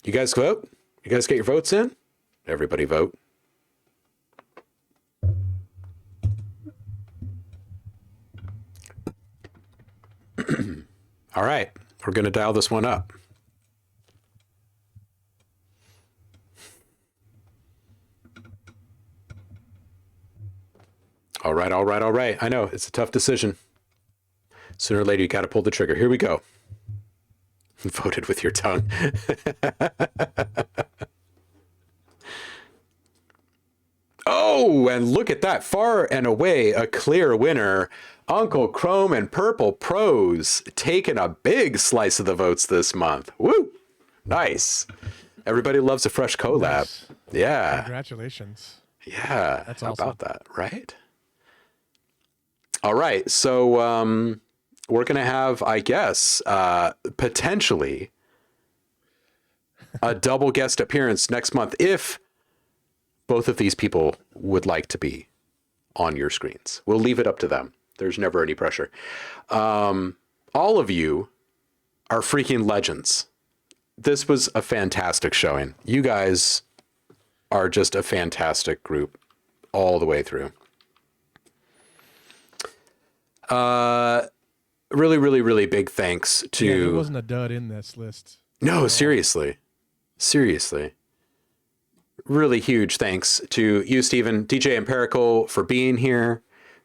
You guys vote? You guys get your votes in? Everybody vote. All right, we're going to dial this one up. All right, all right, all right. I know, it's a tough decision. Sooner or later, you got to pull the trigger. Here we go. Voted with your tongue. Oh, and look at that. Far and away, a clear winner. Uncle Chrome and Purple Pros taking a big slice of the votes this month. Woo! Nice. Everybody loves a fresh collab. Nice. Yeah. Congratulations. Yeah. That's How awesome. about that, right? All right. So we're going to have, I guess, potentially a double guest appearance next month if both of these people would like to be on your screens. We'll leave it up to them. There's never any pressure. All of you are freaking legends. This was a fantastic showing. You guys are just a fantastic group all the way through. Really, really, really big thanks to... Yeah, there wasn't a dud in this list. No, seriously. Seriously. Really huge thanks to you, Stephen, DJ Empirical, for being here.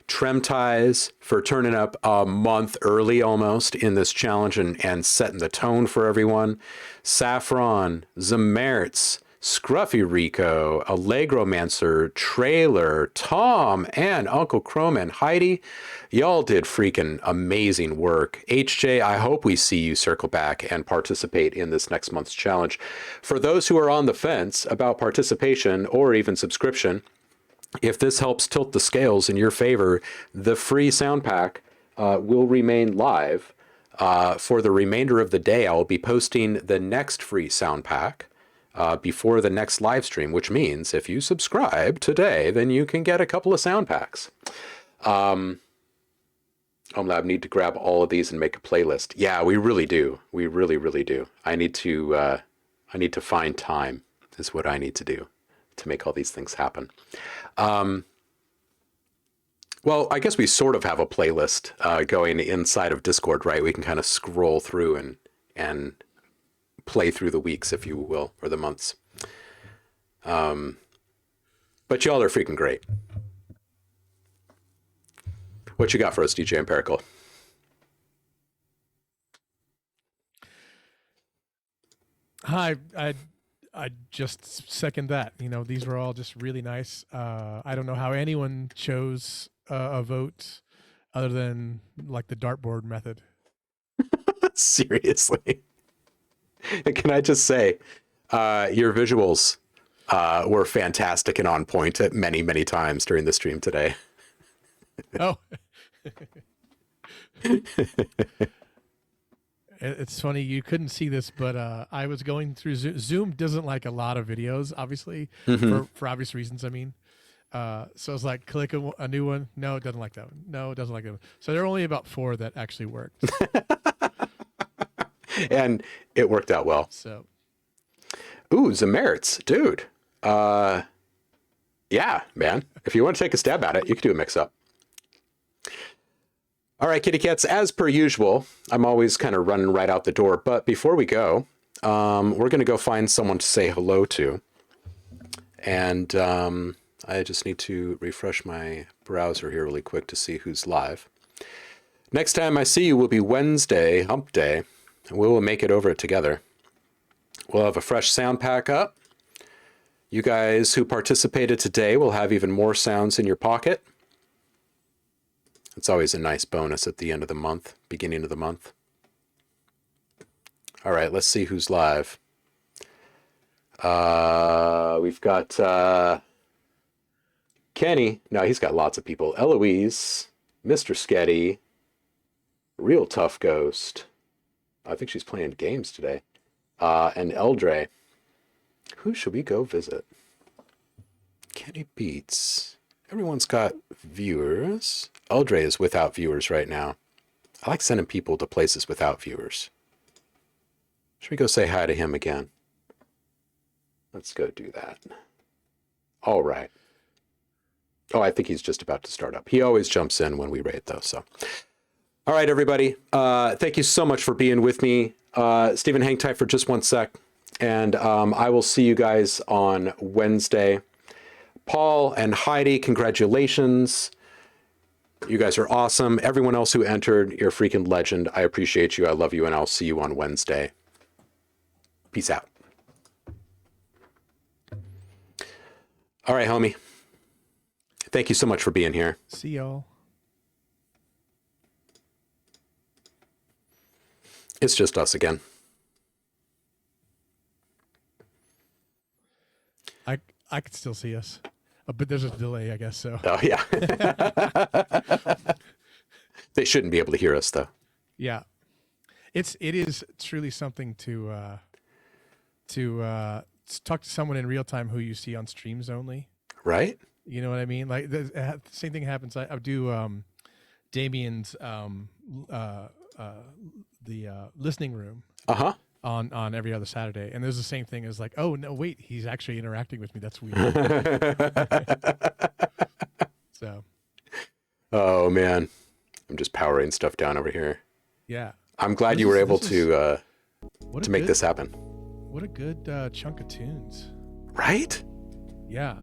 Tremties for turning up a month early almost in this challenge and setting the tone for everyone. Saffron, Zamertz, Scruffy Rico, Allegromancer, Trailer, Tom, and Uncle Chrome and Heidi. Y'all did freaking amazing work. HJ, I hope we see you circle back and participate in this next month's challenge. For those who are on the fence about participation or even subscription, if this helps tilt the scales in your favor, the free sound pack will remain live for the remainder of the day. I'll be posting the next free sound pack before the next live stream, which means if you subscribe today, then you can get a couple of sound packs. OhmLab need to grab all of these and make a playlist. Yeah, we really do. We really, really do. I need to find time is what I need to do to make all these things happen. Well, I guess we sort of have a playlist going inside of Discord, right? We can kind of scroll through and play through the weeks, if you will, or the months. But y'all are freaking great. What you got for us, DJ Empirical? Hi, I just second that. You know, these were all just really nice. I don't know how anyone chose a vote other than like the dartboard method. Seriously. Can I just say, your visuals were fantastic and on point at many, many times during the stream today. Oh. It's funny, you couldn't see this, but I was going through Zoom doesn't like a lot of videos, obviously, for obvious reasons, I mean. So I was like, click a new one. No, it doesn't like that one. No, it doesn't like that one. So there are only about 4 that actually worked. And it worked out well. So, ooh, Zamertz, dude. Yeah, man. If you want to take a stab at it, you could do a mix-up. All right, kitty cats, as per usual, I'm always kind of running right out the door. But before we go, we're going to go find someone to say hello to. And I just need to refresh my browser here really quick to see who's live. Next time I see you will be Wednesday, hump day, and we will make it over it together. We'll have a fresh sound pack up. You guys who participated today will have even more sounds in your pocket. It's always a nice bonus at the end of the month, beginning of the month. All right, let's see who's live. We've got Kenny. No, he's got lots of people. Eloise, Mr. Sketty, Real Tough Ghost. I think she's playing games today. And Eldre. Who should we go visit? Kenny Beats. Everyone's got viewers. Eldre is without viewers right now. I like sending people to places without viewers. Should we go say hi to him again? Let's go do that. All right. Oh, I think he's just about to start up. He always jumps in when we raid, though. So, all right, everybody. Thank you so much for being with me. Stephen, hang tight for just one sec. And I will see you guys on Wednesday. Paul and Heidi, congratulations. You guys are awesome. Everyone else who entered, you're a freaking legend. I appreciate you. I love you. And I'll see you on Wednesday. Peace out. All right, homie. Thank you so much for being here. See y'all. It's just us again. I could still see us, but there's a delay, I guess. So. Oh yeah. They shouldn't be able to hear us though. Yeah, it is truly something to talk to someone in real time who you see on streams only. Right. You know what I mean? Like the same thing happens. I do Damien's listening room. Uh-huh. On every other Saturday, and there's the same thing as like, oh no, wait, he's actually interacting with me. That's weird. So, oh man, I'm just powering stuff down over here. Yeah, I'm glad you were able to make this happen. What a good chunk of tunes. Right? Yeah.